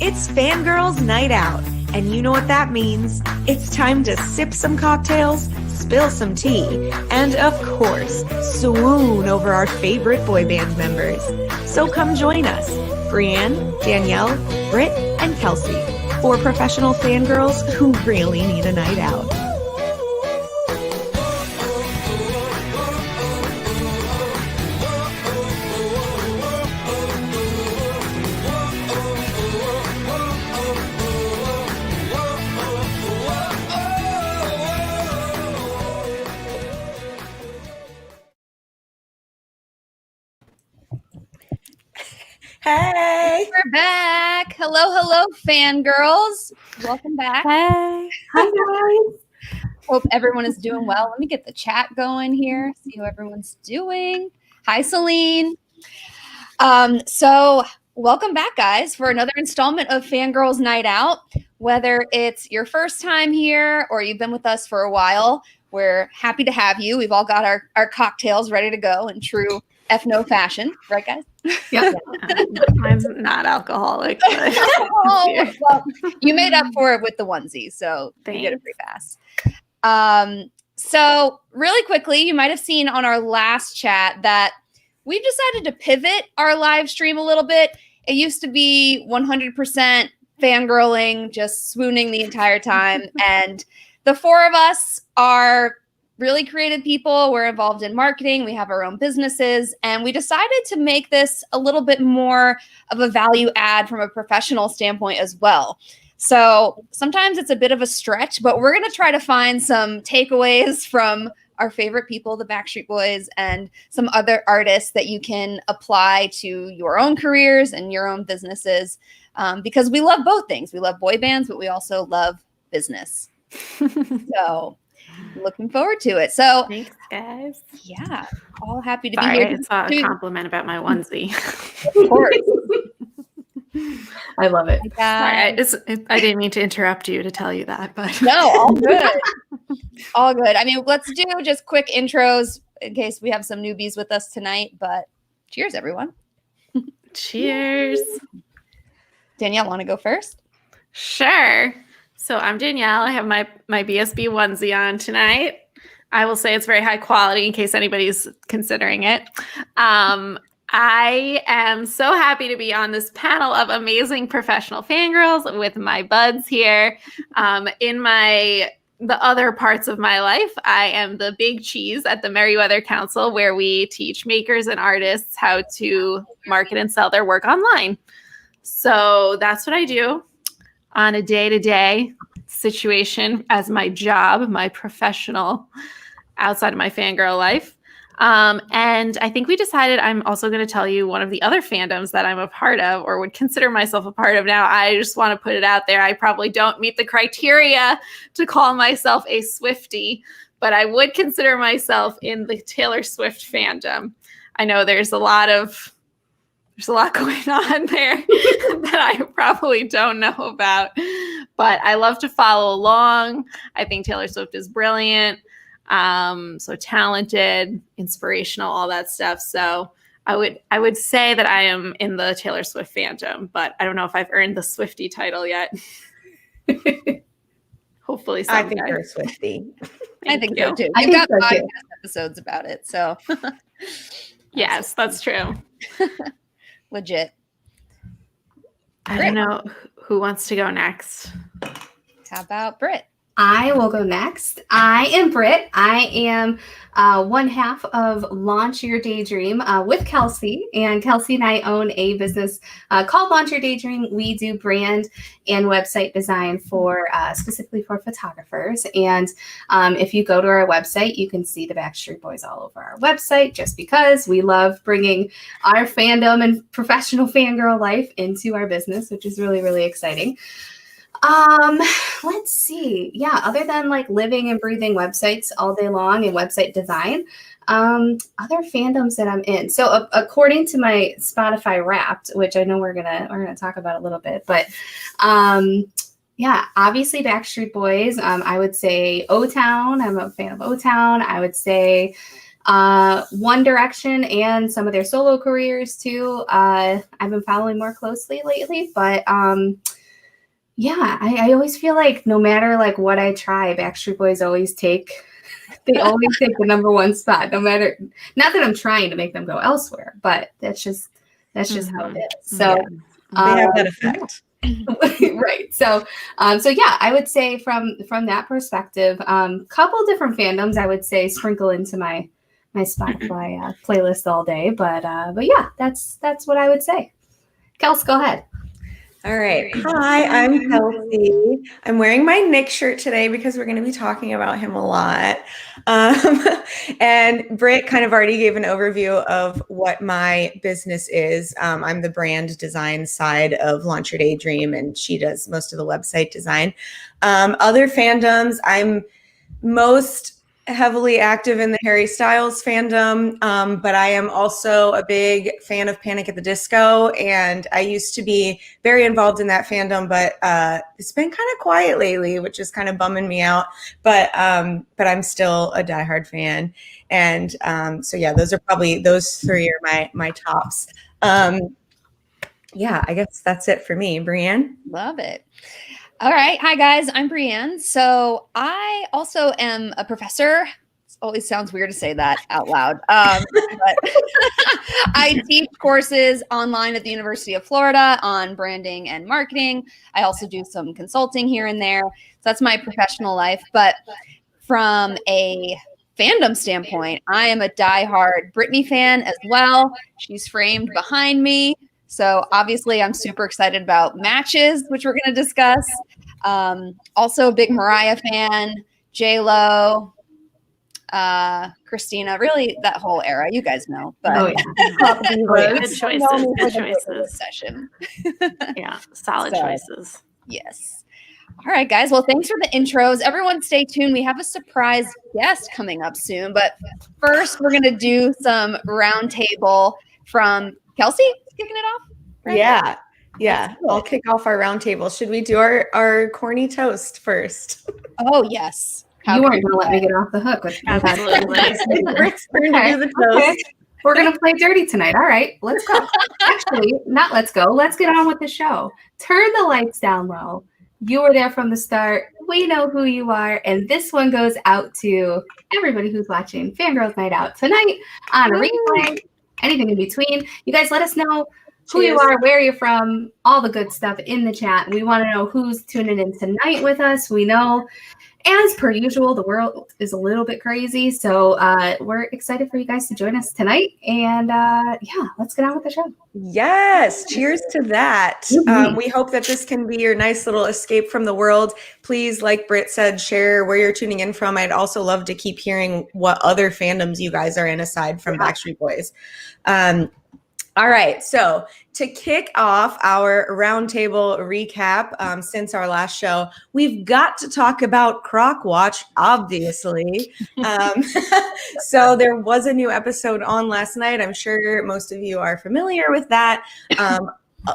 It's Fangirls Night Out, and you know what that means. It's time to sip some cocktails, spill some tea, and of course, swoon over our favorite boy band members. So come join us, Brienne, Danielle, Britt, and Kelsey, four professional fangirls who really need a night out. Hey! We're back. Hello, fangirls. Welcome back. Hey. Hi, guys. Hope everyone is doing well. Let me get the chat going here, see how everyone's doing. Hi, Celine. So welcome back, guys, for another installment of Fangirls Night Out. Whether it's your first time here or you've been with us for a while, we're happy to have you. We've all got our cocktails ready to go in true F-no fashion. Right, guys? Yep. I'm not alcoholic. But Oh, well, you made up for it with the onesie, so you did it pretty fast. So really quickly, you might have seen on our last chat that we've decided to pivot our live stream a little bit. It used to be 100% fangirling, just swooning the entire time. And the four of us are really creative people. We're involved in marketing. We have our own businesses. And we decided to make this a little bit more of a value add from a professional standpoint as well. So sometimes it's a bit of a stretch, but we're going to try to find some takeaways from our favorite people, the Backstreet Boys, and some other artists that you can apply to your own careers and your own businesses. Because we love both things. We love boy bands, but we also love business. So looking forward to it. So thanks, guys. Yeah, all happy to be here. I saw a compliment about my onesie. Of course. I love it. Sorry, I didn't mean to interrupt you to tell you that, but no, all good. All good. I mean, let's do just quick intros in case we have some newbies with us tonight, but cheers, everyone. Cheers. Danielle, want to go first? Sure. So I'm Danielle. I have my BSB onesie on tonight. I will say it's very high quality in case anybody's considering it. I am so happy to be on this panel of amazing professional fangirls with my buds here. In the other parts of my life, I am the big cheese at the Merriweather Council, where we teach makers and artists how to market and sell their work online. So that's what I do on a day-to-day situation as my job, my professional outside of my fangirl life. And I think we decided I'm also going to tell you one of the other fandoms that I'm a part of or would consider myself a part of now. I just want to put it out there. I probably don't meet the criteria to call myself a Swiftie, but I would consider myself in the Taylor Swift fandom. I know there's a lot going on there that I probably don't know about, but I love to follow along. I think Taylor Swift is brilliant, so talented, inspirational, all that stuff. So I would say that I am in the Taylor Swift fandom, but I don't know if I've earned the Swiftie title yet. Hopefully someday. I think you're a Swiftie. I think so too. You've got podcast episodes about it, so yes, that's true. Legit. I don't know who wants to go next. How about Britt? I will go next. I am Britt. I am one half of Launch Your Daydream with Kelsey. And Kelsey and I own a business called Launch Your Daydream. We do brand and website design for specifically for photographers. And if you go to our website, you can see the Backstreet Boys all over our website, just because we love bringing our fandom and professional fangirl life into our business, which is really, really exciting. Let's see. Yeah, other than like living and breathing websites all day long and website design, other fandoms that I'm in. So according to my Spotify Wrapped, which I know we're gonna talk about a little bit, but yeah, obviously Backstreet Boys. I would say O-Town. I'm a fan of O-Town. I would say One Direction and some of their solo careers too. I've been following more closely lately, but Yeah, I always feel like no matter like what I try, Backstreet Boys they always take the number one spot, no matter, not that I'm trying to make them go elsewhere, but that's just how it is. So They have that effect. right. So yeah, I would say from that perspective, couple different fandoms I would say sprinkle into my Spotify playlist all day, but yeah, that's what I would say. Kels, go ahead. All right. Hi, I'm Kelsey. I'm wearing my Nick shirt today because we're going to be talking about him a lot. And Britt kind of already gave an overview of what my business is. I'm the brand design side of Launch Your Daydream, and she does most of the website design. Other fandoms, I'm most heavily active in the Harry Styles fandom, but I am also a big fan of Panic at the Disco, and I used to be very involved in that fandom, but it's been kind of quiet lately, which is kind of bumming me out. But I'm still a diehard fan, and so yeah, those three are my tops. Yeah, I guess that's it for me, Brienne. Love it. All right. Hi, guys. I'm Brienne. So I also am a professor. It always sounds weird to say that out loud. But I teach courses online at the University of Florida on branding and marketing. I also do some consulting here and there. So that's my professional life. But from a fandom standpoint, I am a diehard Britney fan as well. She's framed behind me. So obviously I'm super excited about Matches, which we're going to discuss. Also a big Mariah fan, J-Lo, Christina, really that whole era. You guys know. But Good choices. Session. Yeah, solid choices. Yes. All right, guys. Well, thanks for the intros. Everyone stay tuned. We have a surprise guest coming up soon. But first, we're going to do some roundtable from Kelsey, kicking it off. Right? Yeah. I'll kick off our roundtable. Should we do our corny toast first? Oh, yes. You weren't going to let me get off the hook with Absolutely. Rick's turn to do the toast. Okay. We're going to play dirty tonight. All right, let's go. Actually, not let's go. Let's get on with the show. Turn the lights down low. You were there from the start. We know who you are. And this one goes out to everybody who's watching Fangirls Night Out tonight on a replay, anything in between. You guys let us know who you are, where you're from, all the good stuff in the chat. We want to know who's tuning in tonight with us. We know, as per usual, the world is a little bit crazy. So we're excited for you guys to join us tonight. And yeah, let's get on with the show. Yes. Cheers to that. We hope that this can be your nice little escape from the world. Please, like Britt said, share where you're tuning in from. I'd also love to keep hearing what other fandoms you guys are in aside from Backstreet Boys. All right, so to kick off our roundtable recap since our last show, we've got to talk about Croc Watch, obviously. So there was a new episode on last night. I'm sure most of you are familiar with that.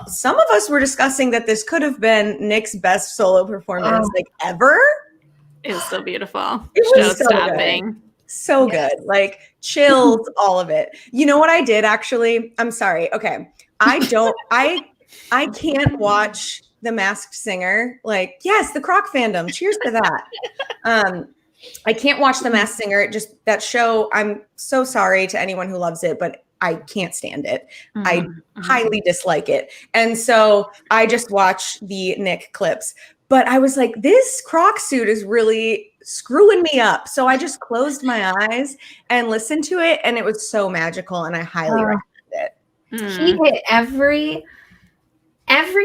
Some of us were discussing that this could have been Nick's best solo performance ever. It was so beautiful. It was so Show-stopping. good. So good. Like chilled, all of it. You know what I did actually? I'm sorry. Okay. I can't watch The Masked Singer. Like, yes, the Croc fandom. Cheers to that. I can't watch The Masked Singer. That show, I'm so sorry to anyone who loves it, but I can't stand it. I highly dislike it. And so I just watch the Nick clips. But I was like, this Croc suit is really screwing me up. So I just closed my eyes and listened to it. And it was so magical. And I highly recommend it. He hit every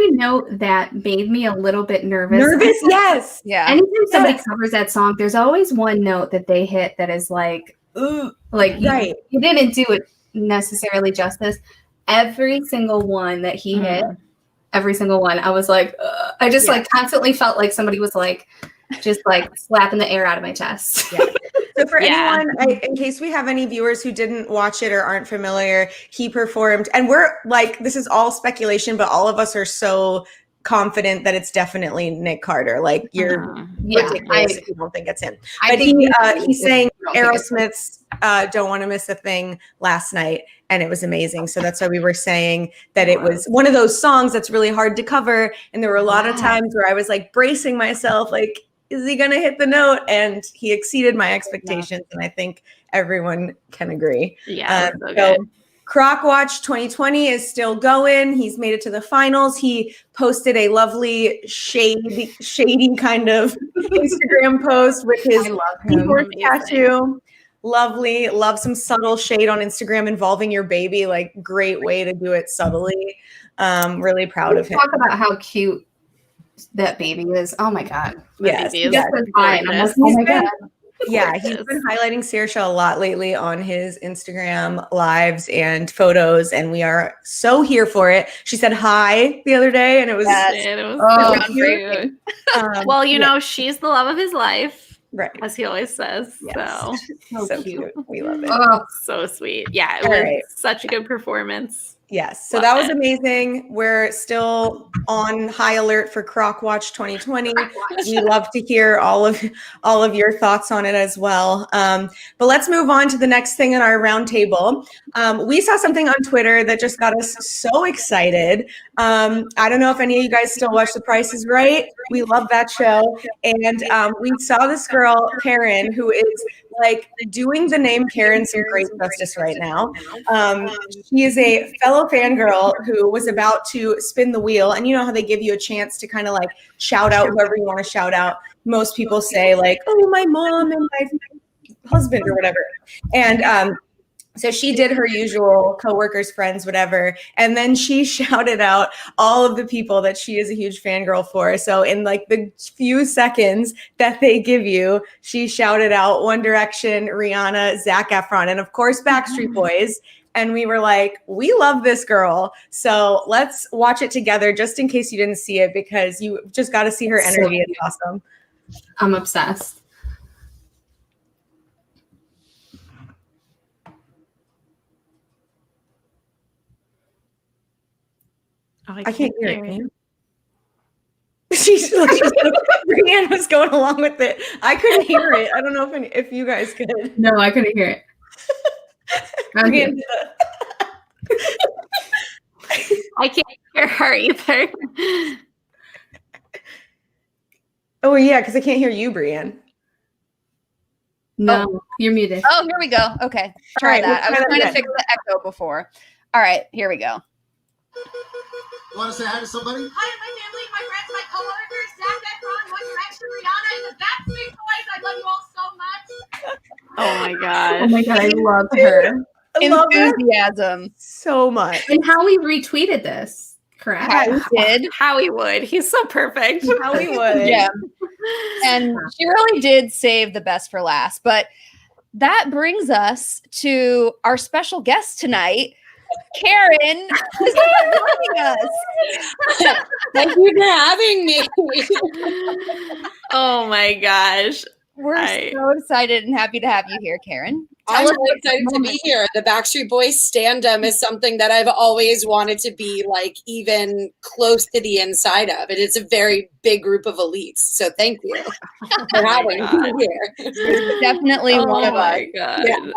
note that made me a little bit nervous. Yes. Yeah. Anytime somebody covers that song, there's always one note that they hit that is like, ooh, like you didn't do it necessarily justice. Every single one that he hit, every single one, I was like, I just like constantly felt like somebody was like, just like slapping the air out of my chest. Yeah. So for anyone, in case we have any viewers who didn't watch it or aren't familiar, he performed, and we're like, this is all speculation, but all of us are so confident that it's definitely Nick Carter. Like you're ridiculous if you don't think it's him. But he sang Aerosmith's "Don't Want to Miss a Thing" last night, and it was amazing. So that's why we were saying that it was one of those songs that's really hard to cover. And there were a lot of times where I was like bracing myself, like, is he going to hit the note? And he exceeded my expectations. And I think everyone can agree. Yeah. So Croc Watch 2020 is still going. He's made it to the finals. He posted a lovely shady kind of Instagram post with his horse tattoo. Lovely. Love some subtle shade on Instagram involving your baby. Like, great way to do it subtly. Really proud of him. Talk about how cute that baby is. Oh my God. Yes. He's been highlighting Saoirse a lot lately on his Instagram lives and photos, and we are so here for it. She said hi the other day, and it was so cute. Well, you know, she's the love of his life, right? As he always says. Yes. So cute. We love it. Oh, so sweet. Yeah, it was such a good performance. Yes. So that was amazing. We're still on high alert for Croc Watch 2020. We love to hear all of your thoughts on it as well. But let's move on to the next thing in our roundtable. We saw something on Twitter that just got us so excited. I don't know if any of you guys still watch The Price is Right. We love that show. And we saw this girl, Karen, who is like doing the name Karen some great justice right now. She is a fellow fangirl who was about to spin the wheel. And you know how they give you a chance to kind of like shout out whoever you want to shout out. Most people say like, oh, my mom and my husband or whatever. And so she did her usual coworkers, friends, whatever. And then she shouted out all of the people that she is a huge fangirl for. So in like the few seconds that they give you, she shouted out One Direction, Rihanna, Zac Efron, and of course, Backstreet Boys. And we were like, we love this girl. So let's watch it together just in case you didn't see it, because you just got to see her energy. It's awesome. I'm obsessed. I can't hear it. Can you? Brianne was going along with it. I couldn't hear it. I don't know if you guys could. No, I couldn't hear it. I can't hear her either. Oh yeah, because I can't hear you, Brianne. No, you're muted. Oh, here we go. Okay, try that. I was trying to fix the echo before. All right, here we go. Want to say hi to somebody? Hi to my family, my friends, my coworkers, Zac Efron, One Direction, Rihanna, and the Backstreet Boys. I love you all so much. Oh my god. Oh my god, I love her. Enthusiasm. So much. And Howie retweeted this, correct? Howie did. Howie would. He's so perfect. Howie would. Yeah. And she really did save the best for last. But that brings us to our special guest tonight, Karen, who's joining us. Thank you for having me. Oh my gosh. We're so excited and happy to have you here, Karen. I'm so excited to be here. The Backstreet Boys stand-up is something that I've always wanted to be like even close to the inside of. And it's a very big group of elites. So thank you for having me here. Definitely one of us. God. Yeah.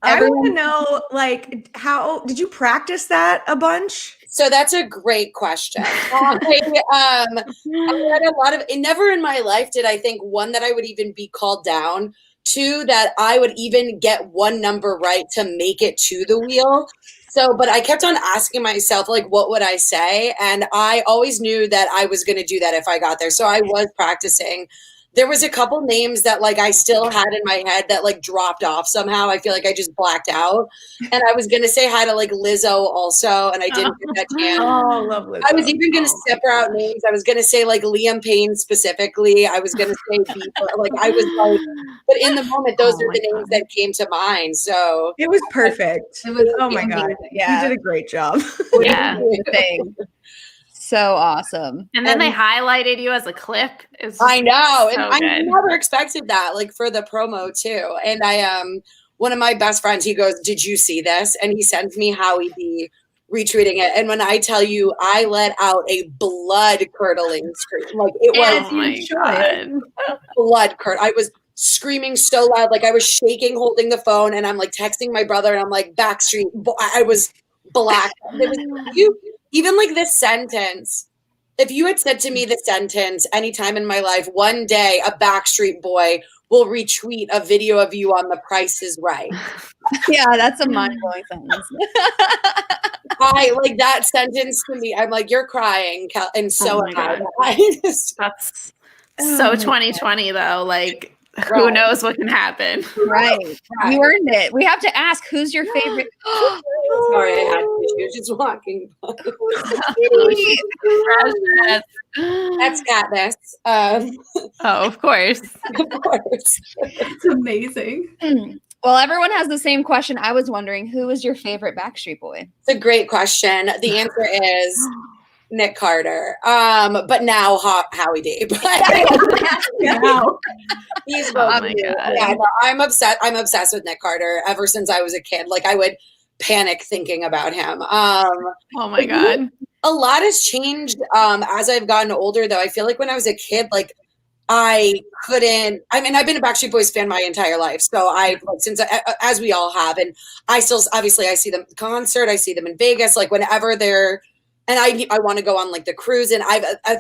I want to know, like, how did you practice that a bunch? So that's a great question. I had a lot of, never in my life did I think, one, that I would even be called down, two, that I would even get one number right to make it to the wheel. So, but I kept on asking myself, like, what would I say? And I always knew that I was going to do that if I got there. So I was practicing. There was a couple names that like I still had in my head that like dropped off somehow. I feel like I just blacked out. And I was going to say hi to like Lizzo also, and I didn't get that chance. Oh, love Lizzo. I was even going to separate out names. I was going to say like Liam Payne specifically. I was going to say Bieber. Like I was like, but in the moment, those are the names that came to mind. So it was perfect. It was oh my God. Yeah. You did a great job. Yeah. So awesome. And then they highlighted you as a clip. I know. So and I good. never expected that, like for the promo too. And I one of my best friends, he goes, "Did you see this?" And he sends me Howie B retweeting it. And when I tell you, I let out a blood curdling scream. Like it was Oh my God. blood curdling. I was screaming so loud, like I was shaking holding the phone, and I'm like texting my brother, and I'm like, Backstreet. I was black. Even like this sentence. If you had said to me the sentence anytime in my life, one day a Backstreet Boy will retweet a video of you on The Price is Right. Yeah, that's a mind-blowing sentence. I like that sentence to me. I'm like, you're crying, and so am I. That's so 2020 though. Like, who knows what can happen? Right. You earned it. We have to ask, who's your favorite? Sorry, I had to. She was just walking by. That's Katniss. Oh, of course. Of course. It's amazing. Well, everyone has the same question. I was wondering, who is your favorite Backstreet Boy? It's a great question. The answer is Nick Carter. But now Howie D. He's Oh my God. Yeah, no, I'm obsessed with Nick Carter ever since I was a kid. Like I would panic thinking about him. Oh my God. A lot has changed as I've gotten older, though. I feel like when I was a kid, like I've been a Backstreet Boys fan my entire life. So as we all have, and I still, obviously I see them at concert, I see them in Vegas, like whenever they're, and I want to go on like the cruise, and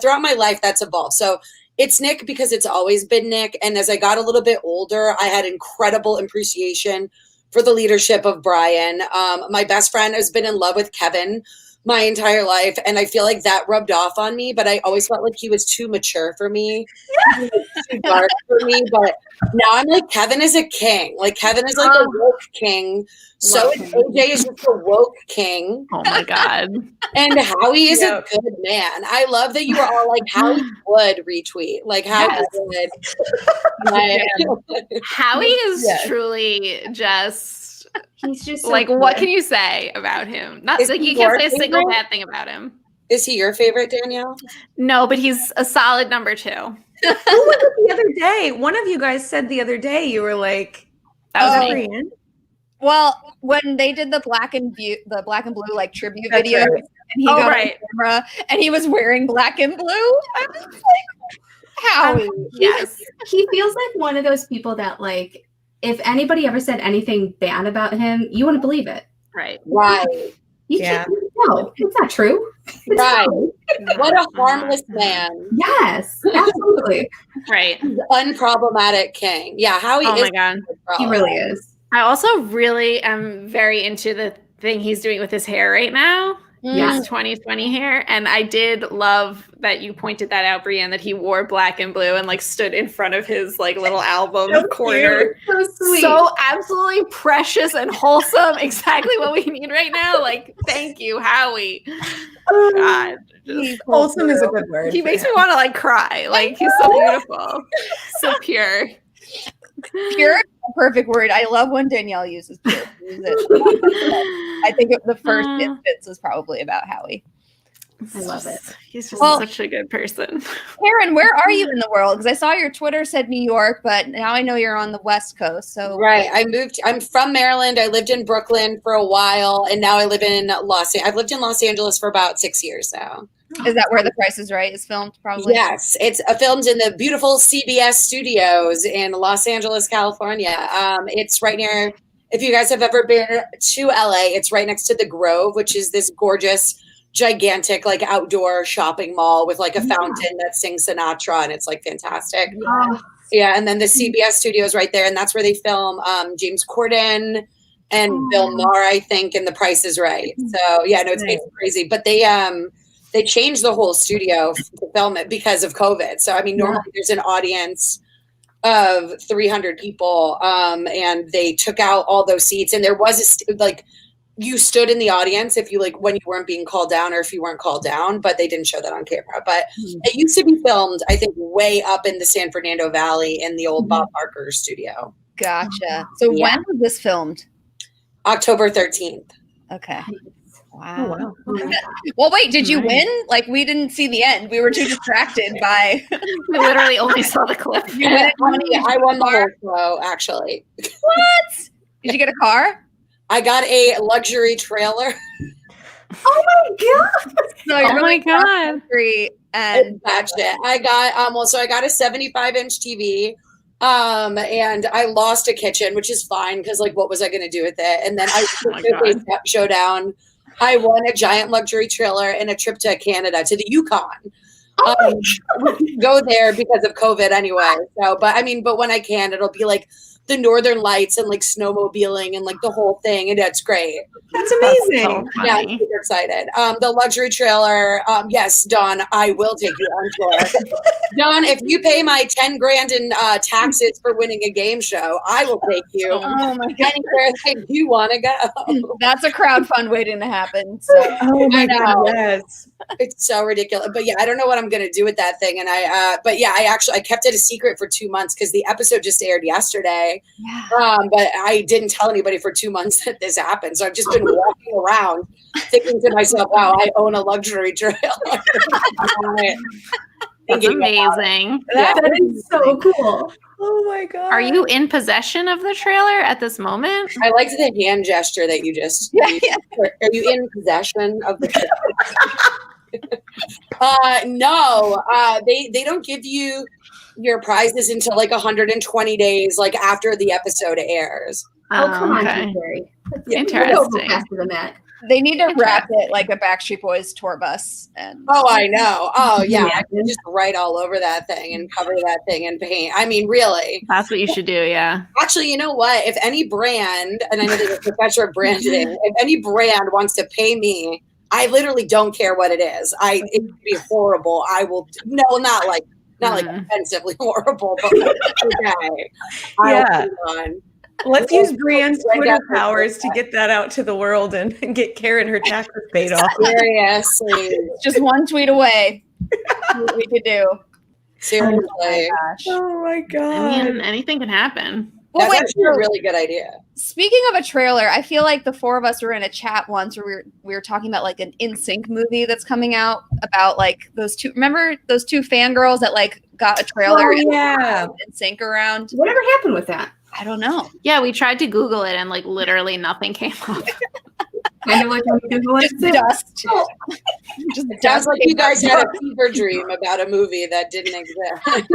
throughout my life that's evolved. So it's Nick because it's always been Nick. And as I got a little bit older, I had incredible appreciation for the leadership of Brian. My best friend has been in love with Kevin my entire life, and I feel like that rubbed off on me, but I always felt like he was too mature for me. He was too dark for me, but now I'm like, Kevin is a king. Like Kevin is like a woke king. So AJ is just a woke king. Oh my God. And Howie is a good man. I love that you were all like, Howie would retweet. Like Howie would. Howie is truly just, He's just so like, good. what can you say about him? Not Is like he you can't your say a single favorite? bad thing about him. Is he your favorite, Danielle? No, but he's a solid number 2. Who was it the other day? One of you guys said the other day you were like, That was Oh. me. Brian? Well, when they did the black and blue like tribute That's video, right. and he got on camera and he was wearing black and blue, I was like, Howie. Yes. He feels like one of those people that, like, if anybody ever said anything bad about him, you wouldn't believe it. Right. Right. You can't. No, it's not true. It's Right. not. What a harmless man. Yes, absolutely. Right. Unproblematic king. Yeah, Howie Oh is. my God. He really is. I also really am very into the thing he's doing with his hair right now. Yeah. His 2020 hair. And I did love that you pointed that out, Brienne, that he wore black and blue and like stood in front of his like little album corner. So sweet. So absolutely precious and wholesome. Exactly what we need right now. Like, thank you, Howie. God. just- Wholesome is a good word. He makes me want to like cry. Like, he's so beautiful. So pure. Pure is the perfect word. I love when Danielle uses pure. Use it. I think the first instance was probably about Howie. I love it. He's just Well- such a good person. Karen, where are you in the world? Because I saw your Twitter said New York, but now I know you're on the West Coast. So Right. I'm from Maryland. I lived in Brooklyn for a while, and now I live in I've lived in Los Angeles for about 6 years now. is that where The Price is Right is filmed? Probably. Yes, it's filmed in the beautiful CBS studios in Los Angeles, California. It's right near, if you guys have ever been to LA, it's right next to the Grove, which is this gorgeous, gigantic, like outdoor shopping mall with like a fountain that sings Sinatra, and it's like fantastic. Yeah, and then the CBS studios right there, and that's where they film James Corden and Bill Maher, I think, and The Price is Right. So yeah, no, it's crazy. But they changed the whole studio to film it because of COVID. So I mean, normally there's an audience of 300 people, and they took out all those seats, and there was like you stood in the audience if you like when you weren't being called down or if you weren't called down, but they didn't show that on camera. But it used to be filmed, I think, way up in the San Fernando Valley in the old Bob Barker studio. Gotcha. So Yeah. when was this filmed? October 13th. Okay. Oh, Wow. wow. Well, wait, did you win? Like, we didn't see the end. We were too distracted by. We literally only saw the clip. You win it, money. Yeah, I won the whole show, actually. What? Did you get a car? I got a luxury trailer. Oh my god! So Oh you're my like God. country and That's it. I got so I got a 75-inch TV. And I lost a kitchen, which is fine because, like, what was I going to do with it? And then I my God. showdown. I won a giant luxury trailer and a trip to Canada, to the Yukon. We can go there because of COVID anyway. So, but when I can, it'll be like the Northern Lights and like snowmobiling and like the whole thing, and that's great. That's amazing. So Yeah, I'm funny. super excited. The luxury trailer. Yes, Dawn, I will take you on tour. Dawn, if you pay my 10 grand in taxes for winning a game show, I will take you Oh my God. anywhere that you want to go. That's a crowdfund waiting to happen. So Oh my I know. God, yes. It's so ridiculous. But yeah, I don't know what I'm gonna do with that thing. And I kept it a secret for 2 months because the episode just aired yesterday. yeah. But I didn't tell anybody for 2 months that this happened. So I've just been walking around thinking to myself, wow, I own a luxury trailer. That's amazing. That is so cool. Oh my God. Are you in possession of the trailer at this moment? I liked the hand gesture that you just used. Are you in possession of the trailer? No, they don't give you your prizes until like 120 days, like after the episode airs. Oh, come on, okay. Jerry. Interesting. Faster than that. They need to wrap it like a Backstreet Boys tour bus. And Oh, I know. Oh, yeah. Yeah. I can just write all over that thing and cover that thing in paint. I mean, really. That's what you should do, yeah. Actually, you know what? If any brand, and I know there's a professor of branding, if any brand wants to pay me, I literally don't care what it is. It would be horrible. I will. No, not like offensively horrible, but like, okay. Yeah. On. Let's use Brienne's Right Twitter after powers to that. get that out to the world and get Karen her taxes paid off. Seriously. just one tweet away. What we could do. Seriously. Gosh. Oh my I God. mean, anything can happen. Well, That's wait, actually a really good idea. speaking of a trailer, I feel like the four of us were in a chat once where we were talking about like an NSYNC movie that's coming out about like those two. Remember those two fangirls that like got a trailer Oh, and yeah. NSYNC around? Whatever happened with that? I don't know. Yeah, we tried to Google it and like literally nothing came up. Kind of like when you Google it. Just dust. Just Sounds dust. like you guys had a fever dream about a movie that didn't exist.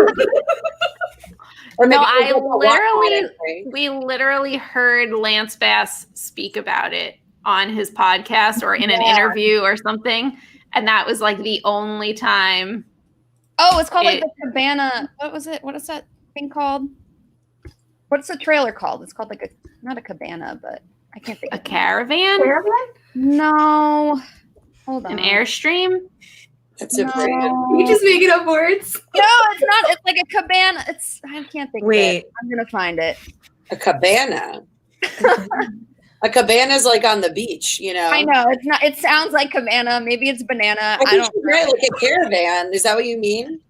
Or No, maybe it was like a walk-on we literally heard Lance Bass speak about it on his podcast or in an interview or something. And that was like the only time. Oh, it's called like the Cabana. What was it? What is that thing called? What's the trailer called? It's called like a not a cabana, but I can't think. A of it. caravan? Caravan? No. Hold on. An Airstream? That's a No. pretty good. You just making up words. No, it's not. It's like a cabana. It's I can't think of Wait. it. I'm gonna find it. A cabana. A cabana is like on the beach, you know. I know it's not. It sounds like cabana. Maybe it's banana. I I think don't. you're right, like a caravan. Is that what you mean?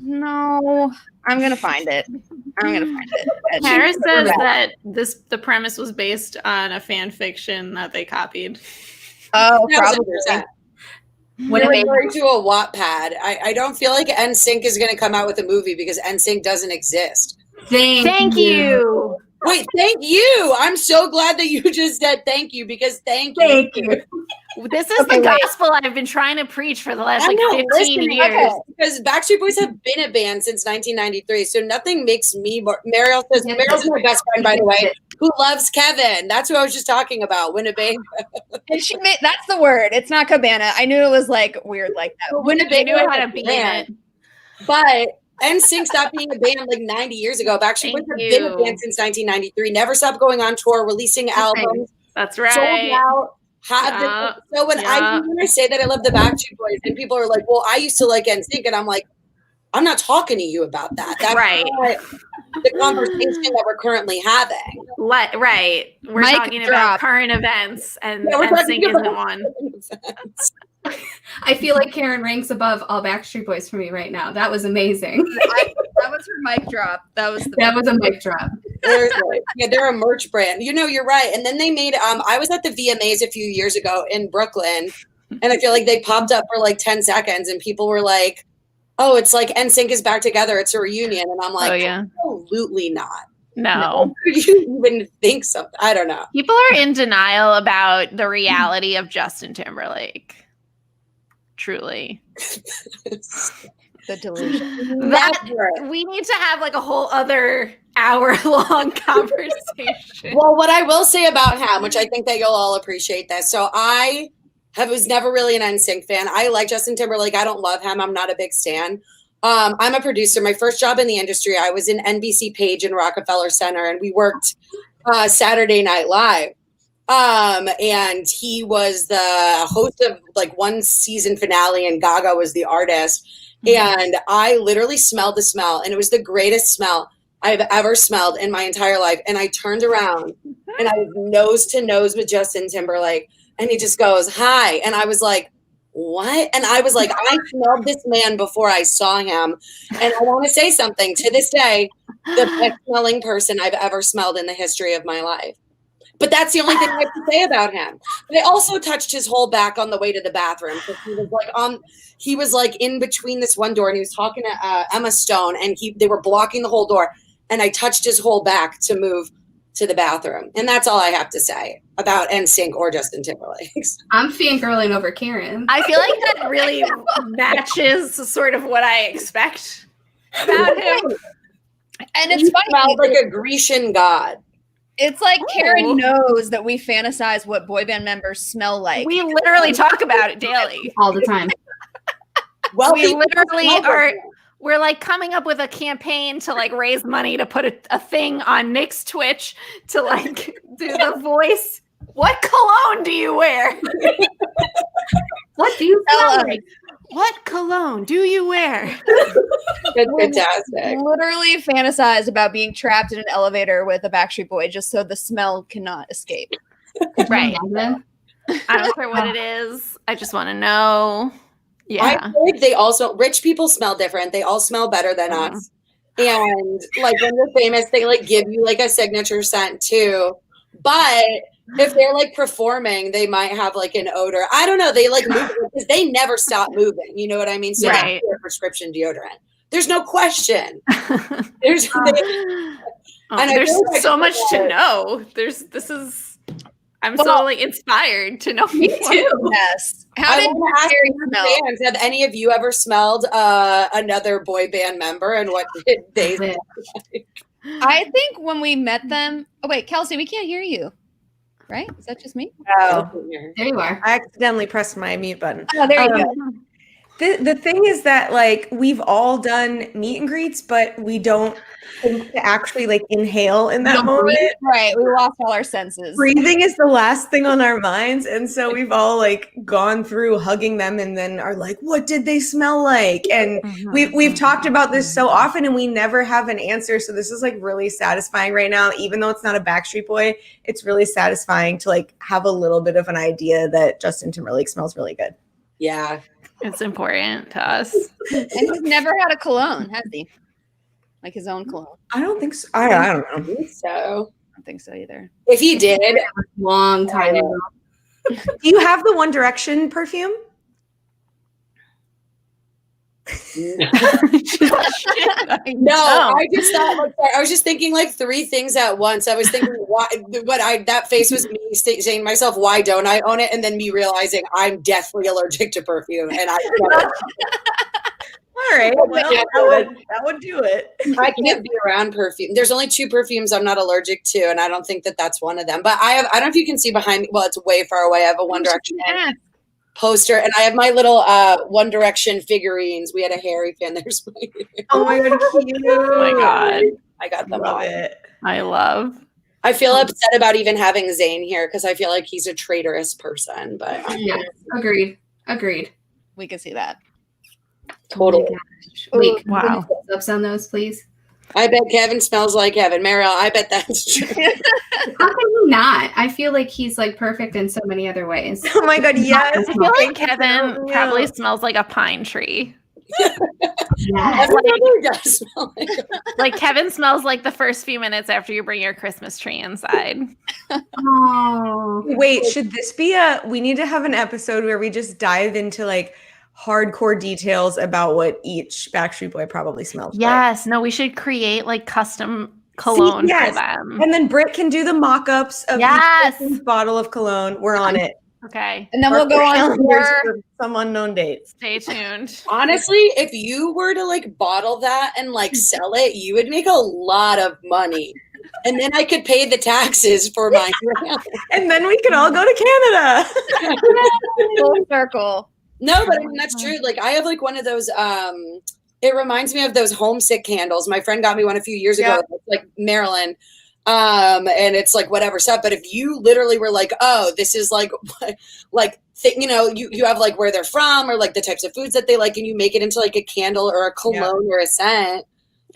No, I'm gonna find it. I'm gonna find it. Harris says that the premise was based on a fan fiction that they copied. Oh, probably. 1000%. When You're it referring to a Wattpad. I don't feel like NSYNC is going to come out with a movie because NSYNC doesn't exist. Thank you. Wait, thank you. I'm so glad that you just said thank you because thank you. Thank you. This is Okay, the wait. gospel I've been trying to preach for the last I like know, 15 listen, years. okay. Because Backstreet Boys have been a band since 1993, so nothing makes me more. Mariel says, Yeah. Mariel's my best friend, by the way, who loves Kevin. That's who I was just talking about, Winnebago. And she made, that's the word. It's not cabana. I knew it was like weird like that. They Winnebago knew is how a to be in band. it. But NSYNC stopped being a band like 90 years ago. Backstreet Boys Thank have been a you. band since 1993. Never stopped going on tour, releasing albums, That's sold right. out. Yeah. So when I say that I love the Backstreet Boys, and people are like, "Well, I used to like NSYNC," and I'm like, "I'm not talking to you about that. That's Right. not the conversation that we're currently having." Right. We're Mic talking drop. about current events, and Yeah, we're talking NSYNC isn't about- one. I feel like Karen ranks above all Backstreet Boys for me right now. That was amazing. That was her mic drop. That was the That was a mic drop. They're a merch brand. You know, you're right. And then they made. I was at the VMAs a few years ago in Brooklyn, and I feel like they popped up for like 10 seconds, and people were like, "Oh, it's like NSYNC is back together. It's a reunion," and I'm like, Oh yeah. "Absolutely not. No. Could you even think something? I don't know." People are in denial about the reality of Justin Timberlake. Truly. delusion. That we need to have like a whole other hour-long conversation. Well, what I will say about him, which I think that you'll all appreciate this. So I was never really an NSYNC fan. I like Justin Timberlake. I don't love him. I'm not a big stan. I'm a producer. My first job in the industry, I was in NBC Page in Rockefeller Center, and we worked Saturday Night Live. And he was the host of like one season finale, and Gaga was the artist. And I literally smelled the smell, and it was the greatest smell I've ever smelled in my entire life. And I turned around and I was nose to nose with Justin Timberlake, and he just goes, "Hi." And I was like, "What?" And I was like, I smelled this man before I saw him. And I want to say something. To this day, the best smelling person I've ever smelled in the history of my life. But that's the only thing I have to say about him. But I also touched his whole back on the way to the bathroom. So he was like in between this one door, and he was talking to Emma Stone, and they were blocking the whole door. And I touched his whole back to move to the bathroom. And that's all I have to say about NSYNC or Justin Timberlake. I'm fangirling over Karen. I feel like that really matches sort of what I expect about him. And it's He funny. smelled like a Grecian god. It's like Karen knows that we fantasize what boy band members smell like. We literally talk about it daily. All the time. Well, We literally are. We're like coming up with a campaign to like raise money to put a thing on Nick's Twitch to like do the voice. What cologne do you wear? What do you Tell smell us. like? What cologne do you wear? That's fantastic. Literally fantasize about being trapped in an elevator with a Backstreet Boy just so the smell cannot escape. Right. Imagine? I don't care what it is. I just want to know. Yeah. I feel like they also, rich people smell different. They all smell better than us. And like when you're famous, they like give you like a signature scent too. But if they're like performing, they might have like an odor. I don't know. They like move because they never stop moving. You know what I mean? So Right. that's their prescription deodorant. There's no question. There's Oh, there's so much to know. I'm so like inspired to know. Me too. Yes. How I did want to ask Carrie your smell? fans, have any of you ever smelled another boy band member, and what did they Yeah. I think when we met them. Oh wait, Kelsey, we can't hear you. Right? Is that just me? Oh, There you are. I accidentally pressed my mute button. Oh, there you go. The thing is that like we've all done meet and greets, but we don't think to actually like inhale in that Don't moment. breathe. Right. We lost all our senses. Breathing is the last thing on our minds, and so we've all like gone through hugging them and then are like, what did they smell like? And we've talked about this so often and we never have an answer, so this is like really satisfying right now. Even though it's not a Backstreet Boy, it's really satisfying to like have a little bit of an idea that Justin Timberlake smells really good. Yeah. It's important to us. And he's never had a cologne, has he? Like his own cologne. I don't think so. I don't know. I think so. I don't think so either. If he did, Long time ago. Do you have the One Direction perfume? no, I just thought like I was just thinking like three things at once. I was thinking why, that face was me saying to myself, why don't I own it? And then me realizing I'm deathly allergic to perfume, and All right, well, that would do it. I can't be around perfume. There's only two perfumes I'm not allergic to, and I don't think that that's one of them. But I don't know if you can see behind me. Well, it's way far away. I have a One Direction poster, and I have my little One Direction figurines. We had a Harry fan. There's my. Oh my god, cute. Oh my god. I got them Love all. it. I love. I feel upset about even having Zayn here because I feel like he's a traitorous person. But Yeah. Agreed. We can see that. totally. Wait, Wow. ups on those, please. I bet Kevin smells like Kevin. Mariel, I bet that's true. How can you not? I feel like he's like perfect in so many other ways. Oh my god, yes. I feel like Kevin probably smells like a pine tree. Yes. Everybody does smell like Like Kevin smells like the first few minutes after you bring your Christmas tree inside. Oh. Wait, should this be we need to have an episode where we just dive into like hardcore details about what each Backstreet Boy probably smells like. Yes. No, we should create like custom cologne yes. for them. And then Britt can do the mock-ups of Yes. each person's bottle of cologne. We're on it. Okay. And then we'll go on Calendars tour. for some unknown dates. Stay tuned. Honestly, if you were to like bottle that and like sell it, you would make a lot of money. And then I could pay the taxes for my And then we could all go to Canada. Full circle. No, but I mean, that's true. Like I have like one of those it reminds me of those homesick candles. My friend got me one a few years ago, like Maryland. And it's like whatever stuff. But if you literally were like, oh, this is like you know, you have like where they're from or like the types of foods that they like, and you make it into like a candle or a cologne or a scent.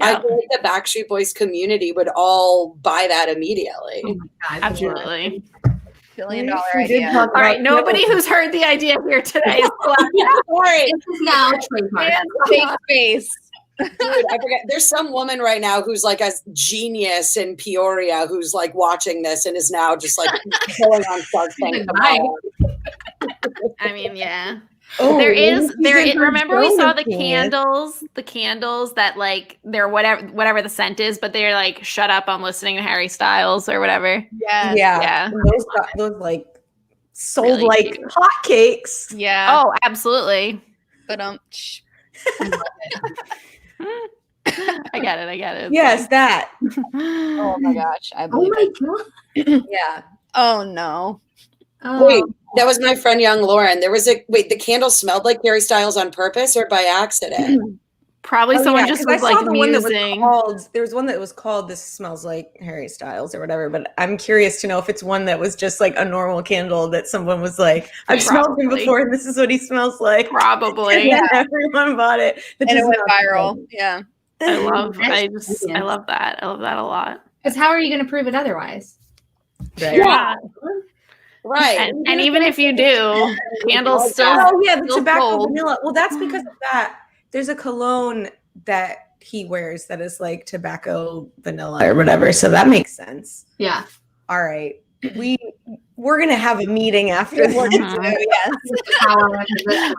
I feel like the Backstreet Boys community would all buy that immediately. Oh my God, Absolutely. $1 billion We did idea. talk All right. about Nobody candles. who's heard the idea here today is Sorry, This is now trademark. And safe space. dude, I forget. There's some woman right now who's like a genius in Peoria who's like watching this and is now just like going on Shark Tank. Bye. I mean, yeah. Oh, There is she's in her remember we saw the genius. candles that like they're whatever the scent is, but they're like, shut up, I'm listening to Harry Styles or whatever. Yes. Yeah. And those like sold Really like cute. hotcakes. Yeah. Oh, absolutely. But I get it. Yes, that. oh my gosh, I Oh believe my it. God. Yeah. Oh no. Oh. Wait, that was my friend Young Lauren. There was the candle smelled like Harry Styles on purpose or by accident? Probably Oh, someone yeah, just 'cause was I saw like the one that was musing. called. There was one that was called "This Smells Like Harry Styles" or whatever. But I'm curious to know if it's one that was just like a normal candle that someone was like, "I've smelled him Probably. before, and this is what he smells like." Probably. And then everyone bought it. That And it does went not viral. smell. Yeah. I love Yes. that. I love that a lot. Because how are you going to prove it otherwise? Right. Yeah. Right. And even if you do, candles still Oh yeah, the still tobacco cold. vanilla. Well, that's because of that. There's a cologne that he wears that is like tobacco vanilla or whatever. So that makes sense. Yeah. All right. We're gonna have a meeting after this. Yes.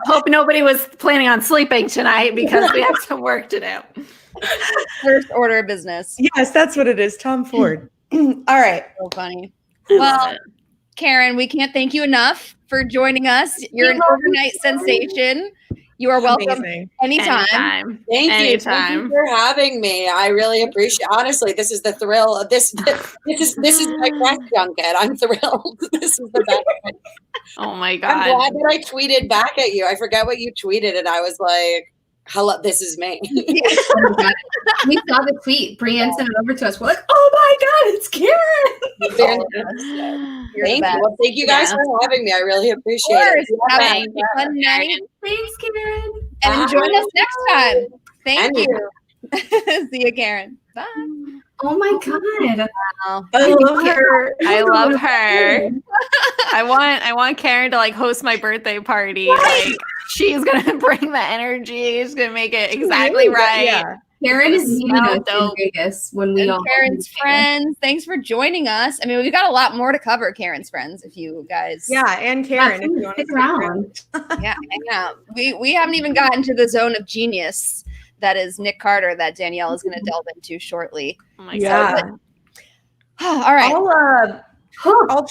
Hope nobody was planning on sleeping tonight because we have some work to do. First order of business. Yes, that's what it is. Tom Ford. All right. So funny. I love Well, it. Karen, we can't thank you enough for joining us. You're an overnight sensation. You are welcome Amazing. anytime. Anytime. Thank you. Thank you Anytime. for having me. I really appreciate. Honestly, this is the thrill of this. This is my press junket. I'm thrilled. This is the best. Oh my I'm God. glad that I tweeted back at you. I forget what you tweeted, and I was like, "Hello, this is me." We saw the tweet. Brienne sent it over to us. We're like, oh my God, it's Karen. Fantastic. You're the Thank best. you. Well, thank you guys Yeah. for having me. I really Of appreciate course. it. Have Thank a fun night Thanks, Karen. and join us next time. Thank And you. See you, Karen. Bye. Oh my God. Wow. I love her. I love her. I want Karen to like host my birthday party. Like she's gonna bring the energy. She's gonna make it exactly right. Yeah. Karen is meeting us in dope. Vegas when we And all Karen's friends, thanks for joining us. I mean, we've got a lot more to cover, Karen's friends, if you guys Yeah, and Karen, if you want to stick around. hang out. We haven't even gotten to the zone of genius that is Nick Carter that Danielle is going to delve into shortly. Oh my Yeah. God. All right. I'll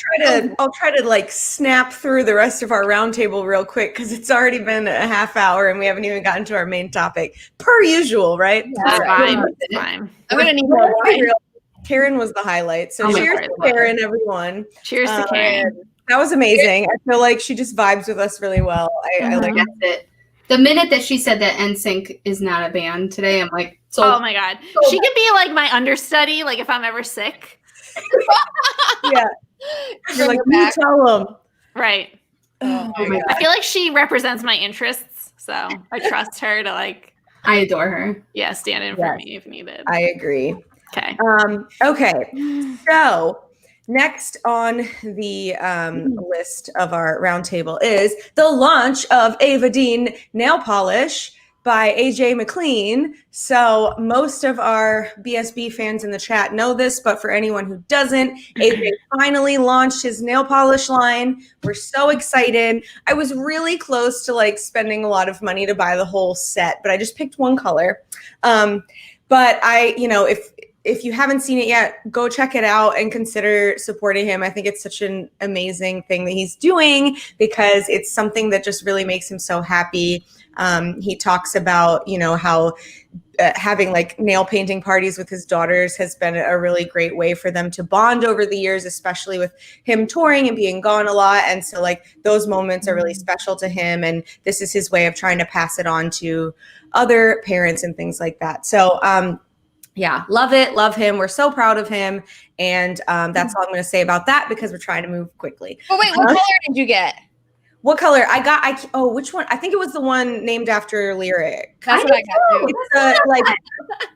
try to like snap through the rest of our roundtable real quick because it's already been a half hour and we haven't even gotten to our main topic per usual, right? That's Yeah. fine. It's fine. I'm going to need more wine. Karen was the highlight. So Oh my cheers God. to Karen, everyone. Cheers to Karen. That was amazing. I feel like she just vibes with us really well. I like That's it. The minute that she said that NSYNC is not a band today, I'm like, Oh my God. She could be like my understudy, like if I'm ever sick. yeah. You're like, Bring her you back. tell them. Right. Oh my my God. I feel like she represents my interests. So I trust her to like, I adore her. yeah, stand in for Yes. me if needed. I agree. Okay. Okay. So next on the list of our roundtable is the launch of Ava Dean nail polish by AJ McLean. So most of our BSB fans in the chat know this, but for anyone who doesn't, AJ finally launched his nail polish line. We're so excited. I was really close to like spending a lot of money to buy the whole set, but I just picked one color. But I, if you haven't seen it yet, go check it out and consider supporting him. I think it's such an amazing thing that he's doing because it's something that just really makes him so happy. He talks about, how having like nail painting parties with his daughters has been a really great way for them to bond over the years, especially with him touring and being gone a lot. And so like those moments are really special to him. And this is his way of trying to pass it on to other parents and things like that. So, yeah, love it. Love him. We're so proud of him. And that's all I'm going to say about that because we're trying to move quickly. But wait, what color did you get? What color? Which one? I think it was the one named after Lyric. That's what I got too.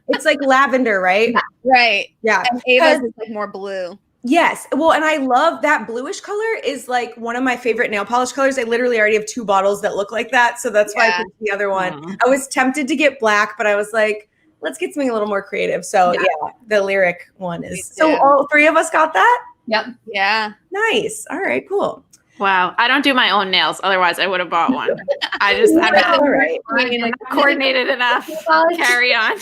It's like lavender, right? Right. Yeah. And Ava's is like more blue. Yes. Well, and I love that bluish color is like one of my favorite nail polish colors. I literally already have 2 bottles that look like that. So that's why I picked the other one. I was tempted to get black, but I was like, let's get something a little more creative. So yeah the Lyric one is. So all 3 of us got that? Yep. Yeah. Nice. All right, cool. Wow. I don't do my own nails. Otherwise, I would have bought one. I'm not coordinated enough. Carry on.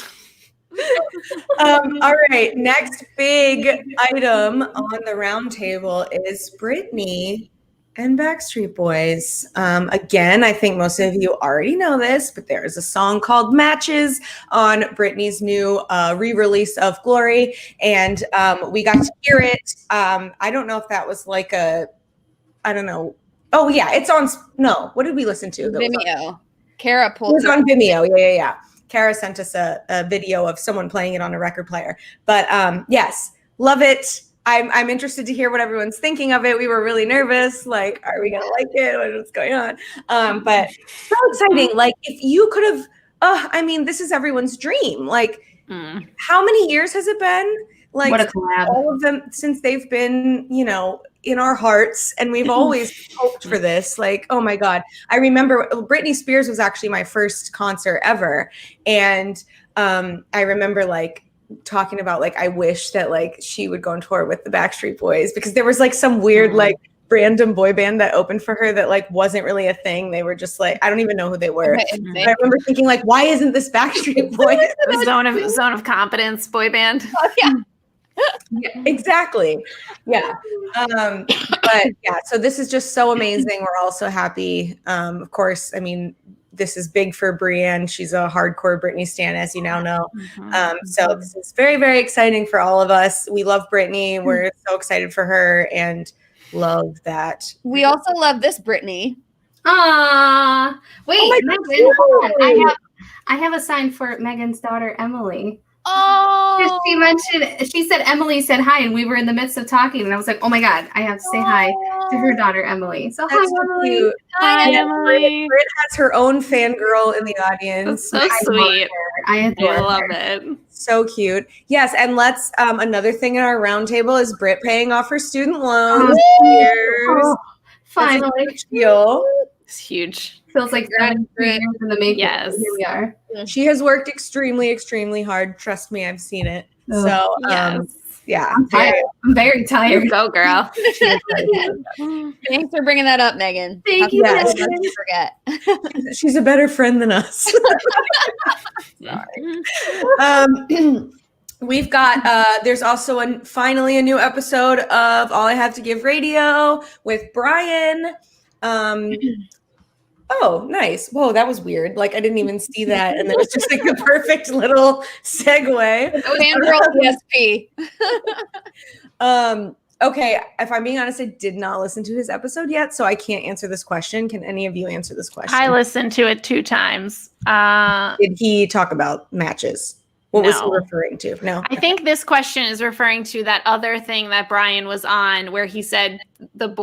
All right. Next big item on the round table is Britney and Backstreet Boys. Again, I think most of you already know this, but there is a song called Matches on Britney's new re-release of Glory. And we got to hear it. I don't know if that was like I don't know. Oh yeah, it's on. No, what did we listen to? Vimeo. Kara pulled. It was on Vimeo. Yeah. Kara sent us a video of someone playing it on a record player. But yes, love it. I'm interested to hear what everyone's thinking of it. We were really nervous. Like, are we gonna like it? What's going on? But so exciting. Like, if you could have. I mean, this is everyone's dream. Like, how many years has it been? Like, what a collab. All of them since they've been, in our hearts, and we've always hoped for this. Like, oh my God. I remember Britney Spears was actually my first concert ever. And I remember like talking about like, I wish that like she would go on tour with the Backstreet Boys because there was like some weird like random boy band that opened for her that like wasn't really a thing. They were just like, I don't even know who they were. But I remember thinking like, why isn't this Backstreet Boys? Zone of competence boy band. Yeah, exactly. Yeah. But yeah, so this is just so amazing. We're all so happy. Of course, I mean, this is big for Brienne. She's a hardcore Britney stan, as you now know. So this is very, very exciting for all of us. We love Britney. We're so excited for her and love that. We also love this Britney. Wait, Megan, hold on. I have a sign for Megan's daughter, Emily. Oh, She said Emily said hi, and we were in the midst of talking, and I was like, oh my God, I have to say hi to her daughter, Emily. So that's hi, Emily. Cute. Hi, Emily. Britt has her own fangirl in the audience. That's so sweet. I adore her. love it. So cute. Yes, and let's another thing in our roundtable is Britt paying off her student loans. Cheers. Finally. That's a big deal. It's huge. Feels like 3 years in the making. Yes. Here we are. She has worked extremely, extremely hard. Trust me, I've seen it. Oh, So, yeah. I'm tired. I'm very tired. Go, girl. thanks for bringing that up, Megan. Thank you. How could Yes. you forget? She's a better friend than us. We've got, there's also finally a new episode of All I Have to Give Radio with Brian. Oh, nice. Whoa, that was weird. Like, I didn't even see that. And it was just like the perfect little segue. Fangirl ESP. Okay, if I'm being honest, I did not listen to his episode yet, so I can't answer this question. Can any of you answer this question? I listened to it 2 times. Did he talk about matches? What was he No. referring to? No. I think this question is referring to that other thing that Brian was on where he said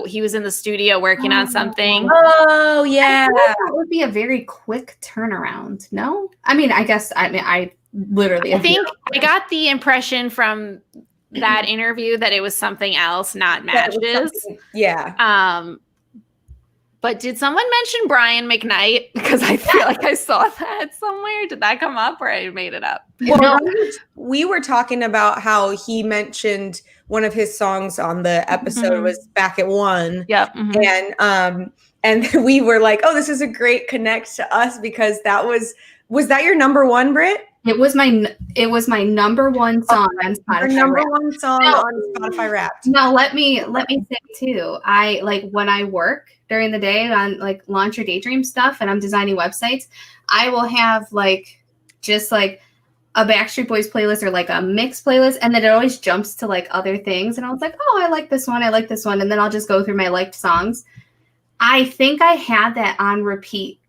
he was in the studio working on something. Oh, yeah. That would be a very quick turnaround. No? I literally. I think I got the impression from that interview that it was something else, not matches. Yeah. But did someone mention Brian McKnight? Because I feel like I saw that somewhere. Did that come up or I made it up? Well, we were talking about how he mentioned one of his songs on the episode was Back at One. Yep. And we were like, oh, this is a great connect to us because that was Was that your number one, Britt? It was my number one song on Spotify. Your number Wrapped. one song on Spotify Wrapped. Now let me say too. I like when I work during the day on like Launch Your Daydream stuff, and I'm designing websites. I will have like just like a Backstreet Boys playlist or like a mix playlist, and then it always jumps to like other things, and I was like, oh, I like this one, and then I'll just go through my liked songs. I think I had that on repeat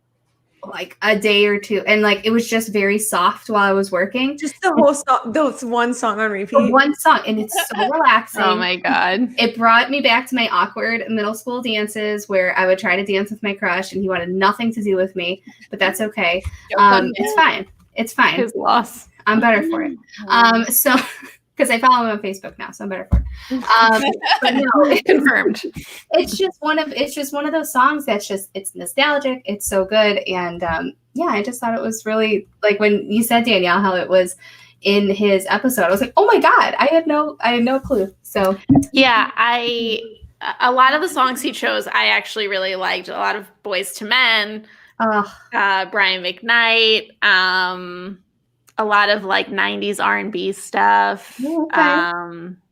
like a day or two, and like it was just very soft while I was working. Just the whole song, those one song on repeat. One song, and it's so relaxing. Oh my God. It brought me back to my awkward middle school dances where I would try to dance with my crush, and he wanted nothing to do with me, but that's okay. It's fine. It's fine. His loss. I'm better for it. So because I follow him on Facebook now, so I'm better for it. But no, Confirmed. it's just one of those songs that's just, it's nostalgic. It's so good. And yeah, I just thought it was really, like when you said, Danielle, how it was in his episode, I was like, oh my God, I had no clue. So Yeah, a lot of the songs he chose, I actually really liked. A lot of Boys to Men, Brian McKnight, a lot of like 90s R&B stuff. Okay.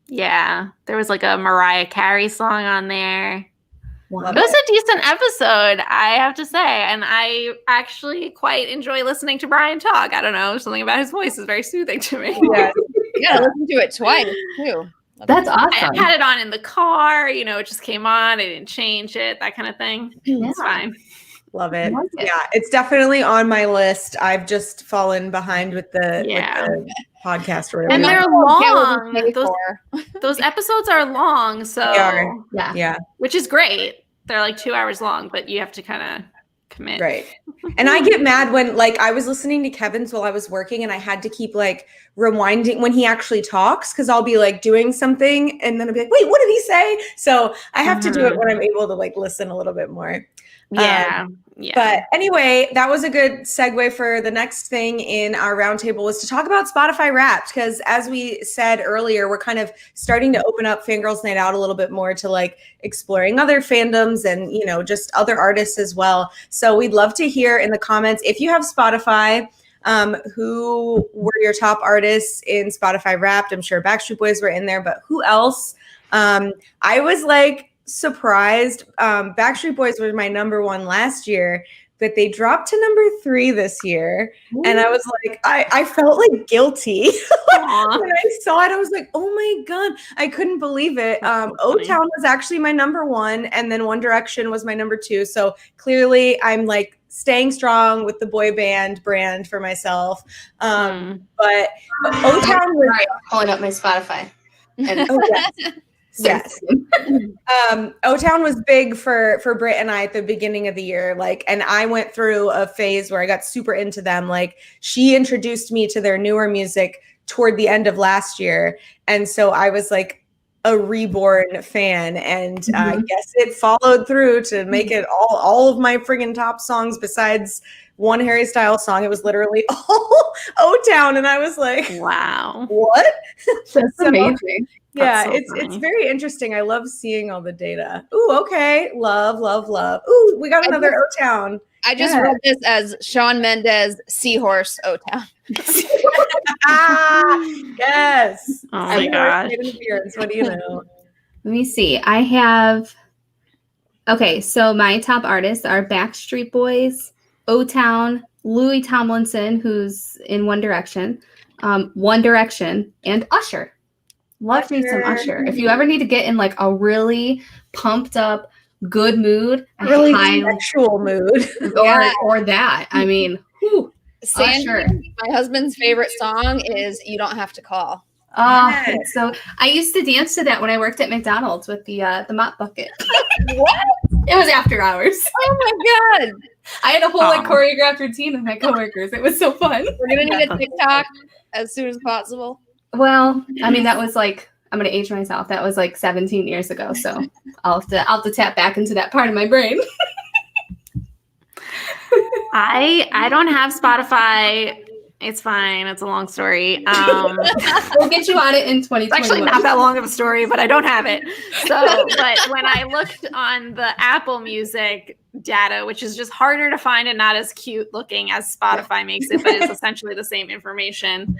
Yeah, there was like a Mariah Carey song on there. Wow. It was a decent episode, I have to say. And I actually quite enjoy listening to Brian talk. I don't know, something about his voice is very soothing to me. Yeah. You gotta listen to it twice too. That's I awesome. had it on in the car, it just came on. I didn't change it, that kind of thing. It's fine. Love it. Love it. Yeah, it's definitely on my list. I've just fallen behind with the podcast or whatever. And they're Caleb long. is paid Those episodes are long, so They are. Yeah. which is great. They're like 2 hours long, but you have to kind of commit. Right. And I get mad when like I was listening to Kevin's while I was working and I had to keep like rewinding when he actually talks because I'll be like doing something and then I'll be like, wait, what did he say? So I have to do it when I'm able to like listen a little bit more. Yeah. But anyway, that was a good segue for the next thing in our roundtable was to talk about Spotify Wrapped because as we said earlier, we're kind of starting to open up Fangirls Night Out a little bit more to like exploring other fandoms and, just other artists as well. So we'd love to hear in the comments if you have Spotify, who were your top artists in Spotify Wrapped? I'm sure Backstreet Boys were in there, but who else? I was like, surprised. Backstreet Boys were my number one last year, but they dropped to number 3 this year. Ooh. And I was like, I felt like guilty. When I saw it, I was like, oh my God, I couldn't believe it. O-Town was actually my number 1, and then One Direction was my number 2. So clearly I'm like staying strong with the boy band brand for myself. But O-Town was pulling up my Spotify. And yes. O-Town was big for Britt and I at the beginning of the year. And I went through a phase where I got super into them. She introduced me to their newer music toward the end of last year. And so I was like a reborn fan. And I guess it followed through to make it all of my friggin' top songs besides one Harry Styles song. It was literally all O-Town. And I was like, wow, what? That's amazing. Yeah, so it's very interesting. I love seeing all the data. Ooh, okay. Love. Ooh, we got another O-Town. I just wrote this as Shawn Mendes Seahorse O-Town. Yes. Oh my gosh. What do you know? Let me see. I have. Okay, so my top artists are Backstreet Boys, O-Town, Louis Tomlinson, who's in One Direction, and Usher. Love me some Usher. If you ever need to get in like a really pumped up, good mood, really sexual mood, or that. I mean, Sandy, Usher. My husband's favorite song is "You Don't Have to Call." Yes. So I used to dance to that when I worked at McDonald's with the mop bucket. What? It was after hours. Oh my God! I had a whole like choreographed routine with my coworkers. It was so fun. We're gonna need a TikTok as soon as possible. Well, I mean, that was like, I'm going to age myself. That was like 17 years ago. So I'll have to tap back into that part of my brain. I don't have Spotify. It's fine. It's a long story. We'll get you on it in 2021. It's actually not that long of a story, but I don't have it. So, but when I looked on the Apple Music, data, which is just harder to find and not as cute looking as Spotify makes it, but it's essentially the same information.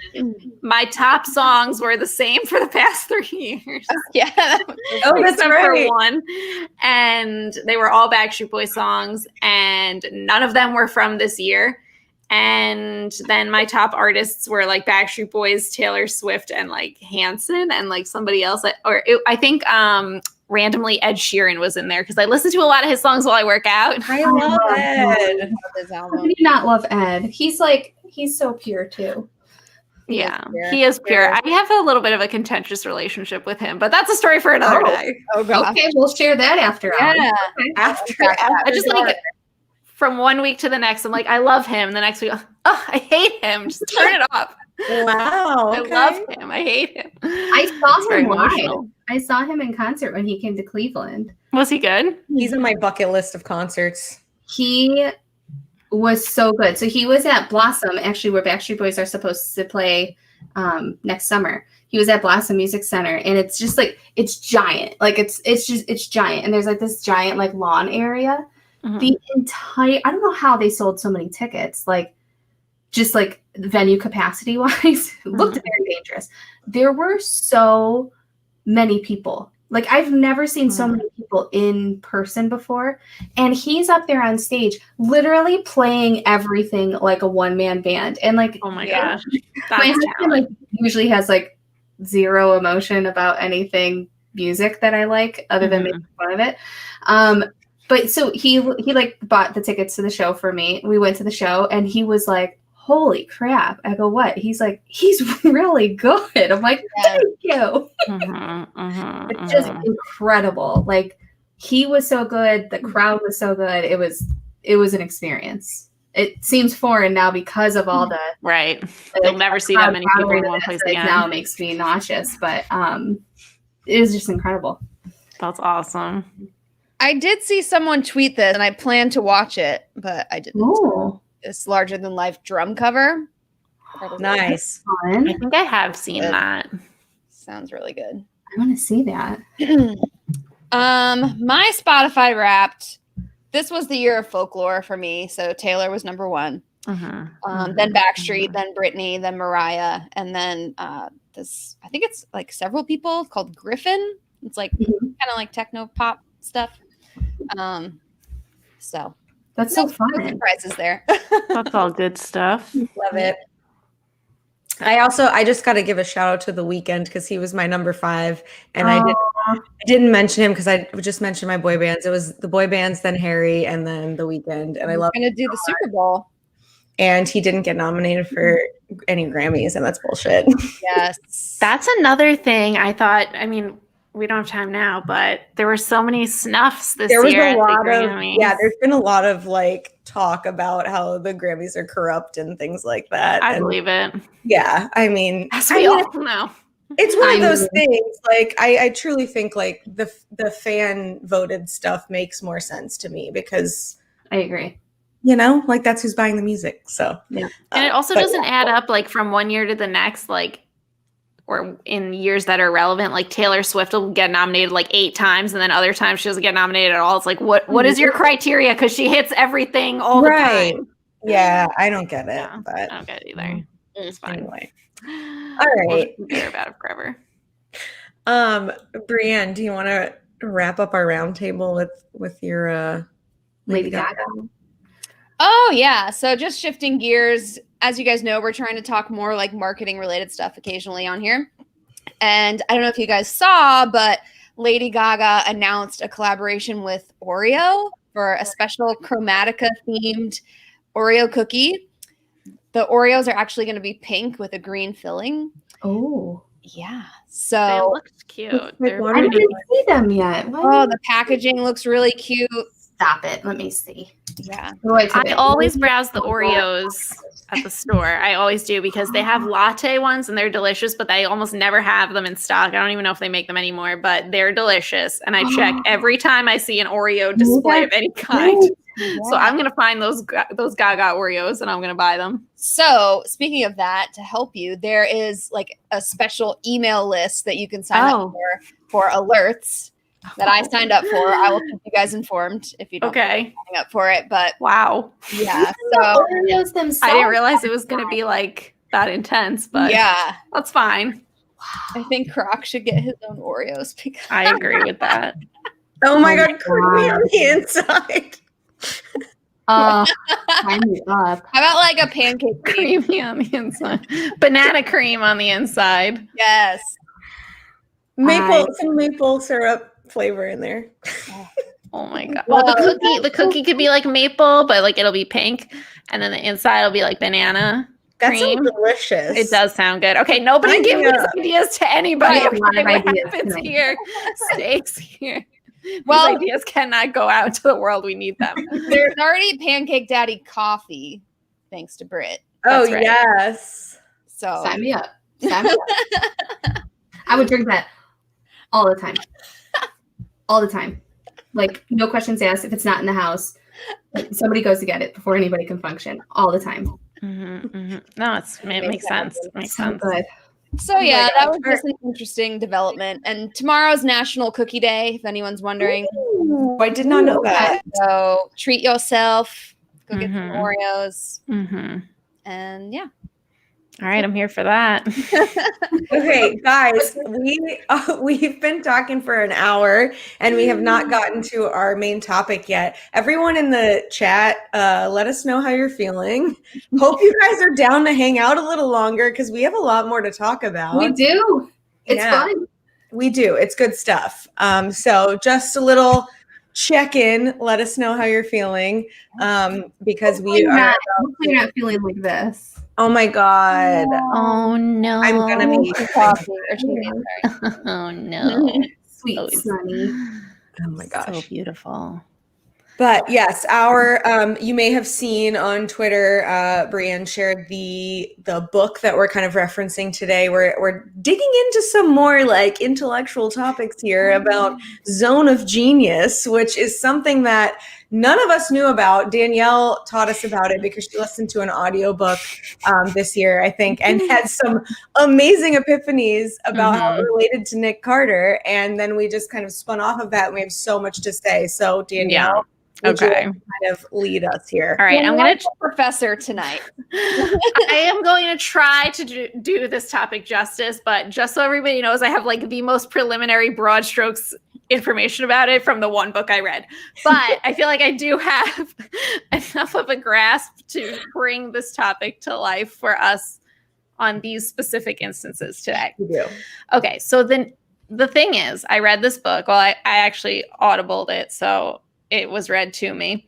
My top songs were the same for the past 3 years. Yeah. Oh, that's Except right. for one. And they were all Backstreet Boys songs, and none of them were from this year. And then my top artists were like Backstreet Boys, Taylor Swift, and like Hanson, and like somebody else. I think randomly Ed Sheeran was in there because I listen to a lot of his songs while I work out. I love Ed. His How album. do you not love Ed? He's so pure too. Yeah, pure. he is pure. I have a little bit of a contentious relationship with him, but that's a story for another day. Oh god. Okay, we'll share that after hours. Yeah. After I just like from one week to the next, I'm like, I love him. The next week, oh, I hate him. Just turn it off. Wow. I love him. I hate him. I saw It's very him live. emotional. I saw him in concert when he came to Cleveland. Was he good? He's on my bucket list of concerts. He was so good. So he was at Blossom, actually, where Backstreet Boys are supposed to play next summer. He was at Blossom Music Center, and it's just like it's giant. Like it's giant, and there's like this giant like lawn area. Mhm. The entire I don't know how they sold so many tickets. Like just like venue capacity wise, it looked very dangerous. There were so many people. Like I've never seen so many people in person before. And he's up there on stage, literally playing everything like a one-man band. And like, Oh my Yeah. gosh. my That's husband talent. like usually has like zero emotion about anything music that I like, other than making fun of it. But so he like bought the tickets to the show for me. We went to the show, and he was like, "Holy crap!" I go, "What?" He's like, "He's really good." I'm like, Yeah. "Thank you." It's just incredible. Like he was so good. The crowd was so good. It was an experience. It seems foreign now because of all the Right. You'll never see that many people in one place again. Now it makes me nauseous, but it is just incredible. That's awesome. I did see someone tweet this, and I planned to watch it, but I didn't. Ooh, This larger than life drum cover. Nice. fun. I think I have seen Good. that. Sounds really good. I want to see that. My Spotify Wrapped. This was the year of folklore for me. So Taylor was number one. Then Backstreet, then Britney, then Mariah, and then this. I think it's like several people called Griffin. It's like kind of like techno pop stuff. So That's so no fun. surprises there. That's all good stuff. Love it. I just got to give a shout out to The Weeknd because he was my number 5, and I didn't mention him because I just mentioned my boy bands. It was the boy bands, then Harry, and then The Weeknd, and I love. Gonna do the Super Bowl. And he didn't get nominated for any Grammys, and that's bullshit. Yes, That's another thing I thought. I mean, we don't have time now, but there were so many snuffs this There was year. a at the lot of Grammys. there's been a lot of like talk about how the Grammys are corrupt and things like that. I And believe it. yeah, I mean, As we all know. it's one of those I things. Like I truly think like the fan voted stuff makes more sense to me because I agree. like that's who's buying the music. So Yeah. And it also but doesn't add up like from one year to the next, like, or in years that are relevant. Like Taylor Swift will get nominated like 8 times, and then other times she doesn't get nominated at all. It's like, what is your criteria? Because she hits everything all the right. time. Yeah, I don't get it, Yeah, but I don't get it either. It's fine. anyway. All right. We'll hear about it forever. Brienne, do you want to wrap up our roundtable with your Lady Gaga. Oh, yeah. So just shifting gears, as you guys know, we're trying to talk more like marketing related stuff occasionally on here. And I don't know if you guys saw, but Lady Gaga announced a collaboration with Oreo for a special Chromatica themed Oreo cookie. The Oreos are actually going to be pink with a green filling. Oh, Yeah. They So, looked cute. They're What I are didn't see them yet. What? oh, the packaging looks really cute. Stop it. Let me see. Yeah. I always browse the Oreos at the store. I always do because they have latte ones and they're delicious, but they almost never have them in stock. I don't even know if they make them anymore, but they're delicious. And I check every time I see an Oreo display of any kind. So I'm going to find those Gaga Oreos and I'm going to buy them. So, speaking of that, to help you, there is like a special email list that you can sign up for alerts. that I signed up for. I will keep you guys informed if you don't sign up for it. But wow. Yeah. The So Oreos themselves. I didn't realize it was going to be like that intense, but yeah, that's fine. I think Croc should get his own Oreos. Because I agree with that. Oh my God, creamy on the inside. Sign me up. How about like a pancake cream? Creamy on the inside. Banana cream on the inside. Yes. Some maple syrup flavor in there. Oh my God. Well, the cookie could be like maple, but like it'll be pink. And then the inside will be like banana. That cream. sounds delicious. It does sound good. Okay, nobody give these ideas to anybody. Right, Okay, what ideas happens tonight. here stays here. Well- These ideas cannot go out to the world. We need them. There's already Pancake Daddy coffee, thanks to Britt. Oh, That's right. yes. So Sign me up. Sign me up. I would drink that all the time. All the time. Like, no questions asked. If it's not in the house, somebody goes to get it before anybody can function. All the time. No, it makes sense. It makes So sense. good. So yeah, that was just an interesting development. And tomorrow's National Cookie Day, if anyone's wondering. Ooh, I did not know that. So treat yourself, go get some Mhm. Oreos, Mm-hmm. and yeah. All right, I'm here for that. Okay, guys, we've been talking for an hour and we have not gotten to our main topic yet. Everyone in the chat, let us know how you're feeling. Hope you guys are down to hang out a little longer because we have a lot more to talk about. We do. It's Yeah. fun. We do. It's good stuff. So just a little check-in. Let us know how you're feeling because we are. Hopefully you're not feeling like this. Oh my God. Oh no. I'm gonna be. Coffee or tea, sorry. Oh no. Sweet Oh, Sunny. Oh my gosh. So beautiful. But yes, you may have seen on Twitter, Brienne shared the book that we're kind of referencing today. We're digging into some more like intellectual topics here about Zone of Genius, which is something that none of us knew about. Danielle taught us about it because she listened to an audiobook this year, I think, and had some amazing epiphanies about how it related to Nick Carter. And then we just kind of spun off of that and we have so much to say. So Danielle. Would you kind of lead us here? All right, I'm going to professor tonight. I am going to try to do this topic justice, but just so everybody knows, I have like the most preliminary broad strokes information about it from the one book I read. But I feel like I do have enough of a grasp to bring this topic to life for us on these specific instances today. You do. Okay, so then the thing is, I read this book. Well, I actually audibled it, so it was read to me.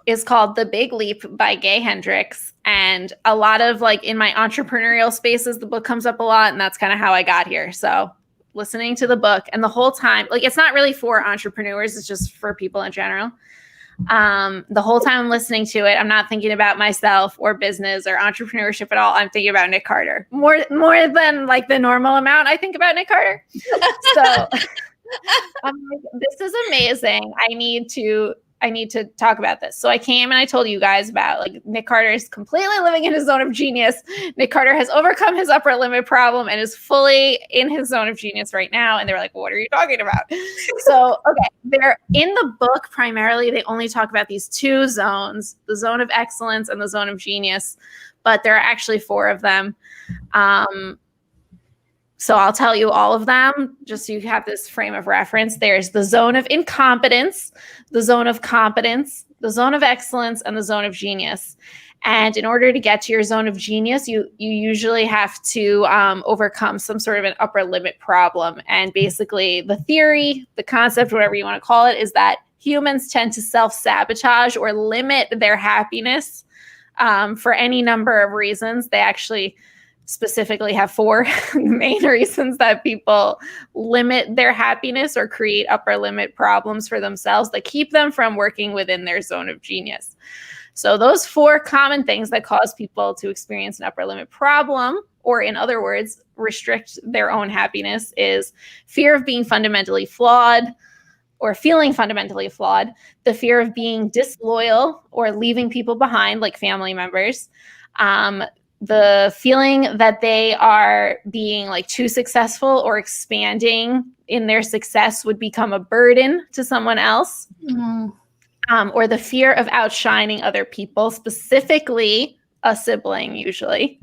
Is called The Big Leap by Gay Hendricks. And a lot of like in my entrepreneurial spaces, the book comes up a lot, and that's kind of how I got here. So listening to the book and the whole time, like it's not really for entrepreneurs, it's just for people in general. The whole time I'm listening to it, I'm not thinking about myself or business or entrepreneurship at all. I'm thinking about Nick Carter more than like the normal amount I think about Nick Carter. So I'm like, this is amazing. I need to talk about this. So I came and I told you guys about like Nick Carter is completely living in his zone of genius. Nick Carter has overcome his upper limit problem and is fully in his zone of genius right now. And they were like, what are you talking about? So, okay, they're in the book. Primarily, they only talk about these two zones, the zone of excellence and the zone of genius, but there are actually 4 of them. So I'll tell you all of them, just so you have this frame of reference. There's the zone of incompetence, the zone of competence, the zone of excellence, and the zone of genius. And in order to get to your zone of genius, you usually have to overcome some sort of an upper limit problem. And basically the theory, the concept, whatever you want to call it, is that humans tend to self-sabotage or limit their happiness for any number of reasons. They actually specifically have 4 main reasons that people limit their happiness or create upper limit problems for themselves that keep them from working within their zone of genius. So those 4 common things that cause people to experience an upper limit problem, or in other words, restrict their own happiness, is fear of being fundamentally flawed or feeling fundamentally flawed, the fear of being disloyal or leaving people behind, like family members, the feeling that they are being like too successful or expanding in their success would become a burden to someone else. Or the fear of outshining other people, specifically a sibling usually,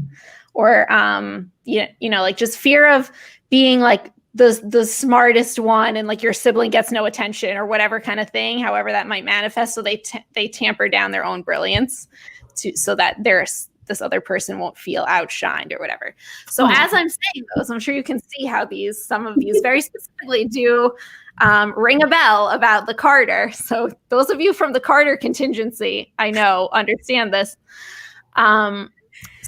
or like just fear of being like the smartest one and like your sibling gets no attention or whatever kind of thing, however that might manifest. So they tamper down their own brilliance so that this other person won't feel outshined or whatever. So as I'm saying those, I'm sure you can see how some of these very specifically do ring a bell about the Carter. So those of you from the Carter contingency, I know, understand this.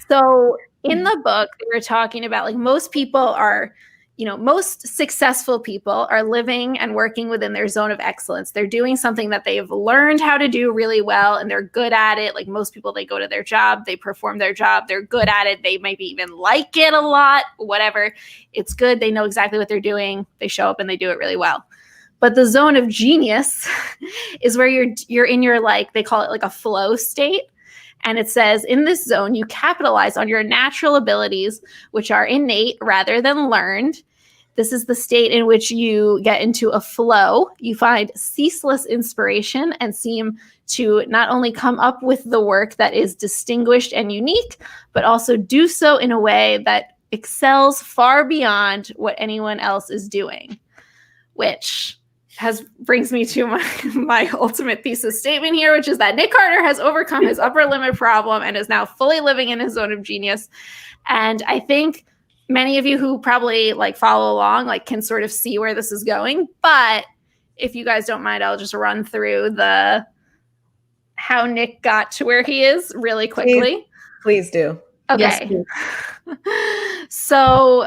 So in the book, we were talking about like most people are, most successful people are living and working within their zone of excellence. They're doing something that they've learned how to do really well, and they're good at it. Like most people, they go to their job, they perform their job, they're good at it. They maybe even like it a lot, whatever. It's good. They know exactly what they're doing. They show up and they do it really well. But the zone of genius is where you're in your, like, they call it like a flow state. And it says, in this zone, you capitalize on your natural abilities, which are innate rather than learned. This is the state in which you get into a flow. You find ceaseless inspiration and seem to not only come up with the work that is distinguished and unique, but also do so in a way that excels far beyond what anyone else is doing, which brings me to my ultimate thesis statement here, which is that Nick Carter has overcome his upper limit problem and is now fully living in his zone of genius. And I think many of you who probably like follow along like can sort of see where this is going. But if you guys don't mind, I'll just run through how Nick got to where he is really quickly. Please do. Okay. Yes, so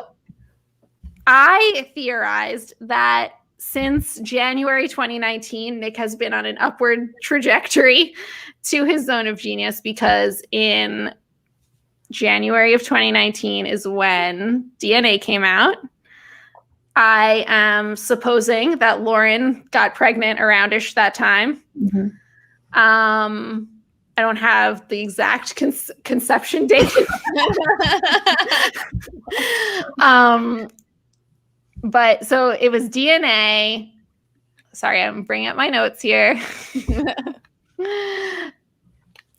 I theorized that since January 2019, Nick has been on an upward trajectory to his zone of genius, because in January of 2019 is when DNA came out. I am supposing that Lauren got pregnant aroundish that time. Mm-hmm. I don't have the exact conception date. But so it was DNA. Sorry, I'm bringing up my notes here. The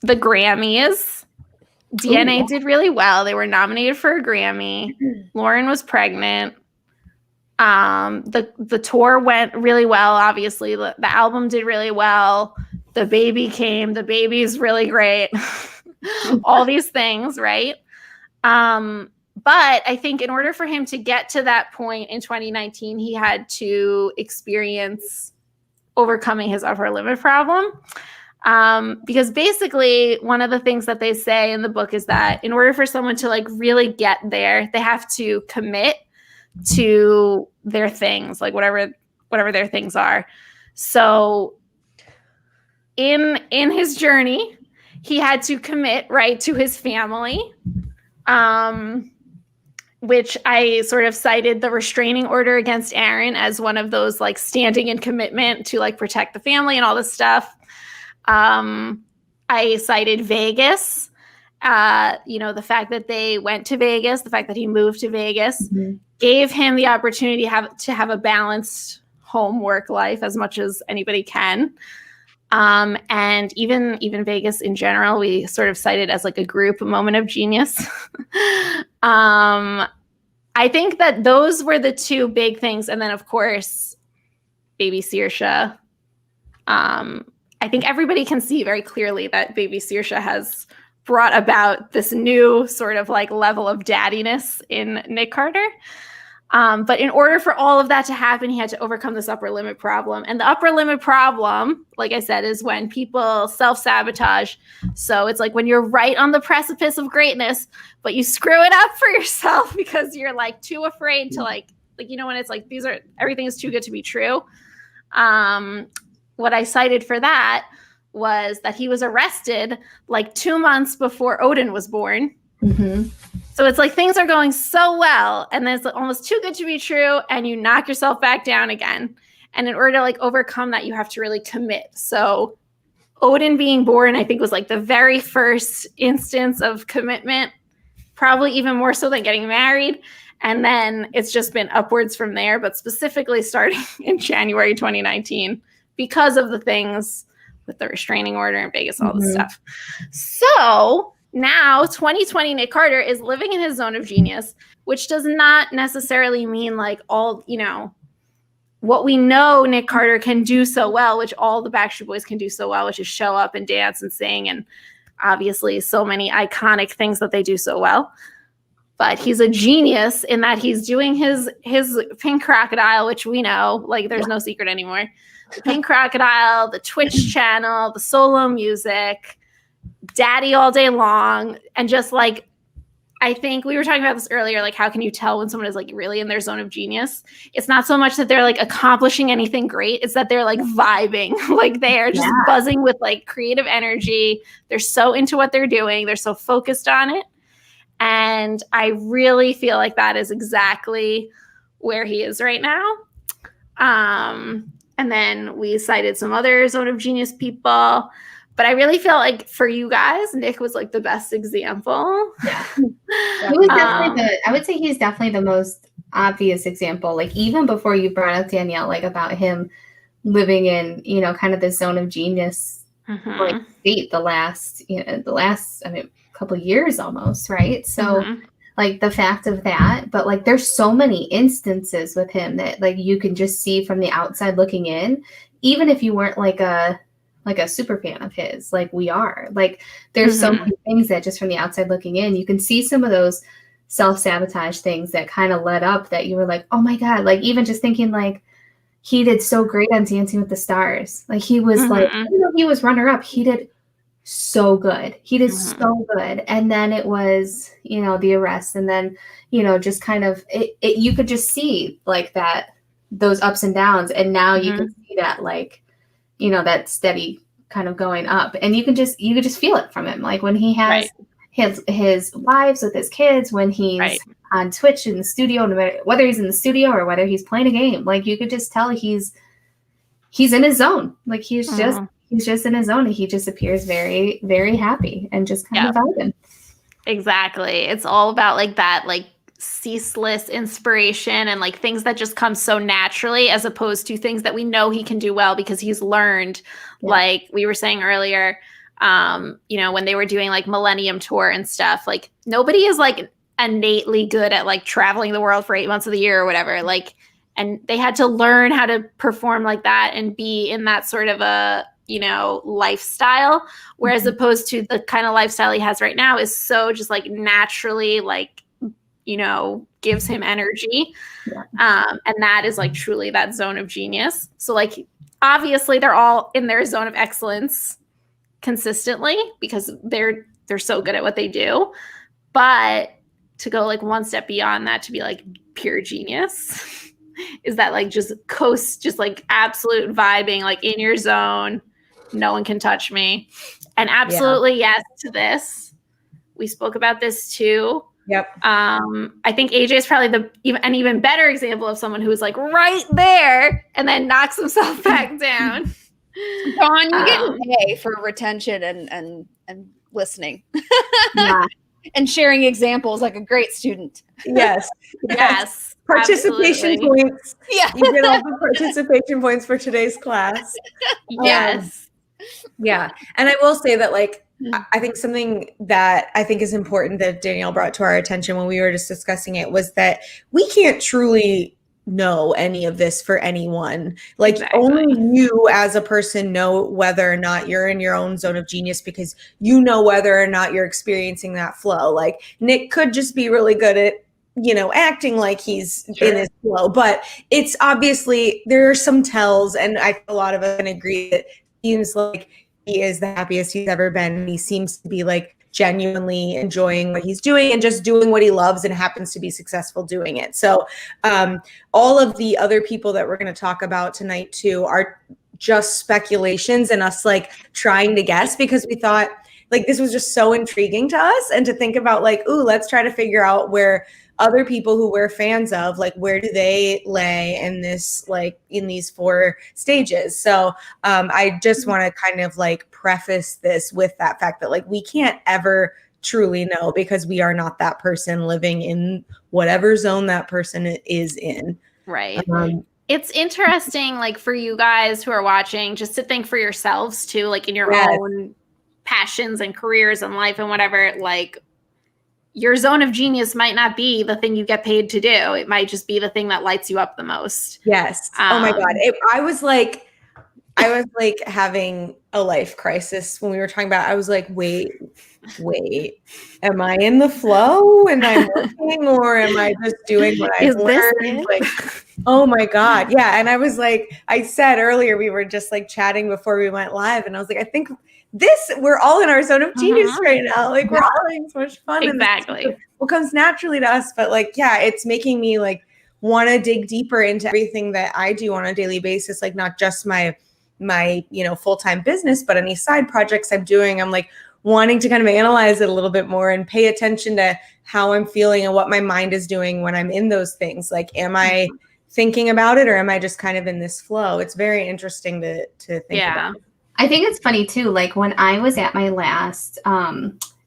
Grammys. DNA did really well. They were nominated for a Grammy. Lauren was pregnant. The tour went really well, obviously. The album did really well. The baby came. The baby's really great. All these things, right? But I think in order for him to get to that point in 2019, he had to experience overcoming his upper limit problem. Because basically one of the things that they say in the book is that in order for someone to like really get there, they have to commit to their things, like whatever their things are. So in his journey, he had to commit, right, to his family. Which I sort of cited the restraining order against Aaron as one of those like standing in commitment to like protect the family and all this stuff. I cited Vegas, the fact that they went to Vegas, the fact that he moved to Vegas, gave him the opportunity to have a balanced home work life as much as anybody can. And even Vegas in general, we sort of cited as like a group moment of genius. I think that those were the two big things. And then of course, baby Saoirse. I think everybody can see very clearly that baby Saoirse has brought about this new sort of like level of daddiness in Nick Carter. But in order for all of that to happen, he had to overcome this upper limit problem. And the upper limit problem, like I said, is when people self-sabotage. So it's like when you're right on the precipice of greatness, but you screw it up for yourself because you're like too afraid to like, when it's like, everything is too good to be true. What I cited for that was that he was arrested like 2 months before Odin was born. Mm-hmm. So it's like things are going so well, and then it's like almost too good to be true, and you knock yourself back down again. And in order to like overcome that, you have to really commit. So Odin being born, I think, was like the very first instance of commitment probably even more so than getting married. And then it's just been upwards from there, but specifically starting in January 2019 because of the things with the restraining order in Vegas, all this stuff. So now 2020 Nick Carter is living in his zone of genius, which does not necessarily mean like all, you know, what we know Nick Carter can do so well, which all the Backstreet Boys can do so well, which is show up and dance and sing, and obviously so many iconic things that they do so well. But he's a genius in that he's doing his Pink Crocodile, which we know, like there's no secret anymore. The Pink Crocodile, the Twitch channel, the solo music, Daddy all day long, and just like, I think we were talking about this earlier, like how can you tell when someone is like really in their zone of genius? It's not so much that they're like accomplishing anything great, it's that they're like vibing, like they are just buzzing with like creative energy. They're so into what they're doing, they're so focused on it. And I really feel like that is exactly where he is right now. And then we cited some other zone of genius people. But I really feel like for you guys, Nick was like the best example. Yeah. He was definitely I would say he's definitely the most obvious example. Like even before you brought up Danielle, like about him living in, you know, kind of this zone of genius like state the last I mean, couple years almost, right? So like the fact of that, but like there's so many instances with him that like you can just see from the outside looking in, even if you weren't like a super fan of his, like we are. Like there's so many things that just from the outside looking in, you can see some of those self-sabotage things that kind of led up that you were like, oh my God, like even just thinking like he did so great on Dancing with the Stars. Like he was like, even though he was runner up, he did so good. He did so good. And then it was, you know, the arrest, and then, you know, just kind of it you could just see like that, those ups and downs. And now you can see that like, you know, that steady kind of going up, and you could just feel it from him. Like when he has his lives with his kids, when he's on Twitch in the studio, no matter whether he's in the studio or whether he's playing a game, like you could just tell he's in his zone. Like he's just in his zone, and he just appears very, very happy and just kind of vibing. Exactly. It's all about like that, like ceaseless inspiration and like things that just come so naturally, as opposed to things that we know he can do well because he's learned. Like we were saying earlier, you know, when they were doing like Millennium Tour and stuff, like nobody is like innately good at like traveling the world for 8 months of the year or whatever. Like, and they had to learn how to perform like that and be in that sort of a, you know, lifestyle. Whereas opposed to the kind of lifestyle he has right now is so just like naturally like, you know, gives him energy. And that is like truly that zone of genius. So like, obviously they're all in their zone of excellence consistently because they're so good at what they do. But to go like one step beyond that, to be like pure genius is that like just coast, just like absolute vibing, like in your zone. No one can touch me. And absolutely yes to this. We spoke about this too. Yep. I think AJ is probably an even better example of someone who is like right there and then knocks himself back down. Dawn, you get an A for retention and listening. And sharing examples like a great student. Yes. Yes. Participation absolutely. points. Yeah. You get all the participation points for today's class. Yes. Yeah. And I will say that like, I think something that I think is important that Danielle brought to our attention when we were just discussing it was that we can't truly know any of this for anyone. Like only you as a person know whether or not you're in your own zone of genius, because you know whether or not you're experiencing that flow. Like Nick could just be really good at, you know, acting like he's in his flow, but it's obviously there are some tells, and I think a lot of us can agree that seems like he is the happiest he's ever been. He seems to be like genuinely enjoying what he's doing and just doing what he loves and happens to be successful doing it. So all of the other people that we're going to talk about tonight too are just speculations and us like trying to guess, because we thought like this was just so intriguing to us, and to think about like, ooh, let's try to figure out where other people who we're fans of, like where do they lay in this, like in these 4 stages. So I just want to kind of like preface this with that fact that like we can't ever truly know, because we are not that person living in whatever zone that person is in. Right. It's interesting, like for you guys who are watching, just to think for yourselves too, like in your own passions and careers and life and whatever, like your zone of genius might not be the thing you get paid to do. It might just be the thing that lights you up the most. Yes. Oh my God. I was like having a life crisis when we were talking about, I was like, wait, am I in the flow and I'm working, or am I just doing what I've learned? Like, oh my God. Yeah. And I was like, I said earlier, we were just like chatting before we went live, and I was like, I think we're all in our zone of genius right now. Like, we're all having so much fun. Exactly. And what comes naturally to us. But like, yeah, it's making me like want to dig deeper into everything that I do on a daily basis. Like, not just my full-time business, but any side projects I'm doing. I'm like wanting to kind of analyze it a little bit more and pay attention to how I'm feeling and what my mind is doing when I'm in those things. Like, am I thinking about it, or am I just kind of in this flow? It's very interesting to think about. I think it's funny too. Like when I was at my last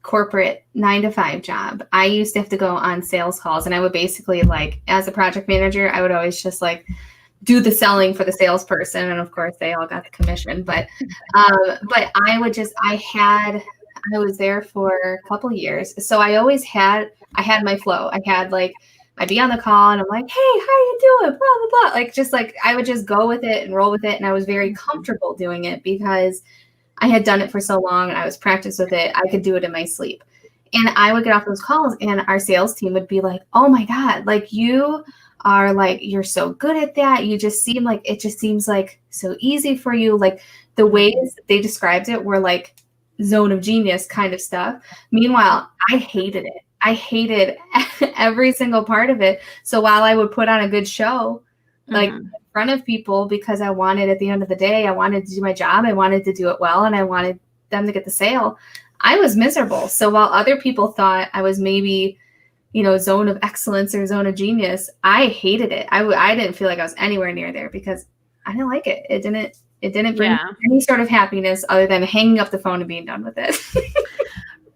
corporate 9-to-5 job, I used to have to go on sales calls, and I would basically, like, as a project manager, I would always just like do the selling for the salesperson, and of course they all got the commission. But I was there for a couple years, so I had my flow. I'd be on the call and I'm like, hey, how you doing? Blah, blah, blah. Like, just like, I would just go with it and roll with it. And I was very comfortable doing it because I had done it for so long and I was practiced with it. I could do it in my sleep. And I would get off those calls and our sales team would be like, oh my God, like you are like, you're so good at that. You just seem like, it just seems like so easy for you. Like the ways they described it were like zone of genius kind of stuff. Meanwhile, I hated it. I hated every single part of it. So while I would put on a good show, like in front of people, because I wanted, at the end of the day, I wanted to do my job. I wanted to do it well, and I wanted them to get the sale. I was miserable. So while other people thought I was maybe, zone of excellence or zone of genius, I hated it. I didn't feel like I was anywhere near there because I didn't like it. It didn't bring any sort of happiness other than hanging up the phone and being done with it.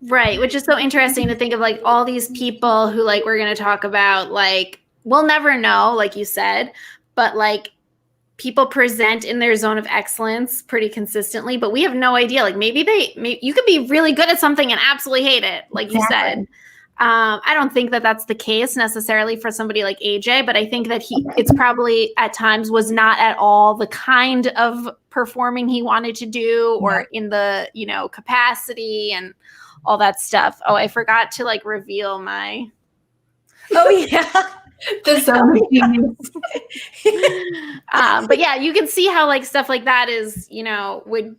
Right, which is so interesting to think of, like, all these people who, like, we're going to talk about, like, we'll never know, like you said, but, like, people present in their zone of excellence pretty consistently, but we have no idea. Like, maybe you could be really good at something and absolutely hate it, like you said. I don't think that that's the case necessarily for somebody like AJ, but I think that it's probably at times was not at all the kind of performing he wanted to do, or in the, capacity and all that stuff. Oh, I forgot to like reveal my. Oh yeah, the zone of genius. But yeah, you can see how like stuff like that is, would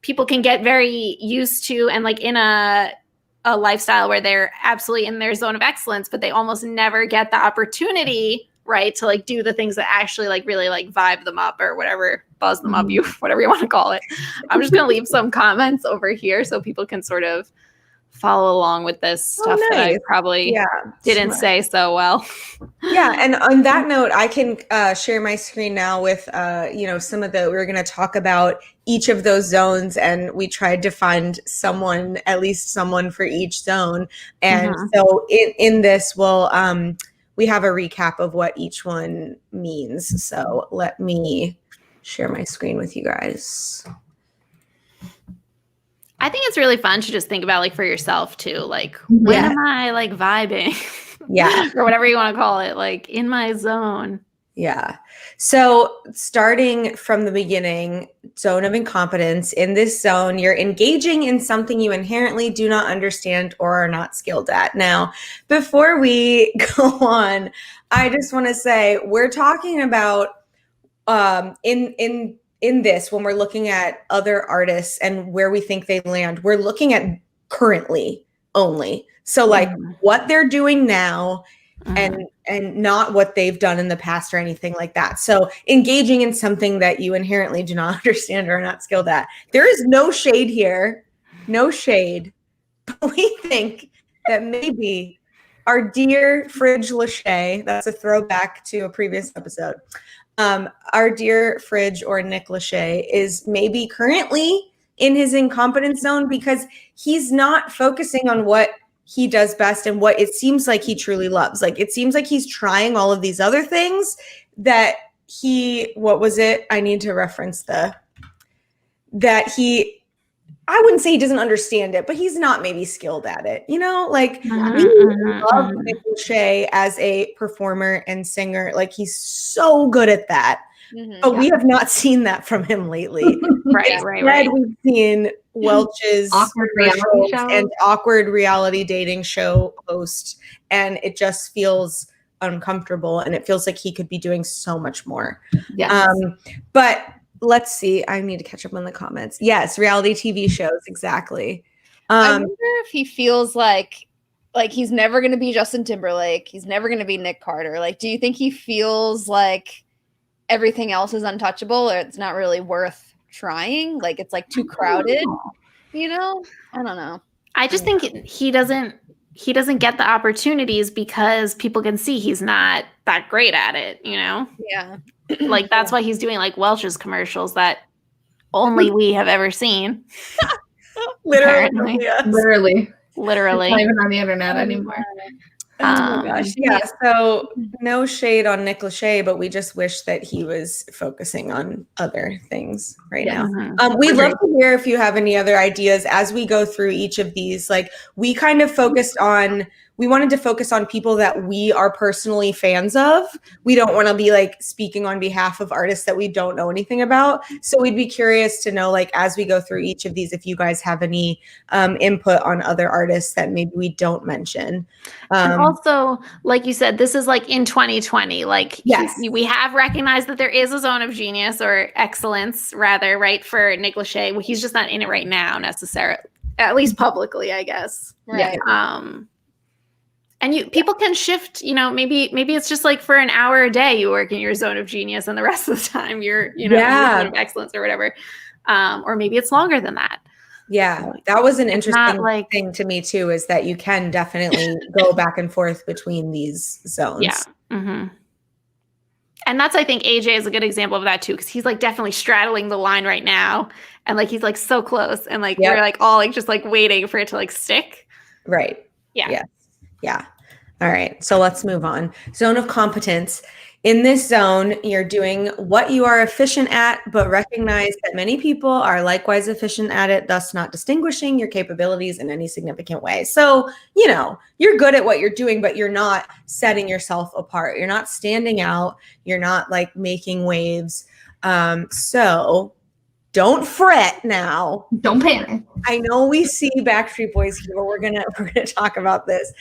people can get very used to, and like in a lifestyle where they're absolutely in their zone of excellence, but they almost never get the opportunity, right, to like do the things that actually like really like vibe them up or whatever, buzz them up, whatever you want to call it. I'm just gonna leave some comments over here so people can sort of follow along with this stuff that I probably didn't say so well. Yeah, and on that note, I can share my screen now with some of we're going to talk about each of those zones, and we tried to find at least someone for each zone. And so in this, we have a recap of what each one means. So let me share my screen with you guys. I think it's really fun to just think about like for yourself too. Like, when am I like vibing? Yeah. Or whatever you want to call it, like in my zone. Yeah. So starting from the beginning, zone of incompetence. In this zone, you're engaging in something you inherently do not understand or are not skilled at. Now, before we go on, I just want to say we're talking about in this, when we're looking at other artists and where we think they land, we're looking at currently only. So like what they're doing now and not what they've done in the past or anything like that. So engaging in something that you inherently do not understand or are not skilled at. There is no shade here, no shade. But we think that maybe our dear Fridge Lachey, that's a throwback to a previous episode, our dear Fridge or Nick Lachey is maybe currently in his incompetence zone because he's not focusing on what he does best and what it seems like he truly loves. Like it seems like he's trying all of these other things that what was it? I need to reference I wouldn't say he doesn't understand it, but he's not maybe skilled at it. You know, like we love Nick Lachey as a performer and singer. Like he's so good at that. But we have not seen that from him lately. Right. We've seen Welch's awkward reality show and awkward reality dating show host, and it just feels uncomfortable, and it feels like he could be doing so much more. Yes. But let's see. I need to catch up on the comments. Yes, reality TV shows, exactly. I wonder if he feels like he's never going to be Justin Timberlake. He's never going to be Nick Carter. Like, do you think he feels like everything else is untouchable, or it's not really worth trying? Like it's like too crowded, you know? I don't know. I just think he doesn't get the opportunities because people can see he's not that great at it, you know? Yeah. Like that's why he's doing like Welch's commercials that only we have ever seen. Literally. Yes. Literally. It's Literally. not even on the internet anymore. Oh my gosh. Yeah. So no shade on Nick Lachey, but we just wish that he was focusing on other things right now. We'd love to hear if you have any other ideas as we go through each of these. Like we kind of we wanted to focus on people that we are personally fans of. We don't want to be like speaking on behalf of artists that we don't know anything about. So we'd be curious to know, like, as we go through each of these, if you guys have any input on other artists that maybe we don't mention. And also, like you said, this is like in 2020. Like, yes, we have recognized that there is a zone of genius or excellence, rather, right, for Nick Lachey. Well, he's just not in it right now, necessarily, at least publicly, I guess. Right. And people can shift, you know, maybe it's just like for an hour a day you work in your zone of genius and the rest of the time you're, in your zone of excellence or whatever. Or maybe it's longer than that. Yeah, that was an interesting thing to me too, is that you can definitely go back and forth between these zones. Yeah. Mm-hmm. And that's, I think AJ is a good example of that too, because he's like definitely straddling the line right now. And like he's like so close. And like we're like all like just like waiting for it to like stick. Right. Yeah. Yes. Yeah. All right. So let's move on. Zone of competence. In this zone, you're doing what you are efficient at, but recognize that many people are likewise efficient at it, thus not distinguishing your capabilities in any significant way. So, you know, you're good at what you're doing, but you're not setting yourself apart. You're not standing out. You're not like making waves. So don't fret now. Don't panic. I know we see Backstreet Boys here, but we're gonna talk about this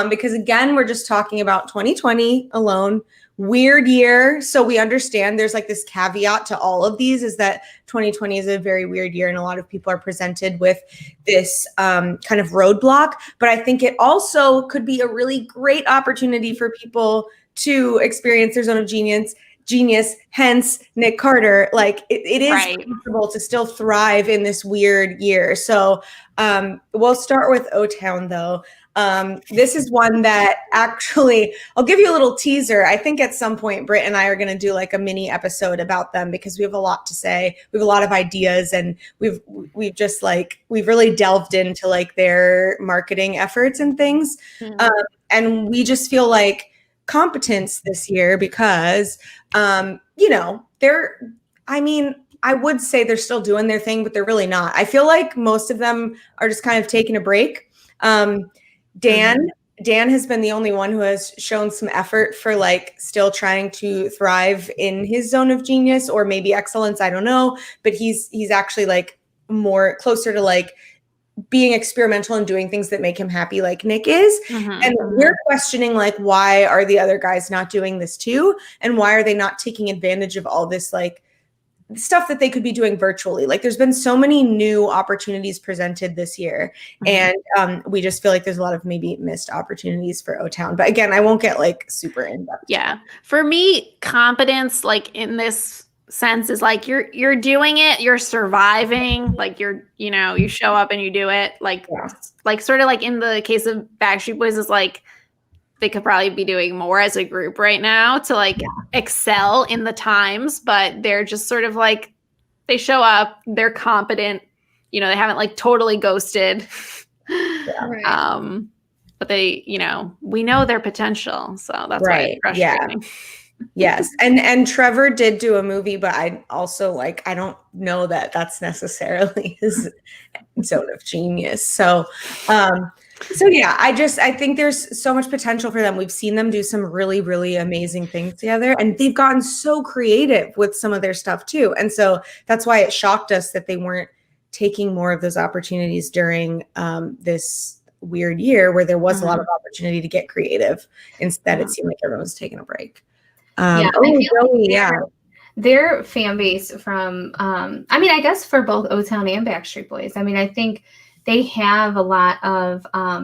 because again, we're just talking about 2020 alone. Weird year. So we understand there's like this caveat to all of these is that 2020 is a very weird year and a lot of people are presented with this kind of roadblock. But I think it also could be a really great opportunity for people to experience their zone of genius, hence Nick Carter. Like it is possible to still thrive in this weird year. So we'll start with O-Town though. This is one that actually, I'll give you a little teaser. I think at some point, Britt and I are going to do like a mini episode about them because we have a lot to say. We have a lot of ideas and we've really delved into like their marketing efforts and things. And we just feel like competence this year because, you know, I would say they're still doing their thing, but they're really not. I feel like most of them are just kind of taking a break. Dan has been the only one who has shown some effort for like still trying to thrive in his zone of genius or maybe excellence. I don't know, but he's actually like more closer to like being experimental and doing things that make him happy like Nick is. And we're questioning like, why are the other guys not doing this too? And why are they not taking advantage of all this like stuff that they could be doing virtually? Like there's been so many new opportunities presented this year. And we just feel like there's a lot of maybe missed opportunities for O-Town. But again, I won't get like super in depth. Yeah. For me, competence, like in this sense is like, you're doing it, you're surviving, like you show up and you do it. Like, like sort of like in the case of Backstreet Boys is like, they could probably be doing more as a group right now to like excel in the times, but they're just sort of like, they show up, they're competent, you know, they haven't like totally ghosted. but they, we know their potential. So that's why it's Right. Yeah. frustrating. Yes. And Trevor did do a movie, but I also I don't know that that's necessarily his zone of genius. So yeah, I think there's so much potential for them. We've seen them do some really, really amazing things together, and they've gotten so creative with some of their stuff too. And so that's why it shocked us that they weren't taking more of those opportunities during this weird year where there was a lot of opportunity to get creative. Instead, it seemed like everyone was taking a break. I feel like their fan base from, I guess for both O-Town and Backstreet Boys. I mean, I think they have a lot of, I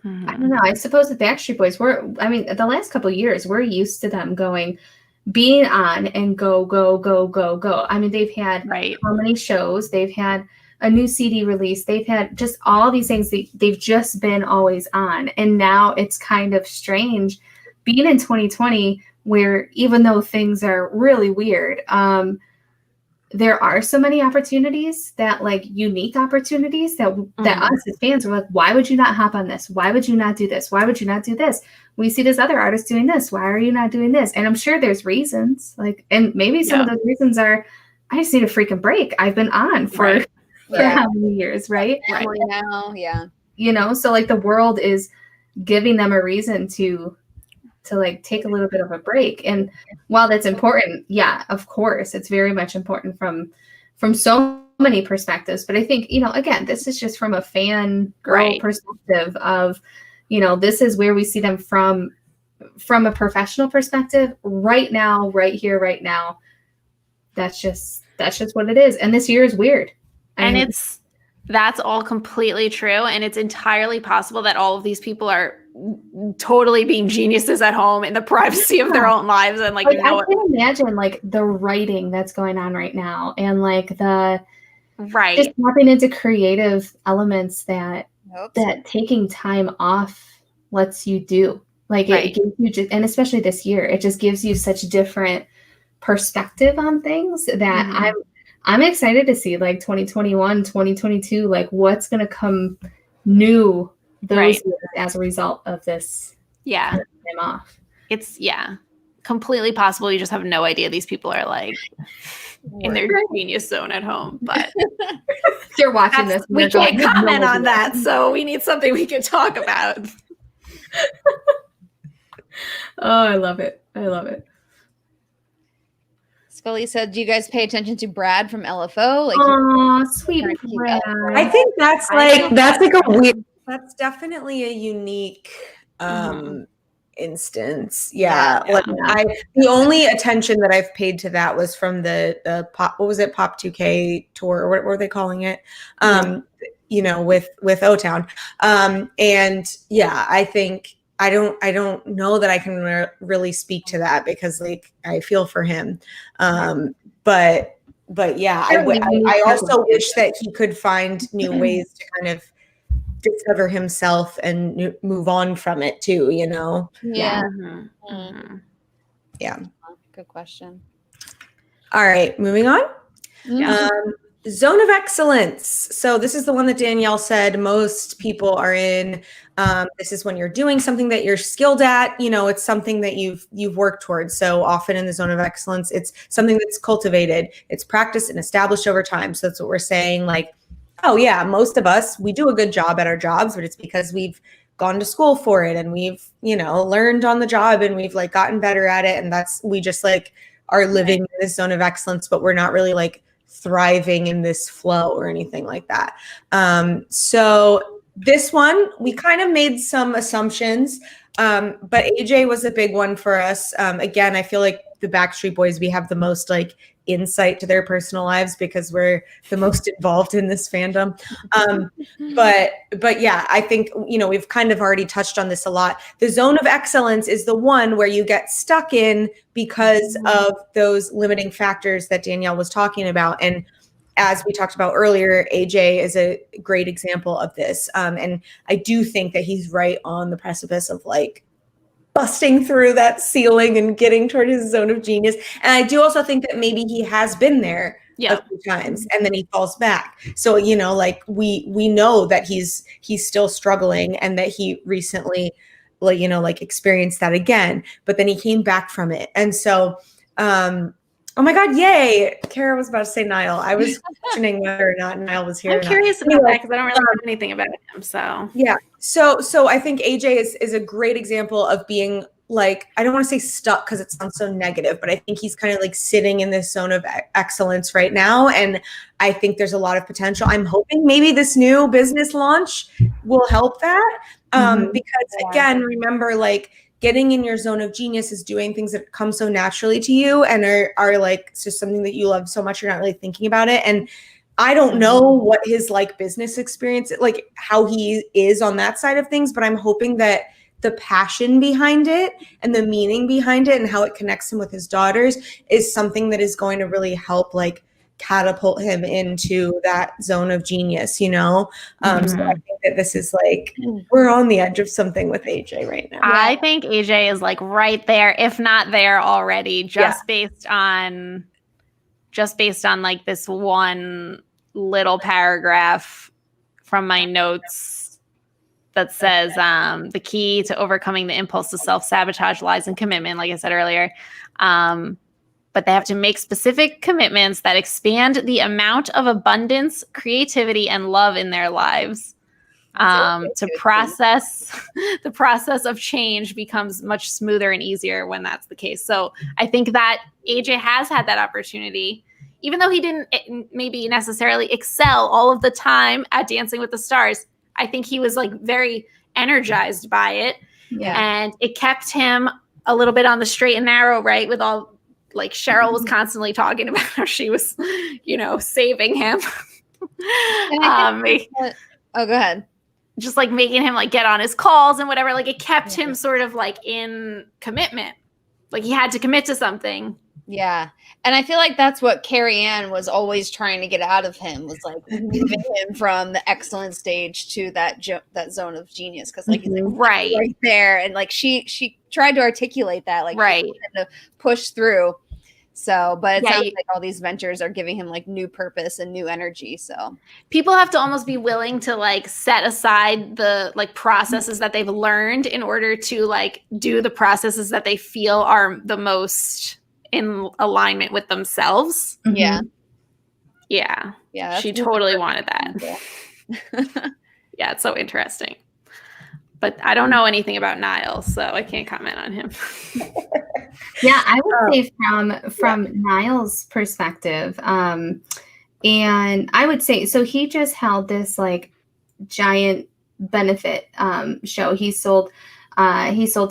don't know, I suppose the Backstreet Boys the last couple of years, we're used to them being on and go, go, go, go, go. I mean, they've had how many shows? They've had a new CD release. They've had just all these things. They've just been always on. And now it's kind of strange being in 2020 where even though things are really weird, there are so many opportunities that unique opportunities that us as fans were like, why would you not hop on this? Why would you not do this? Why would you not do this? We see this other artist doing this. Why are you not doing this? And I'm sure there's reasons and maybe some of those reasons are, I just need a freaking break. I've been on for how many years, right? Right now, yeah. So the world is giving them a reason to take a little bit of a break. And while that's important, of course, it's very much important from so many perspectives. But I think, again, this is just from a fan girl perspective of, this is where we see them from a professional perspective right now, right here, right now. That's just what it is. And this year is weird. That's all completely true. And it's entirely possible that all of these people are totally being geniuses at home in the privacy of their own lives. And I can imagine the writing that's going on right now and the just tapping into creative elements that taking time off lets you do. It gives you and especially this year, it just gives you such different perspective on things that I'm excited to see 2021, 2022, what's going to come new those years as a result of this time off. It's completely possible. You just have no idea these people are in their genius zone at home, but you're watching this. We can't comment on that. So we need something we can talk about. Oh, I love it. I love it. Scully said, do you guys pay attention to Brad from LFO? Oh, sweet Brad. I think that's that's definitely a unique instance. Yeah. The only attention that I've paid to that was from the pop, what was it? Pop 2K tour, or what were they calling it? With O-Town. And I think, I don't know that I can really speak to that because I feel for him. But yeah, I also wish that he could find new ways to kind of discover himself and move on from it too, Yeah. Yeah. Good question. All right, moving on. Zone of excellence. So this is the one that Danielle said most people are in. This is when you're doing something that you're skilled at. It's something that you've worked towards. So often in the zone of excellence, it's something that's cultivated. It's practiced and established over time. So that's what we're saying. Oh yeah, most of us, we do a good job at our jobs, but it's because we've gone to school for it and we've, learned on the job and we've gotten better at it. And we just are living in this zone of excellence, but we're not really thriving in this flow or anything like that. So this one, we kind of made some assumptions, but AJ was a big one for us. Again, I feel like the Backstreet Boys, we have the most insight to their personal lives because we're the most involved in this fandom. But yeah, I think, we've kind of already touched on this a lot. The zone of excellence is the one where you get stuck in because of those limiting factors that Danielle was talking about. And as we talked about earlier, AJ is a great example of this. And I do think that he's right on the precipice of busting through that ceiling and getting toward his zone of genius. And I do also think that maybe he has been there a few times, and then he falls back. So, you know, like we know that he's still struggling, and that he recently, like, you know, like experienced that again, but then he came back from it. And so, oh my God, yay. Kara was about to say Niall. I was questioning whether or not Niall was here. I'm curious about that because I don't really know anything about him. So yeah. So I think AJ is a great example of being like, I don't want to say stuck because it sounds so negative, but I think he's kind of like sitting in this zone of excellence right now. And I think there's a lot of potential. I'm hoping maybe this new business launch will help that. Because again, remember, like, getting in your zone of genius is doing things that come so naturally to you and are like, it's just something that you love so much, you're not really thinking about it. And I don't know what his like business experience, like how he is on that side of things, but I'm hoping that the passion behind it and the meaning behind it and how it connects him with his daughters is something that is going to really help like catapult him into that zone of genius, you know? So I think that this is like, we're on the edge of something with AJ right now. I think AJ is like right there, if not there already, based on like this one little paragraph from my notes that says the key to overcoming the impulse to self-sabotage lies in commitment, like I said earlier. But they have to make specific commitments that expand the amount of abundance, creativity, and love in their lives. To process the process of change becomes much smoother and easier when that's the case. So I think that AJ has had that opportunity, even though he didn't maybe necessarily excel all of the time at Dancing with the Stars. I think he was like very energized by it. Yeah. And it kept him a little bit on the straight and narrow, right? With all, like, Cheryl was constantly talking about how she was, you know, saving him. Oh, go ahead. Just like making him like get on his calls and whatever. Like it kept him sort of like in commitment. Like he had to commit to something. Yeah. And I feel like that's what Carrie Ann was always trying to get out of him, was like moving him from the excellent stage to that zone of genius. Cause like, he's like right there. And like, she tried to articulate that, like to push through. So, but it sounds like all these ventures are giving him like new purpose and new energy. So people have to almost be willing to like set aside the like processes that they've learned in order to like do the processes that they feel are the most in alignment with themselves. Yeah. Yeah. She totally wanted that. Yeah. It's so interesting. But I don't know anything about Niall, so I can't comment on him. Yeah, I would say from Niall's perspective, and I would say, so he just held this like giant benefit show. He sold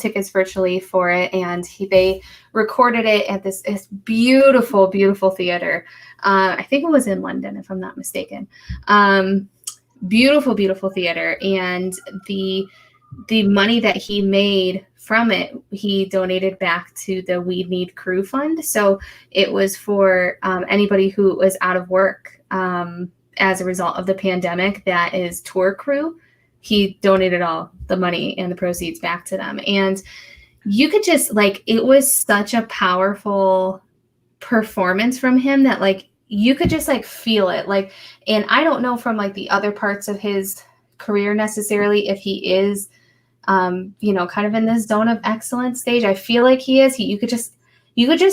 tickets virtually for it, and they recorded it at this beautiful, beautiful theater. I think it was in London, if I'm not mistaken. Beautiful, beautiful theater, and the money that he made from it, he donated back to the We Need Crew Fund. So it was for anybody who was out of work as a result of the pandemic, that is tour crew. He donated all the money and the proceeds back to them. And you could just like, it was such a powerful performance from him that like, you could just like feel it. Like, and I don't know from like the other parts of his career necessarily if he is kind of in this zone of excellence stage. I feel like he is. You could just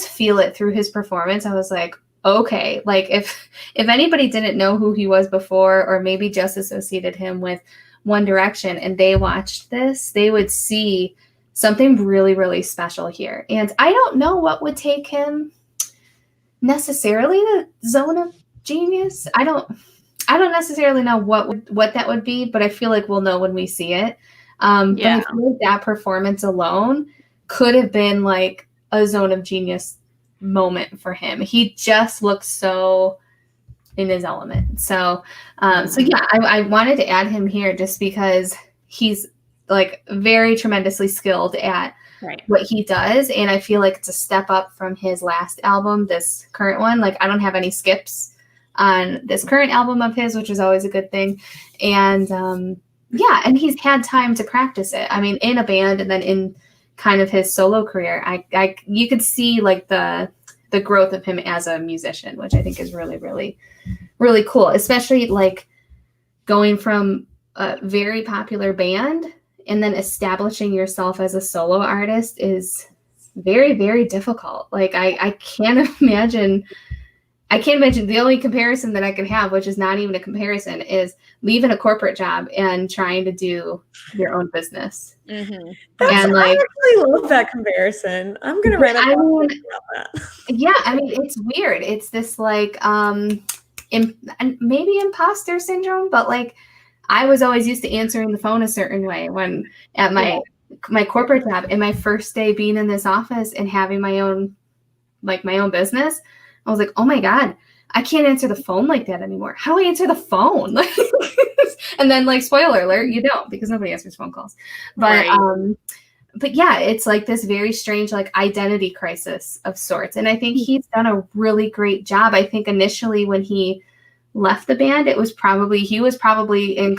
feel it through his performance. I was like, okay, like if anybody didn't know who he was before, or maybe just associated him with One Direction, and they watched this, they would see something really, really special here. And I don't know what would take him necessarily the zone of genius. I don't necessarily know what that would be, but I feel like we'll know when we see it. But I feel like that performance alone could have been like a zone of genius moment for him. He just looks so in his element. So I wanted to add him here just because he's like very tremendously skilled at what he does. And I feel like it's a step up from his last album, this current one. Like I don't have any skips on this current album of his, which is always a good thing. And, and he's had time to practice it. I mean, in a band and then in kind of his solo career, you could see like the the growth of him as a musician, which I think is really, really, really cool. Especially like going from a very popular band and then establishing yourself as a solo artist is very, very difficult. Like I can't imagine. The only comparison that I can have, which is not even a comparison, is leaving a corporate job and trying to do your own business. Mm-hmm. And I like, actually love that comparison. I'm gonna write I mean, about that. yeah, I mean, it's weird. It's this like, maybe imposter syndrome, but like, I was always used to answering the phone a certain way when at my corporate job. And my first day being in this office and having my own business, I was like, oh my God, I can't answer the phone like that anymore. How do I answer the phone? And then like, spoiler alert, you don't, because nobody answers phone calls. But, but yeah, it's like this very strange, like identity crisis of sorts. And I think he's done a really great job. I think initially when he left the band, he was probably in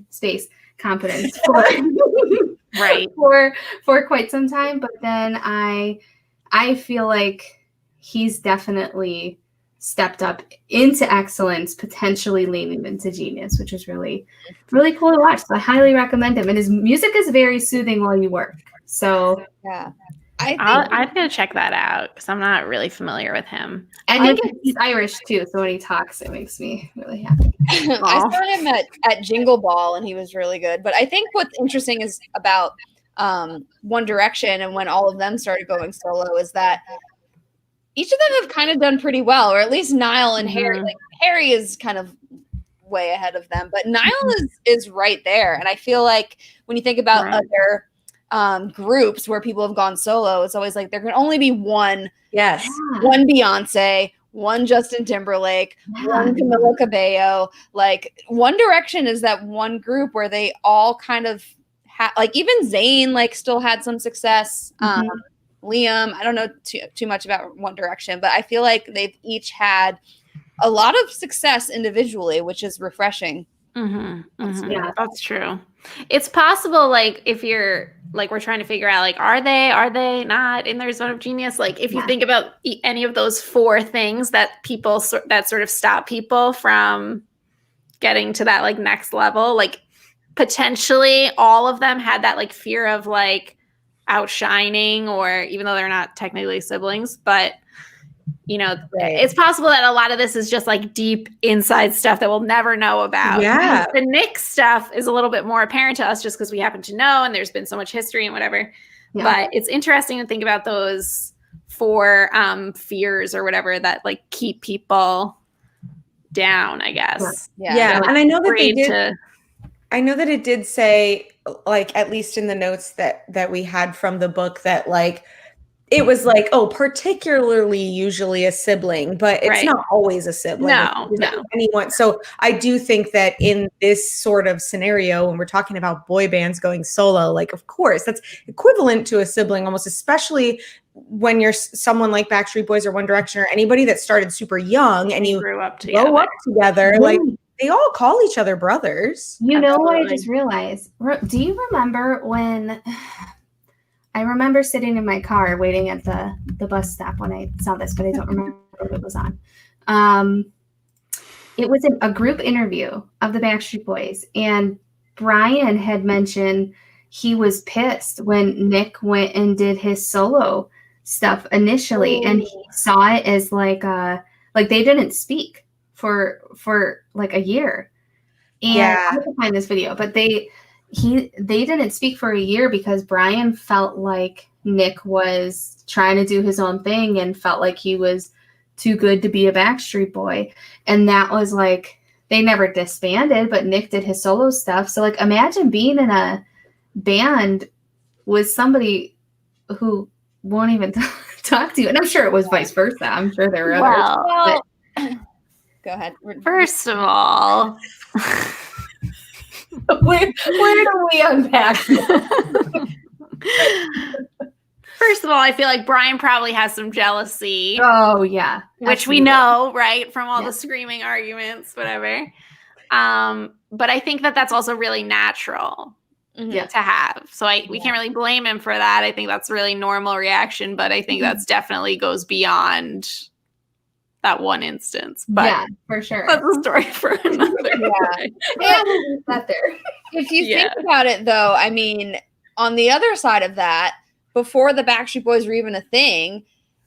space competence for, Right. for quite some time. But then I feel like he's definitely stepped up into excellence, potentially leaning into genius, which is really, really cool to watch. So I highly recommend him. And his music is very soothing while you work. So Yeah. I'm going to check that out because I'm not really familiar with him. and he's Irish too. So when he talks, it makes me really happy. I saw him at Jingle Ball and he was really good. But I think what's interesting is about One Direction and when all of them started going solo is that each of them have kind of done pretty well, or at least Niall and Harry. Like Harry is kind of way ahead of them, but Niall is right there. And I feel like when you think about other groups where people have gone solo, it's always like there can only be one Beyonce, one Justin Timberlake, one Camila Cabello. Like One Direction is that one group where they all kind of like even Zayn like still had some success. Liam, I don't know too much about One Direction, but I feel like they've each had a lot of success individually, which is refreshing. Yeah, that's true. It's possible, like if you're like we're trying to figure out, like are they not in their zone of genius? Like if you think about any of those four things that that sort of stop people from getting to that like next level, like potentially all of them had that like fear of like outshining, or even though they're not technically siblings, but you know, it's possible that a lot of this is just like deep inside stuff that we'll never know about. Yeah. The Nick stuff is a little bit more apparent to us just because we happen to know and there's been so much history and whatever. Yeah. But it's interesting to think about those four fears or whatever that like keep people down, I guess. Yeah. Like, and I know that they did. I know that it did say, like, at least in the notes that we had from the book, that like it was like, oh, particularly usually a sibling, but it's not always a sibling. No. Anyone. So I do think that in this sort of scenario, when we're talking about boy bands going solo, like, of course, that's equivalent to a sibling almost, especially when you're someone like Backstreet Boys or One Direction or anybody that started super young and you grew up together. Like, they all call each other brothers. You know what I just realized? Do you remember when I remember sitting in my car waiting at the bus stop when I saw this, but I don't remember what it was on. It was a group interview of the Backstreet Boys, and Brian had mentioned he was pissed when Nick went and did his solo stuff initially, and he saw it as like they didn't speak for like a year. And I have to find this video, but they didn't speak for a year because Brian felt like Nick was trying to do his own thing and felt like he was too good to be a Backstreet Boy. And that was like, they never disbanded, but Nick did his solo stuff. So like, imagine being in a band with somebody who won't even talk to you. And I'm sure it was vice versa. I'm sure there were others. Go ahead. First of all, where do we unpack? First of all, I feel like Brian probably has some jealousy. Oh yeah, which we know, right, from all the screaming arguments, whatever. But I think that that's also really natural. Mhm. to have. So we can't really blame him for that. I think that's a really normal reaction, but I think that's definitely goes beyond that one instance. But Yeah, for sure. that's a story for another day. Yeah, we'll leave that there. If you Yeah. think about it, though, I mean, on the other side of that, before the Backstreet Boys were even a thing,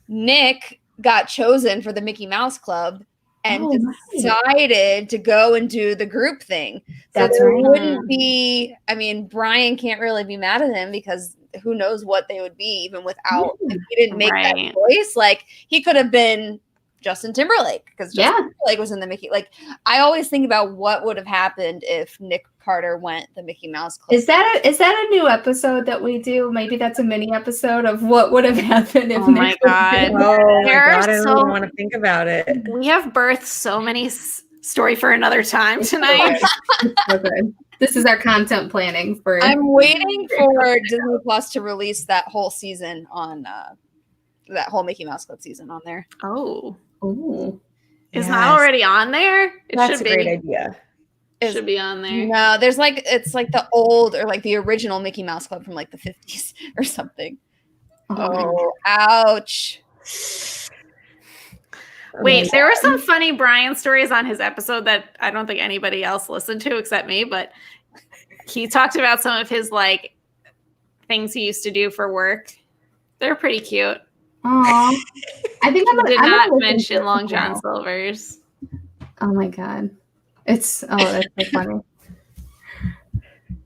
Nick got chosen for the Mickey Mouse Club and Oh, right. decided to go and do the group thing. So That's there right. wouldn't be, I mean, Brian can't really be mad at him because who knows what they would be even without, if he didn't make that Right. choice. Like, he could have been Justin Timberlake because Justin Yeah. Timberlake was in the Mickey. Like, I always think about what would have happened if Nick Carter went the Mickey Mouse Club. Is that a new episode that we do? Maybe that's a mini episode of what would have happened if Oh my Nick was God. there. Oh my There are God, I don't so- even want to think about it. We have birthed so many story for another time tonight. So good. This is our content planning for. I'm waiting for Disney Plus to release that whole season on that whole Mickey Mouse Club season on there. Oh, Ooh. it's Yes. not already on there? It That's should a great be. idea. It should be on there. No, there's like it's like the old or like the original Mickey Mouse Club from like the 50s or something. Oh, ouch. Wait, there were some funny Brian stories on his episode that I don't think anybody else listened to except me, but he talked about some of his like things he used to do for work. They're pretty cute. Aw. I think He did I'm not gonna listen to mention it Long John now. Silver's. Oh my God. That's so funny.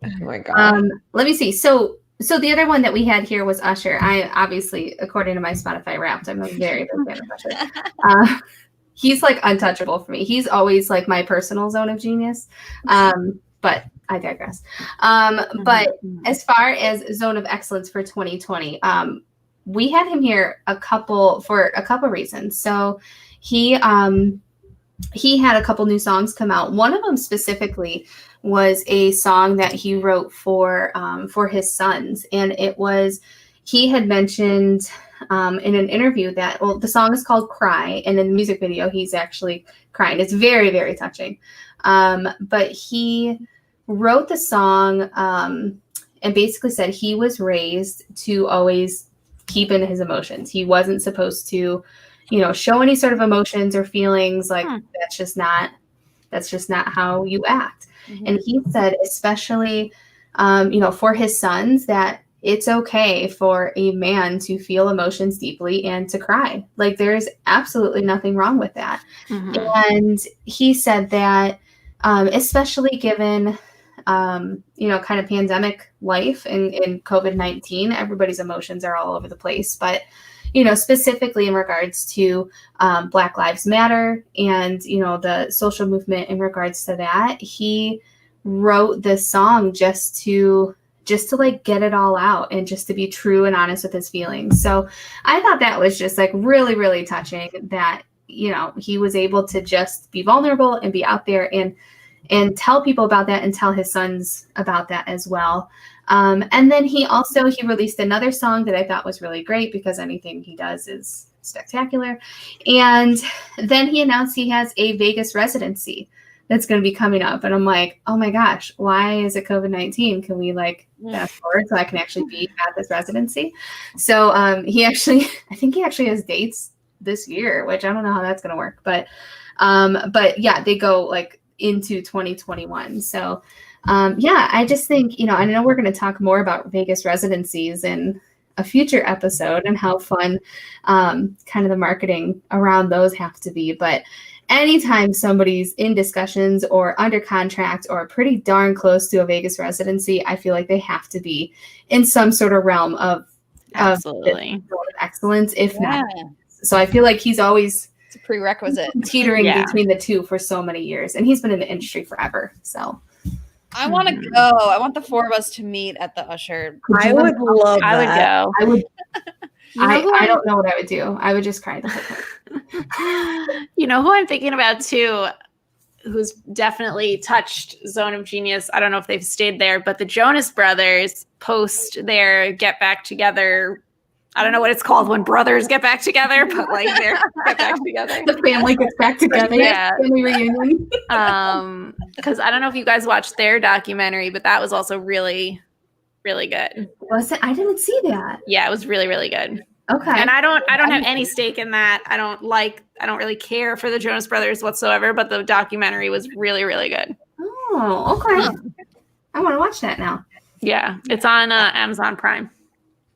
Oh my God. Let me see. So the other one that we had here was Usher. I obviously, according to my Spotify Wrapped, I'm a very big fan of Usher. He's like untouchable for me. He's always like my personal zone of genius. But I digress. But as far as zone of excellence for 2020, we had him here for a couple reasons. So he had a couple new songs come out. One of them specifically was a song that he wrote for his sons, and he had mentioned in an interview that the song is called "Cry," and in the music video he's actually crying. It's very, very touching. But he wrote the song and basically said he was raised to always keep in his emotions. He wasn't supposed to show any sort of emotions or feelings. Like that's just not how you act. Mhm. And he said, especially, for his sons, that it's okay for a man to feel emotions deeply and to cry. Like there's absolutely nothing wrong with that. And he said that, especially given, kind of pandemic life and COVID-19, everybody's emotions are all over the place, but specifically in regards to Black Lives Matter and, the social movement in regards to that, he wrote this song just to like get it all out and just to be true and honest with his feelings. So I thought that was just like really, really touching that, he was able to just be vulnerable and be out there and tell people about that and tell his sons about that as well. And then he released another song that I thought was really great because anything he does is spectacular. And then he announced he has a Vegas residency that's going to be coming up. And I'm like, oh my gosh, why is it COVID-19? Can we fast forward so I can actually be at this residency? So I think he actually has dates this year, which I don't know how that's going to work. But yeah, they go into 2021. So I just think, I know we're going to talk more about Vegas residencies in a future episode and how fun kind of the marketing around those have to be. But anytime somebody's in discussions or under contract or pretty darn close to a Vegas residency, I feel like they have to be in some sort of realm of Absolutely. excellence, if not. So I feel like he's always It's a prerequisite. teetering between the two for so many years, and he's been in the industry forever. So I want to go. I want the four of us to meet at the Usher. I would love I would that. go. I would. You know who I don't know what I would do. I would just cry the whole time. You know who I'm thinking about too, who's definitely touched Zone of Genius. I don't know if they've stayed there, but the Jonas Brothers post their get back together. I don't know what it's called when brothers get back together, but they're get back together. The family gets back together. Yeah. Family reunion. Because I don't know if you guys watched their documentary, but that was also really really good. Was it? I didn't see that. Yeah, it was really, really good. Okay. And I don't have any stake in that. I don't really care for the Jonas Brothers whatsoever, but the documentary was really, really good. Oh, okay. I want to watch that now. Yeah, it's on Amazon Prime.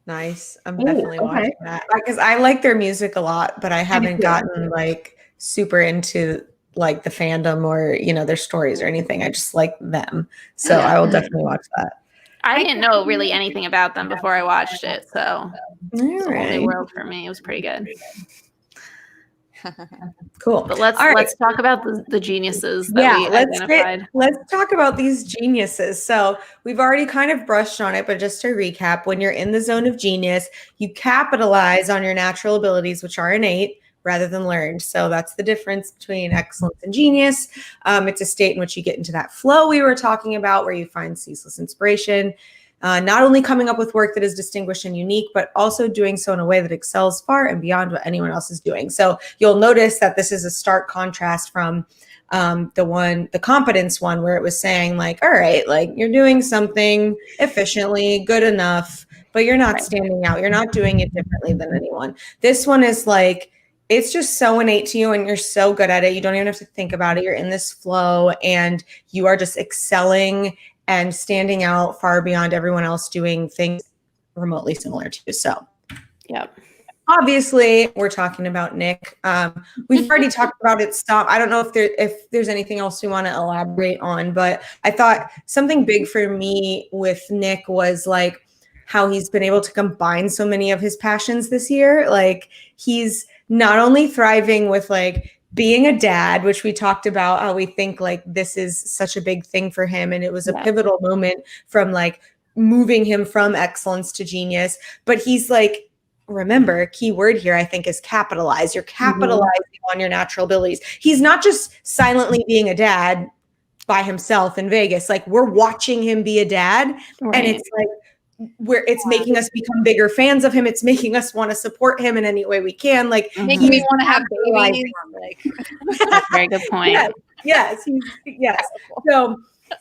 Nice. I'm definitely watching that because I like their music a lot, but I haven't gotten like super into like the fandom or, you know, their stories or anything. I just like them. So I will definitely watch that. I didn't know really anything about them before I watched it, so it's a whole new world for me. It was pretty good. Cool. But let's talk about the geniuses that we identified. Let's talk about these geniuses. So we've already kind of brushed on it, but just to recap, when you're in the zone of genius, you capitalize on your natural abilities, which are innate rather than learned. So that's the difference between excellence and genius. It's a state in which you get into that flow we were talking about, where you find ceaseless inspiration. Not only coming up with work that is distinguished and unique, but also doing so in a way that excels far and beyond what anyone else is doing. So you'll notice that this is a stark contrast from the competence one, where it was saying like, all right, like you're doing something efficiently, good enough, but you're not standing out. You're not doing it differently than anyone. This one is like, it's just so innate to you and you're so good at it. You don't even have to think about it. You're in this flow and you are just excelling and standing out far beyond everyone else doing things remotely similar to you. So, obviously, we're talking about Nick. We've already talked about it. I don't know if there's anything else we want to elaborate on, but I thought something big for me with Nick was like how he's been able to combine so many of his passions this year. Like he's not only thriving with like being a dad, which we talked about, how we think like this is such a big thing for him. And it was a pivotal moment from like moving him from excellence to genius. But he's like, remember, key word here, I think, is capitalize. You're capitalizing on your natural abilities. He's not just silently being a dad by himself in Vegas. Like we're watching him be a dad. And it's like, it's making us become bigger fans of him. It's making us want to support him in any way we can. Like making me want to have babies. Like, that's a very good point. Yes.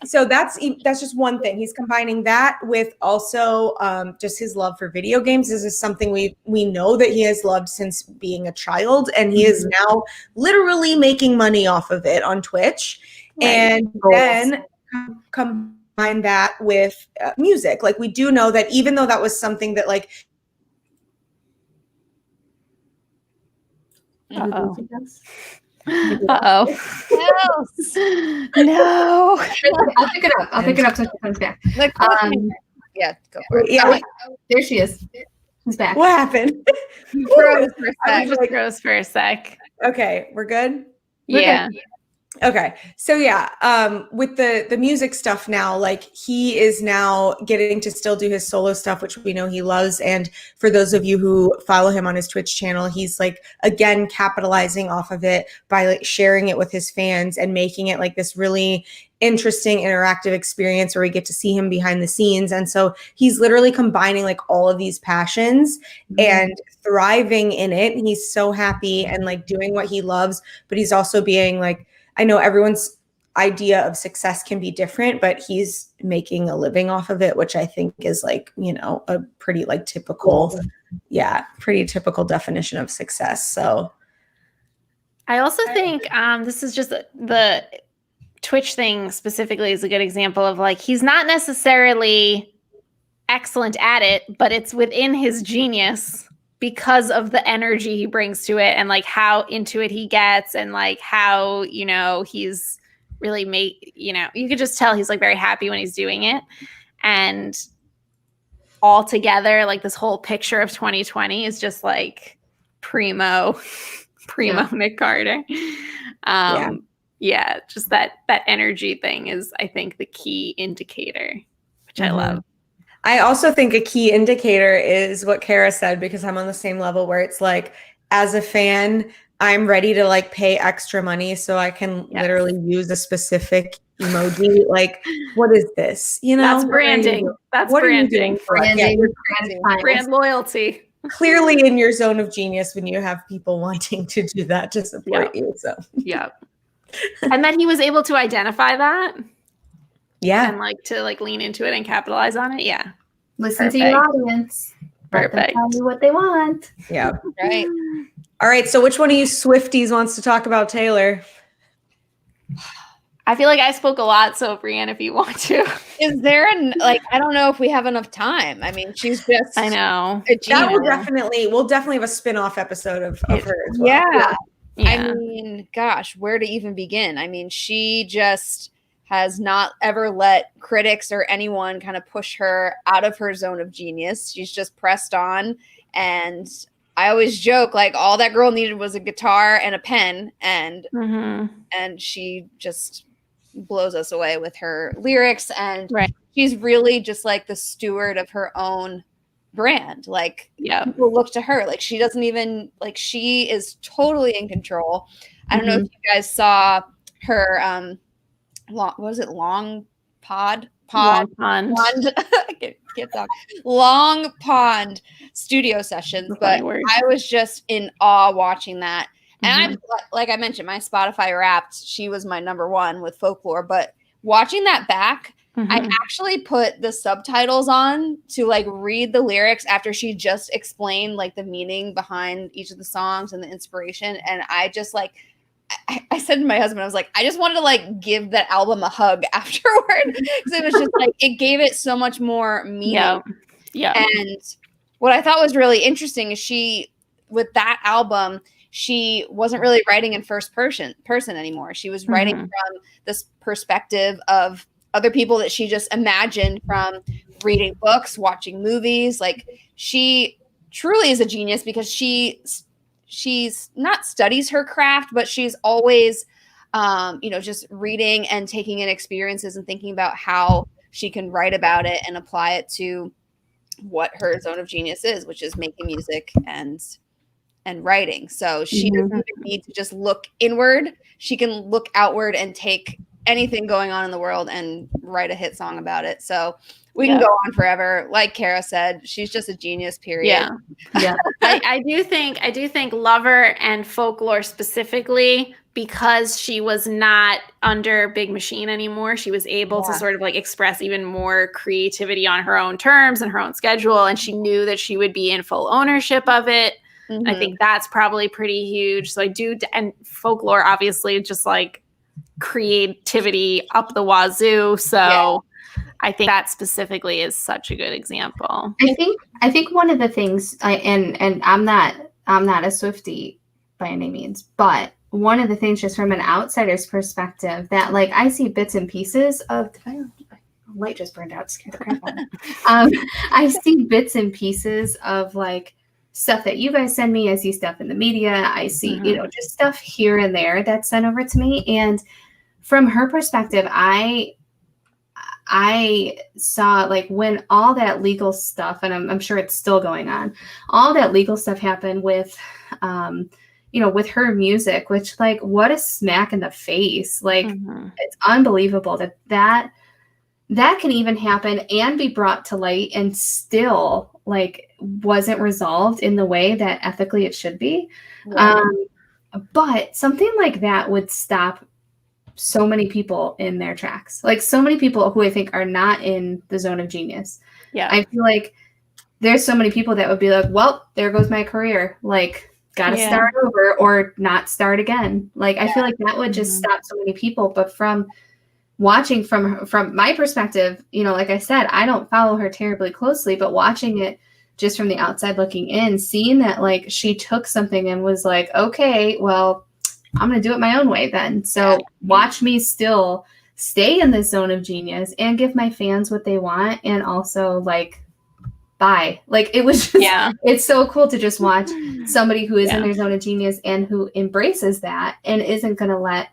So that's just one thing. He's combining that with also just his love for video games. This is something we know that he has loved since being a child, and he is now literally making money off of it on Twitch. And then combine that with music. Like we do know that even though that was something that like Uh-oh. No. I'll pick it up so she comes back. Yeah, go for it. Yeah, there she is. She's back. What happened? I was froze for a sec. Okay, we're good. Yeah. Okay. So with the music stuff now, like he is now getting to still do his solo stuff, which we know he loves. And for those of you who follow him on his Twitch channel, he's like, again, capitalizing off of it by like sharing it with his fans and making it like this really interesting interactive experience where we get to see him behind the scenes. And so he's literally combining like all of these passions and thriving in it. And he's so happy and like doing what he loves, but he's also being like, I know everyone's idea of success can be different, but he's making a living off of it, which I think is like, you know, a pretty like typical, pretty typical definition of success. So I also think this is just the Twitch thing specifically is a good example of like, he's not necessarily excellent at it, but it's within his genius because of the energy he brings to it and like how into it he gets and like how, you know, he's really you could just tell he's like very happy when he's doing it. And all together, like this whole picture of 2020 is just like primo Nick Carter. Just that energy thing is, I think, the key indicator, which I love. I also think a key indicator is what Kara said, because I'm on the same level where it's like, as a fan, I'm ready to like pay extra money so I can literally use a specific emoji. Like, what is this? You know, that's branding. That's branding. Brand loyalty. Clearly in your zone of genius when you have people wanting to do that to support you. So and then he was able to identify that. Yeah. And like to like lean into it and capitalize on it. Yeah. Listen to your audience. Let them Perfect. tell you what they want. Yeah. Right. All right. So which one of you Swifties wants to talk about Taylor? I feel like I spoke a lot, so Brianne, if you want to. Is there I don't know if we have enough time. I mean, she's just I know. a That will genius. we'll definitely have a spin-off episode of her as well. Yeah. Yeah. I mean, gosh, where to even begin? I mean, she just has not ever let critics or anyone kind of push her out of her zone of genius. She's just pressed on. And I always joke, like, all that girl needed was a guitar and a pen, and she just blows us away with her lyrics. And she's really just like the steward of her own brand. Like, people look to her. Like, she doesn't even, like, she is totally in control. I don't know if you guys saw her what was it, long pond long pond studio sessions, but I was just in awe watching that. And like I mentioned, my Spotify Wrapped, she was my number one with Folklore, but watching that back, I actually put the subtitles on to like read the lyrics after she just explained like the meaning behind each of the songs and the inspiration. And I just like, I said to my husband, I was like, I just wanted to like give that album a hug afterward, because it was just like, it gave it so much more meaning. And what I thought was really interesting is with that album, she wasn't really writing in first person anymore. She was writing from this perspective of other people that she just imagined from reading books, watching movies. Like, she truly is a genius because she's not studies her craft, but she's always, just reading and taking in experiences and thinking about how she can write about it and apply it to what her zone of genius is, which is making music and writing. So she doesn't even need to just look inward. She can look outward and take anything going on in the world and write a hit song about it. So we can go on forever. Like Kara said, she's just a genius, period. Yeah. I do think Lover and Folklore specifically, because she was not under Big Machine anymore, she was able to sort of like express even more creativity on her own terms and her own schedule. And she knew that she would be in full ownership of it. I think that's probably pretty huge. So and Folklore, obviously, just like creativity up the wazoo. So I think that specifically is such a good example. I think one of the things and I'm not a Swiftie by any means, but one of the things just from an outsider's perspective that like I see bits and pieces of light just burned out, scared the crap out of me. I see bits and pieces of like stuff that you guys send me. I see stuff in the media. I see, just stuff here and there that's sent over to me. And from her perspective, I saw like when all that legal stuff, and I'm sure it's still going on, all that legal stuff happened with, with her music, which like, what a smack in the face. Like, it's unbelievable that can even happen and be brought to light and still like wasn't resolved in the way that ethically it should be. But something like that would stop so many people in their tracks, like so many people who I think are not in the zone of genius. I feel like there's so many people that would be like, well, there goes my career. Like, gotta start over or not start again. Like, I feel like that would just stop so many people. But from watching from my perspective, like I said, I don't follow her terribly closely, but watching it just from the outside looking in, seeing that like she took something and was like, okay, well, I'm going to do it my own way then. So watch me still stay in this zone of genius and give my fans what they want. And also like, bye. Like, it was just, it's so cool to just watch somebody who is in their zone of genius and who embraces that and isn't going to let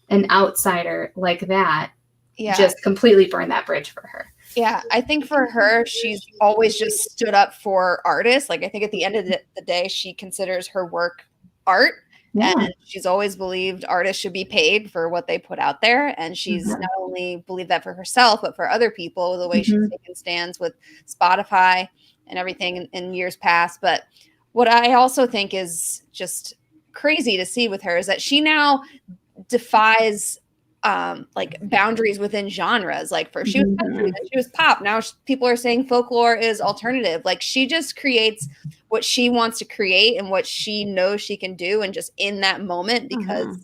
an outsider like that just completely burn that bridge for her. Yeah, I think for her, she's always just stood up for artists. Like, I think at the end of the day, she considers her work art. And she's always believed artists should be paid for what they put out there. And she's not only believed that for herself, but for other people, the way she's taken stands with Spotify and everything in years past. But what I also think is just crazy to see with her is that she now defies like boundaries within genres. Like first she was country, then she was pop. Now people are saying folklore is alternative. Like she just creates what she wants to create and what she knows she can do, and just in that moment because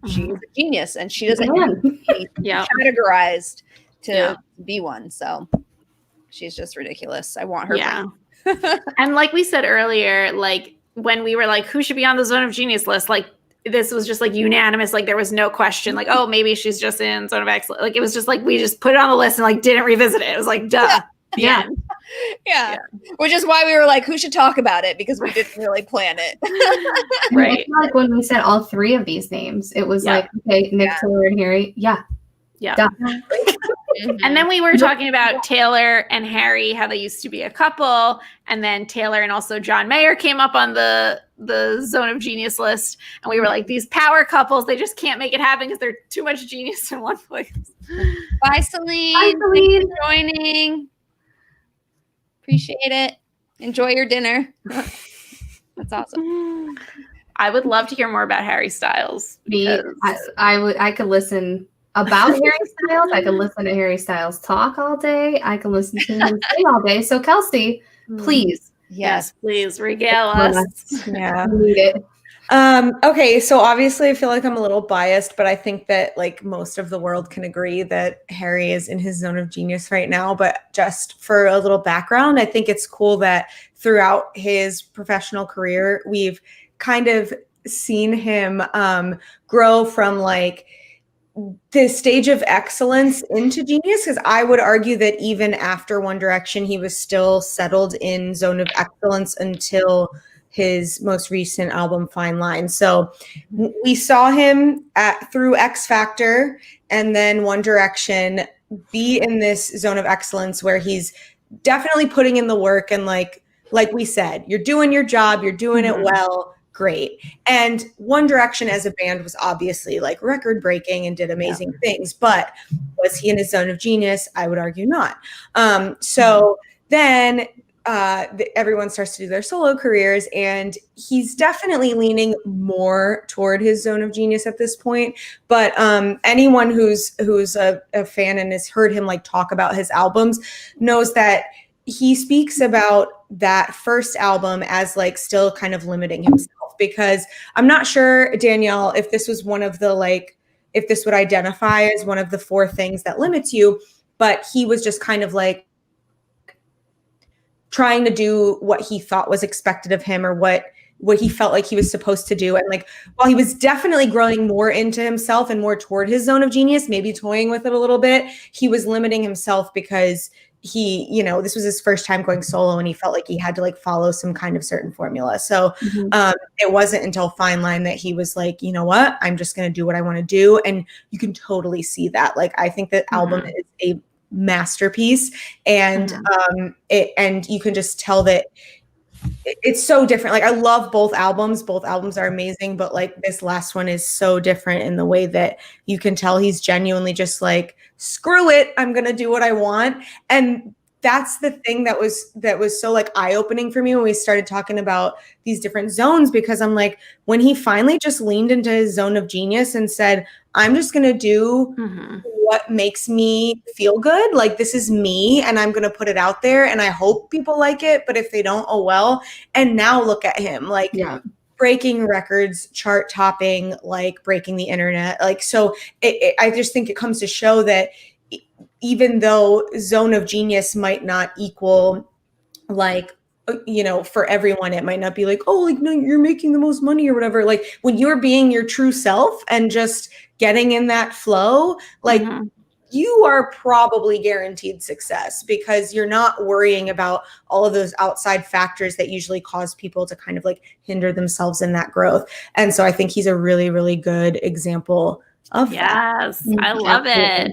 she's a genius and she doesn't need to be categorized to be one. So she's just ridiculous. I want her back. And like we said earlier, like when we were like, who should be on the Zone of Genius list? Like this was just like unanimous. Like there was no question. Like, oh, maybe she's just in Zone of Excellence. Like it was just like we just put it on the list and like didn't revisit it. It was like, duh. Yeah. Which is why we were like, who should talk about it? Because we didn't really plan it. Right. I feel like when we said all three of these names, it was like, okay, Nick, Taylor, and Harry. Yeah. And then we were talking about Taylor and Harry, how they used to be a couple, and then Taylor and also John Mayer came up on the Zone of Genius list, and we were like, these power couples, they just can't make it happen because they're too much genius in one place. Bye, Celine. Bye, Celine. Thanks for joining. Appreciate it. Enjoy your dinner. That's awesome. I would love to hear more about Harry Styles. I could listen about Harry Styles. I could listen to Harry Styles talk all day. I could listen to him sing all day. So Kelsey, please. Yes, please regale us. Yeah. We need it. Okay, so obviously I feel like I'm a little biased, but I think that like most of the world can agree that Harry is in his zone of genius right now. But just for a little background, I think it's cool that throughout his professional career, we've kind of seen him grow from like the stage of excellence into genius, because I would argue that even after One Direction, he was still settled in zone of excellence until his most recent album, Fine Line. So we saw him through X Factor and then One Direction be in this zone of excellence where he's definitely putting in the work. And like we said, you're doing your job, you're doing it well, great. And One Direction as a band was obviously like record breaking and did amazing things, but was he in his zone of genius? I would argue not. So then everyone starts to do their solo careers, and he's definitely leaning more toward his zone of genius at this point. But anyone who's a fan and has heard him like talk about his albums knows that he speaks about that first album as like still kind of limiting himself, because I'm not sure, Danielle, if this was one of the like, if this would identify as one of the 4 things that limits you, but he was just kind of like trying to do what he thought was expected of him, or what he felt like he was supposed to do. And like, while he was definitely growing more into himself and more toward his zone of genius, maybe toying with it a little bit, he was limiting himself because he, you know, this was his first time going solo and he felt like he had to like follow some kind of certain formula. So it wasn't until Fine Line that he was like, you know what, I'm just going to do what I want to do. And you can totally see that. Like, I think that album is a masterpiece, and and you can just tell that it's so different. Like, I love both albums are amazing, but like this last one is so different in the way that you can tell he's genuinely just like, screw it, I'm gonna do what I want. And that's the thing that was so like eye-opening for me when we started talking about these different zones, because I'm like, when he finally just leaned into his zone of genius and said, I'm just going to do what makes me feel good. Like, this is me and I'm going to put it out there and I hope people like it. But if they don't, oh well. And now look at him, like breaking records, chart topping, like breaking the internet. Like, so I just think it comes to show that even though zone of genius might not equal like, you know, for everyone, it might not be like, oh, like, no, you're making the most money or whatever. Like, when you're being your true self and just getting in that flow, like you are probably guaranteed success, because you're not worrying about all of those outside factors that usually cause people to kind of like hinder themselves in that growth. And so I think he's a really, really good example of that. Yes, I love it.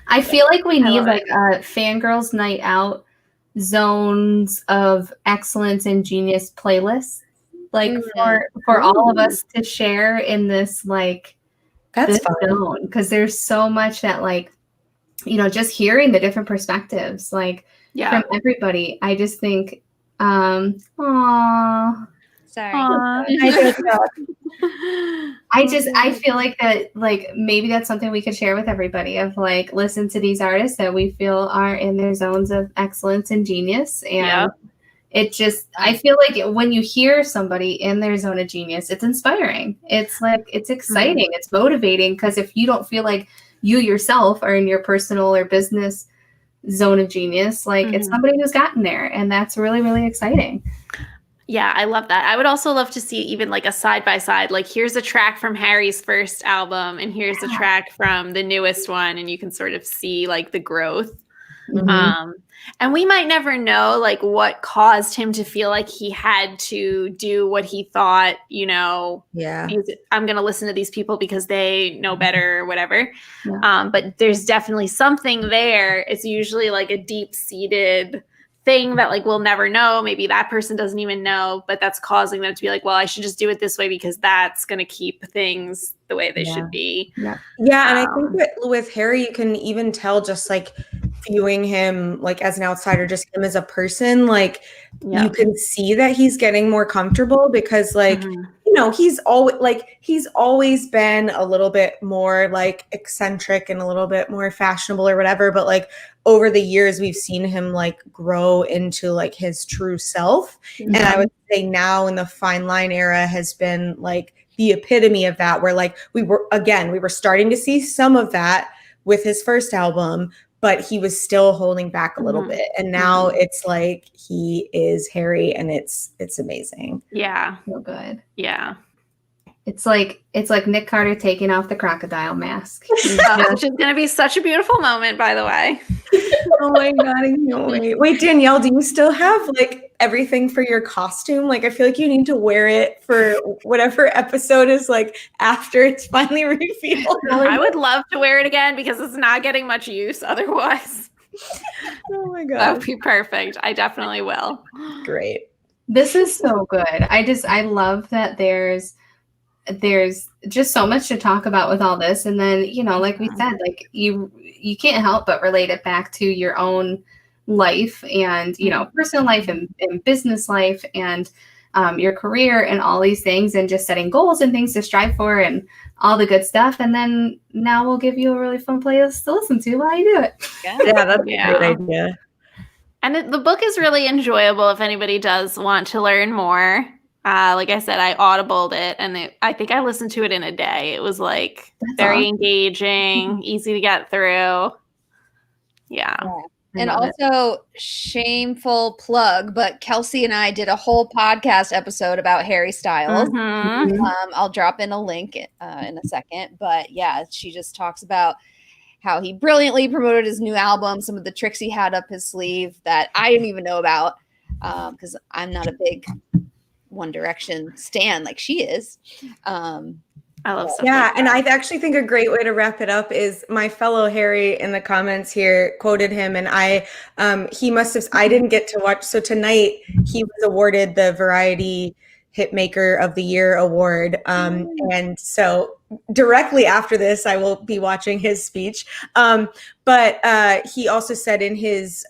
I feel like we need like a Fangirls Night Out zones of excellence and genius playlists, like for all of us to share in this like this zone, because there's so much that, like, you know, just hearing the different perspectives like from everybody. I just think Sorry. I feel like that, like maybe that's something we could share with everybody of like, listen to these artists that we feel are in their zones of excellence and genius. And it just, I feel like when you hear somebody in their zone of genius, it's inspiring. It's like, it's exciting. It's motivating. Because if you don't feel like you yourself are in your personal or business zone of genius, like it's somebody who's gotten there. And that's really, really exciting. Yeah, I love that. I would also love to see even like a side by side, like here's a track from Harry's first album and here's a track from the newest one, and you can sort of see like the growth. And we might never know like what caused him to feel like he had to do what he thought, you know, I'm going to listen to these people because they know better or whatever. But there's definitely something there. It's usually like a deep-seated thing that like we'll never know. Maybe that person doesn't even know, but that's causing them to be like, well, I should just do it this way because that's going to keep things the way they should be. And I think with Harry, you can even tell just like viewing him like as an outsider, just him as a person, like you can see that he's getting more comfortable because like you know, he's always been a little bit more like eccentric and a little bit more fashionable or whatever, but like over the years we've seen him like grow into like his true self. And I would say now in the Fine Line era has been like the epitome of that, where like we were starting to see some of that with his first album, but he was still holding back a little bit. And now it's like he is Harry, and it's amazing. Yeah. So good. Yeah. It's like Nick Carter taking off the crocodile mask. Which is going to be such a beautiful moment, by the way. Oh my God, I can't wait. Wait, Danielle, do you still have like everything for your costume? Like, I feel like you need to wear it for whatever episode is like after it's finally revealed. I would love to wear it again because it's not getting much use otherwise. Oh my God. That would be perfect. I definitely will. Great. This is so good. I love that there's just so much to talk about with all this. And then, you know, like we said, like you can't help but relate it back to your own life and, you know, personal life and business life and your career and all these things, and just setting goals and things to strive for and all the good stuff. And then now we'll give you a really fun playlist to listen to while you do it. Yeah, that's a great idea. And the book is really enjoyable if anybody does want to learn more. Like I said, I audibled it, and I think I listened to it in a day. It was like very engaging, easy to get through. Yeah. And also, shameful plug, but Kelsey and I did a whole podcast episode about Harry Styles. I'll drop in a link in a second. But yeah, she just talks about how he brilliantly promoted his new album, some of the tricks he had up his sleeve that I didn't even know about because I'm not a big One Direction stan like she is. I love stuff. Yeah, like and I actually think a great way to wrap it up is my fellow Harry in the comments here quoted him, and he must have. I didn't get to watch. So tonight he was awarded the Variety Hitmaker of the Year award, and so directly after this, I will be watching his speech. But he also said in his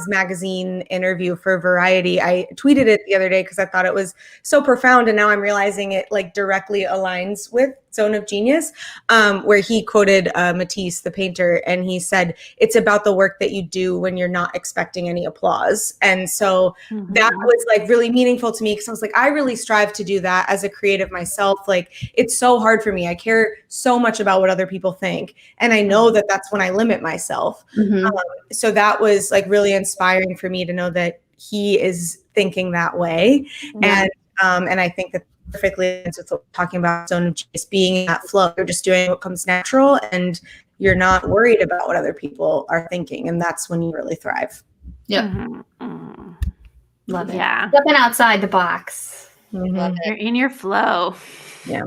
magazine interview for Variety, I tweeted it the other day because I thought it was so profound, and now I'm realizing it like directly aligns with Zone of Genius, where he quoted Matisse, the painter, and he said, it's about the work that you do when you're not expecting any applause. And so that was like really meaningful to me because I was like, I really strive to do that as a creative myself. Like, it's so hard for me. I care so much about what other people think. And I know that that's when I limit myself. So that was like really inspiring for me to know that he is thinking that way. And I think that perfectly with what we're talking about, zone of genius, being in that flow. You're just doing what comes natural and you're not worried about what other people are thinking. And that's when you really thrive. Yep. Love it. Yeah. Stepping outside the box. Love it. You're in your flow. Yeah.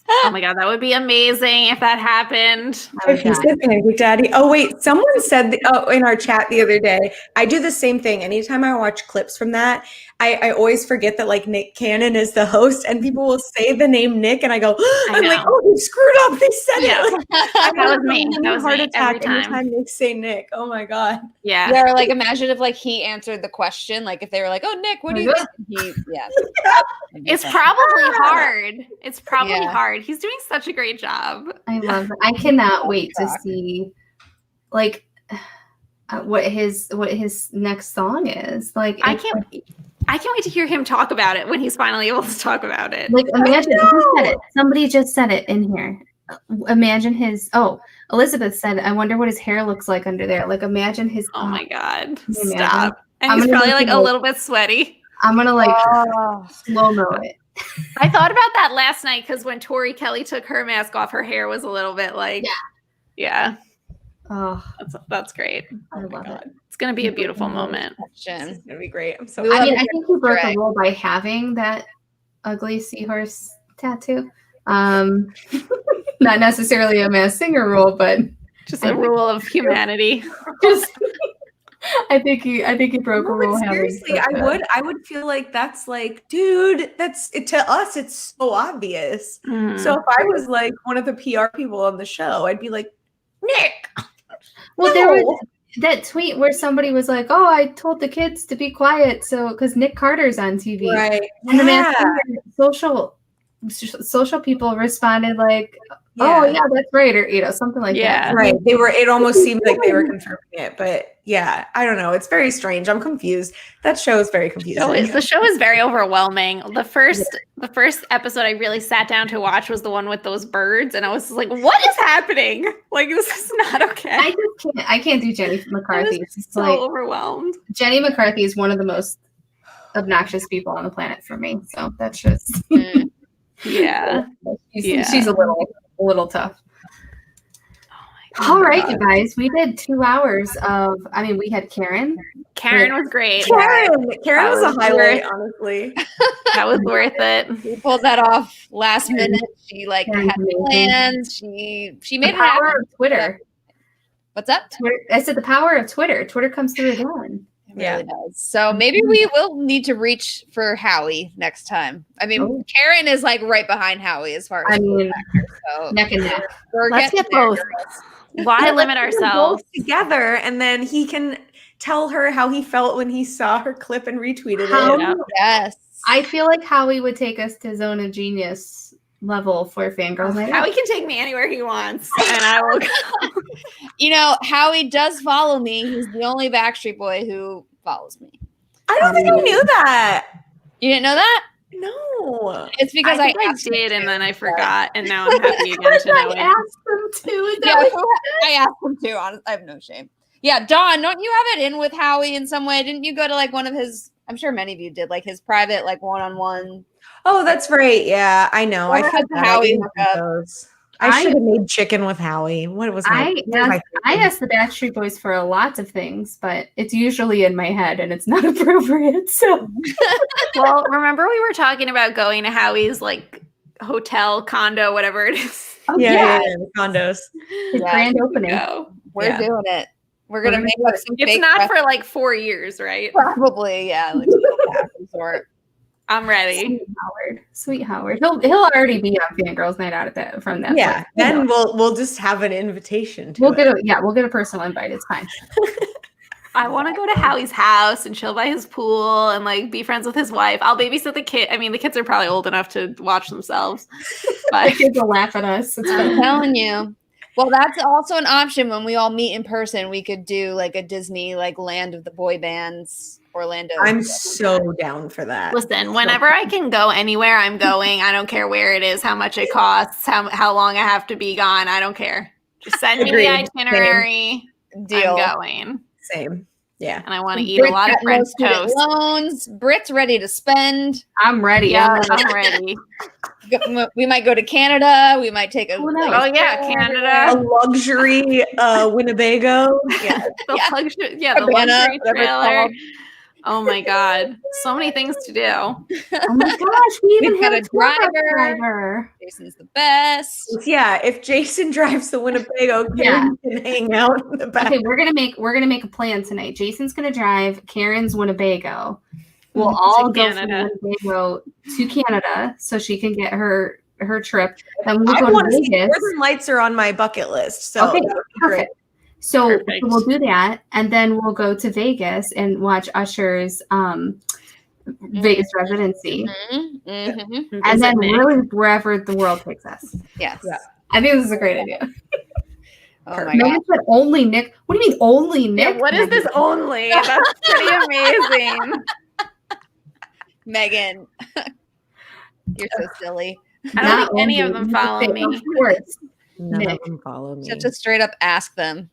Oh my God, that would be amazing if that happened. If he said Pancake Daddy. Oh wait, someone said in our chat the other day. I do the same thing. Anytime I watch clips from that, I always forget that like Nick Cannon is the host, and people will say the name Nick, and I go, I'm like, oh, they screwed up. They said it. Like, That was me. That was heart me every attack time. anytime they say Nick. Oh my God. Yeah. Yeah, or like imagine if like he answered the question, like if they were like, "Oh, Nick, what do you think?" Yeah. It's probably hard. It's probably Yeah. hard. He's doing such a great job. I love it. I cannot wait to see like what his next song is. Like I can't wait to hear him talk about it when he's finally able to talk about it. like imagine who said it. Somebody just said it in here. Imagine his Elizabeth said, I wonder what his hair looks like under there. Like imagine his Oh my God. Can you Stop. imagine? And I'm he's gonna probably look like it a up. little bit sweaty. I'm gonna like Oh. slow-mo it. I thought about that last night because when Tori Kelly took her mask off, her hair was a little bit like, yeah, Oh, that's great. I love it. It's going to be a beautiful moment. This is gonna be great. I'm so. We love I mean, it. I think he broke Right. the rule by having that ugly seahorse tattoo. Not necessarily a Masked Singer rule, but Just a rule of humanity. just I think he broke a No, rule. but having seriously, such a- I would feel like that's like, dude, that's it, to us. It's so obvious. Mm. So if I was like one of the PR people on the show, I'd be like, Nick. Well, there was no. that tweet where somebody was like, "Oh, I told the kids to be quiet, so because Nick Carter's on TV." Right. And the Yeah. Masked Singer social people responded like, "Oh, yeah, that's right," or something like Yeah. that. Right. They were, it almost seemed like they were confirming it, but yeah, I don't know. It's very strange. I'm confused. That show is very confusing. The show is very overwhelming. The first episode I really sat down to watch was the one with those birds, and I was like, "What is happening? Like, this is not okay." I can't do Jenny I McCarthy. was It's so like overwhelmed. Jenny McCarthy is one of the most obnoxious people on the planet for me. So that's just Mm. Yeah. she's a little tough. All right, you guys, we did 2 hours of. I mean, we had Karen. Karen was great. Karen was a was highlight, worth- honestly. That was worth it. We pulled that off last minute. She like Karen's had amazing. plans. She The made it power happen. of Twitter. What's up? Twitter. I said the power of Twitter. Twitter comes through again. It really does. So maybe we will need to reach for Howie next time. I mean, Oh. Karen is like right behind Howie as far as I mean, so neck and neck. we're Let's getting get there, both. girls. Why Yeah, limit let's get them ourselves? both together, and then he can tell her how he felt when he saw her clip and retweeted How- it. Yeah. Yes. I feel like Howie would take us to Zone of Genius level for Fangirl Night Howie Out. can take me anywhere he wants, and I will go. You know, Howie does follow me. He's the only Backstreet Boy who follows me. I don't think I knew that. You didn't know that? No. It's because I think I asked him did, to. and then I forgot, and now I'm happy again to know I it. asked them to. Is that Yeah, what- I asked him to. Honestly, I have no shame. Yeah, Dawn, don't you have it in with Howie in some way? Didn't you go to like one of his? I'm sure many of you did, like his private, like one-on-one. Oh, that's right. Yeah, I know. Or I had had the Howie hookup. those. I should have made chicken with Howie. What was my? I asked the Backstreet Boys for lots of things, but it's usually in my head and it's not appropriate. So Well, remember we were talking about going to Howie's like hotel, condo, whatever it is. yeah, the condos. his Yeah, grand opening. Go. We're Yeah. doing it. We're gonna We're make gonna up some It's fake not press- for like 4 years, right? probably, yeah. Like some sort. I'm ready. Sweet Howard. He'll already be on Fangirls Night Out at that from that. Yeah, point. then we'll just have an invitation to we'll it. get a personal invite. It's fine. I want to go to Howie's house and chill by his pool and like be friends with his wife. I'll babysit the kid. I mean, the kids are probably old enough to watch themselves, The but kids will laugh at us. It's I'm fine. telling you. Well, that's also an option when we all meet in person. We could do like a Disney, like Land of the Boy Bands, Orlando. I'm so down for that. listen, whenever I can go anywhere, I'm going. I don't care where it is, how much it costs, how long I have to be gone. I don't care. Just send me Agreed. the itinerary. Deal. I'm going, Same. Yeah. and I want to eat a lot of French toast. Loans. Brit's ready to spend. I'm ready. Yeah, I'm ready. We might go to Canada. We might take a. Who knows? Oh yeah, A Canada. luxury Winnebago. Yeah. The Yeah. luxury, yeah, the Cabana, luxury whatever it's trailer. called. Oh my God. So many things to do. Oh my gosh, we even We've got have a tour bus driver. Jason's the best. Yeah, if Jason drives the Winnebago, Karen can hang out in the back. Okay, we're gonna make a plan tonight. Jason's gonna drive Karen's Winnebago. We'll all go from Canada. Winnebago to Canada so she can get her trip. Then we'll I go want to to see Vegas. Northern Lights are on my bucket list. So Okay, that would be great. perfect. So Perfect. we'll do that, and then we'll go to Vegas and watch Usher's Vegas residency, Mm-hmm. and Visit then Nick. really wherever the world takes us. Yes. Yeah. I think this is a great idea. Oh my Megan god. said only Nick. What do you mean only Yeah, Nick? what is this only? That's pretty amazing. Megan. You're so silly. I don't think any of them follow me. Of course. None Nick. of them follow me. You have to straight up ask them.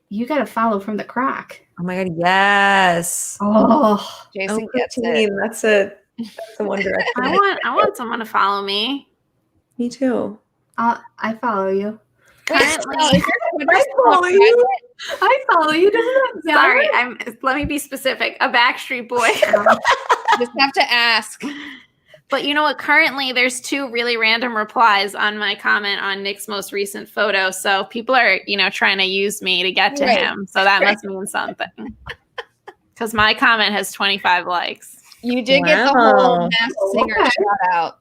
You got to follow from the crock. Oh my god, yes. Oh, Jason Oh, gets it. Christine, that's a One Direction. I want someone to follow me. Me too. I follow you. Currently, I follow you. I follow you. Doesn't that sorry, let me be specific. A Backstreet Boy. Just have to ask. But you know what? Currently, there's 2 really random replies on my comment on Nick's most recent photo. So people are, trying to use me to get to Right. him. So that must mean something. Because my comment has 25 likes. You did get the Wow. whole Masked Singer Okay. shout out.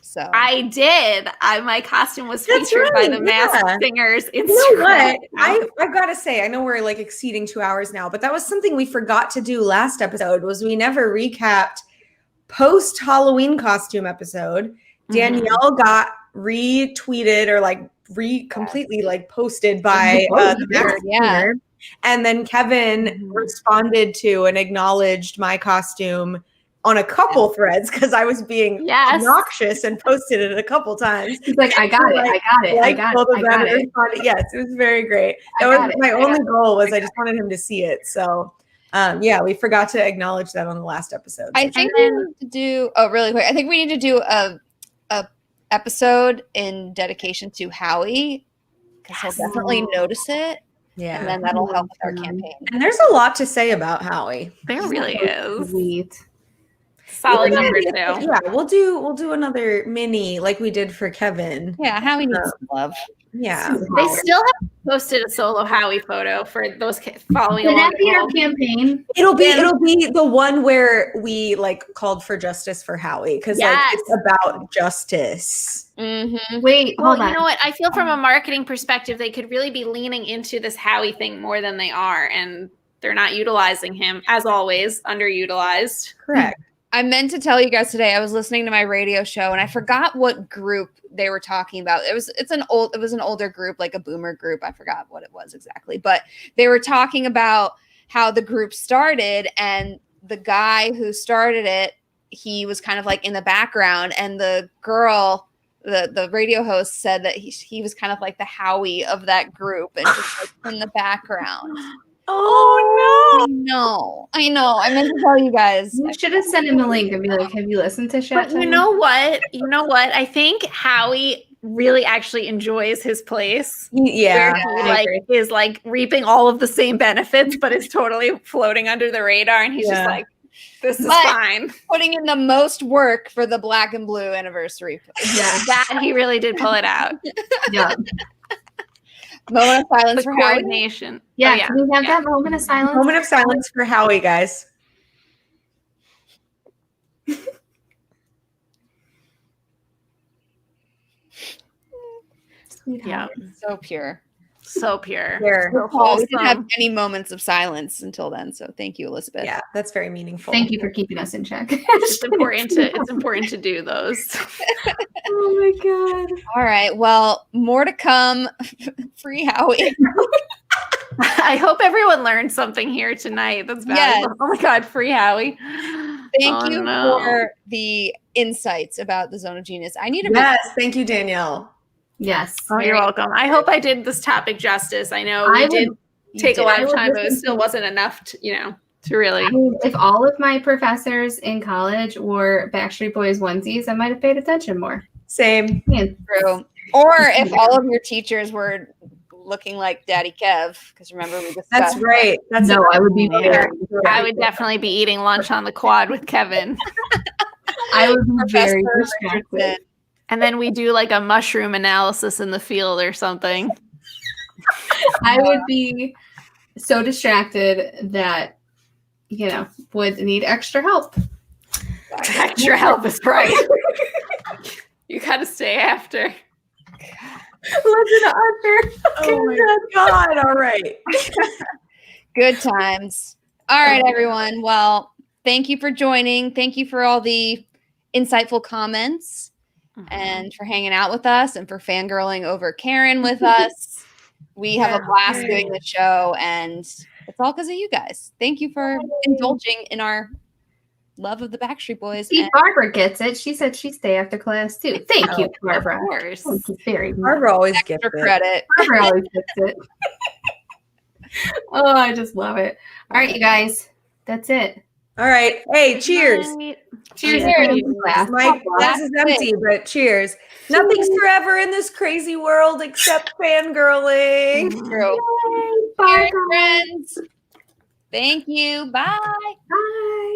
So I did. My costume was That's featured by right, the Masked yeah. Singers Instagram. You know what? I've got to say, I know we're like exceeding 2 hours now, but that was something we forgot to do last episode. Was we never recapped post Halloween costume episode. Danielle got retweeted or like completely like posted by the Masked Yeah. Singer. And then Kevin responded to and acknowledged my costume on a couple threads because I was being Yes. obnoxious and posted it a couple times. He's like, I got it. I got it. I Like got both it. of I them got it. responded. Yes, it was very great. That I was got it. my I got only it. goal was I just wanted him to see it. So yeah, we forgot to acknowledge that on the last episode. I think we need to do really quick. I think we need to do a episode in dedication to Howie because he'll definitely notice it, yeah. and then that'll help with our campaign. And there's a lot to say about Howie. There really is. Sweet. Solid We're number gonna 2. Yeah, we'll do another mini like we did for Kevin. Yeah, Howie needs some love. Yeah. They still haven't posted a solo Howie photo for those following Can along. that be our campaign? It'll be the one where we like called for justice for Howie because like Yes. it's about justice. Mm-hmm. Wait, Well, hold on. you know what? I feel from a marketing perspective, they could really be leaning into this Howie thing more than they are, and they're not utilizing him, as always, underutilized. Correct. I meant to tell you guys today. I was listening to my radio show and I forgot what group they were talking about. It was an older group, like a boomer group. I forgot what it was exactly, but they were talking about how the group started, and the guy who started it, he was kind of like in the background, and the girl, the radio host, said that he was kind of like the Howie of that group and just like in the background. Oh I know. I meant to tell you guys. You should have sent him a link and be like, have you listened to Shat? But you know what? I think Howie really actually enjoys his place. Yeah. Where he is like reaping all of the same benefits, but is totally floating under the radar, and he's just Yeah. like, this is But- fine. Putting in the most work for the black and blue anniversary. Yeah. That he really did pull it out. Yeah. Moment of silence The for Howie. coordination. Yeah. Oh, yeah. Can we have that moment of silence? Moment of silence for Howie, guys. Yeah. So pure. So pure. Here. So Well, we didn't have wholesome. any moments of silence until then. So thank you, Elizabeth. Yeah, that's very meaningful. Thank you for keeping us in check. It's important to do those. Oh my god. All right. Well, more to come. Free Howie. I hope everyone learned something here tonight. That's valuable. Yes. Oh my God, free Howie. Thank Oh, you no. for the insights about the Zone of Genius. I need to Yes, thank you, Danielle. Yes. Oh, you're welcome. I hope I did this topic justice. I know we did take a lot of time, but it still wasn't enough to, to really. I mean, if all of my professors in college wore Backstreet Boys onesies, I might have paid attention more. Same. Man, true. Or if all of your teachers were looking like Daddy Kev, because remember we discussed That's right. That's No, I would be Yeah. very, I would definitely be eating lunch on the quad with Kevin. I would be very Professor distracted. Richardson. And then we do like a mushroom analysis in the field or something. I would be so distracted that, would need extra help. Extra help is right. You got to stay after. Listen to Usher. Oh my God. All right. Good times. All right, everyone. Well, thank you for joining. Thank you for all the insightful comments and for hanging out with us and for fangirling over Karen with us. We have a blast doing the show, and it's all because of you guys. Thank you for indulging in our love of the Backstreet Boys. See, And Barbara gets it. She said she'd stay after class too. Thank you, Barbara. Of course. Thank you very much. Barbara always gets extra it. credit. Barbara always gets it. Oh, I just love it. All right, you guys. That's it. All right. Hey, cheers. Cheers. Cheers. Class. My glass is empty, but cheers. Nothing's forever in this crazy world except fangirling. True. Bye, Cheers, guys. friends. Thank you. Bye. Bye.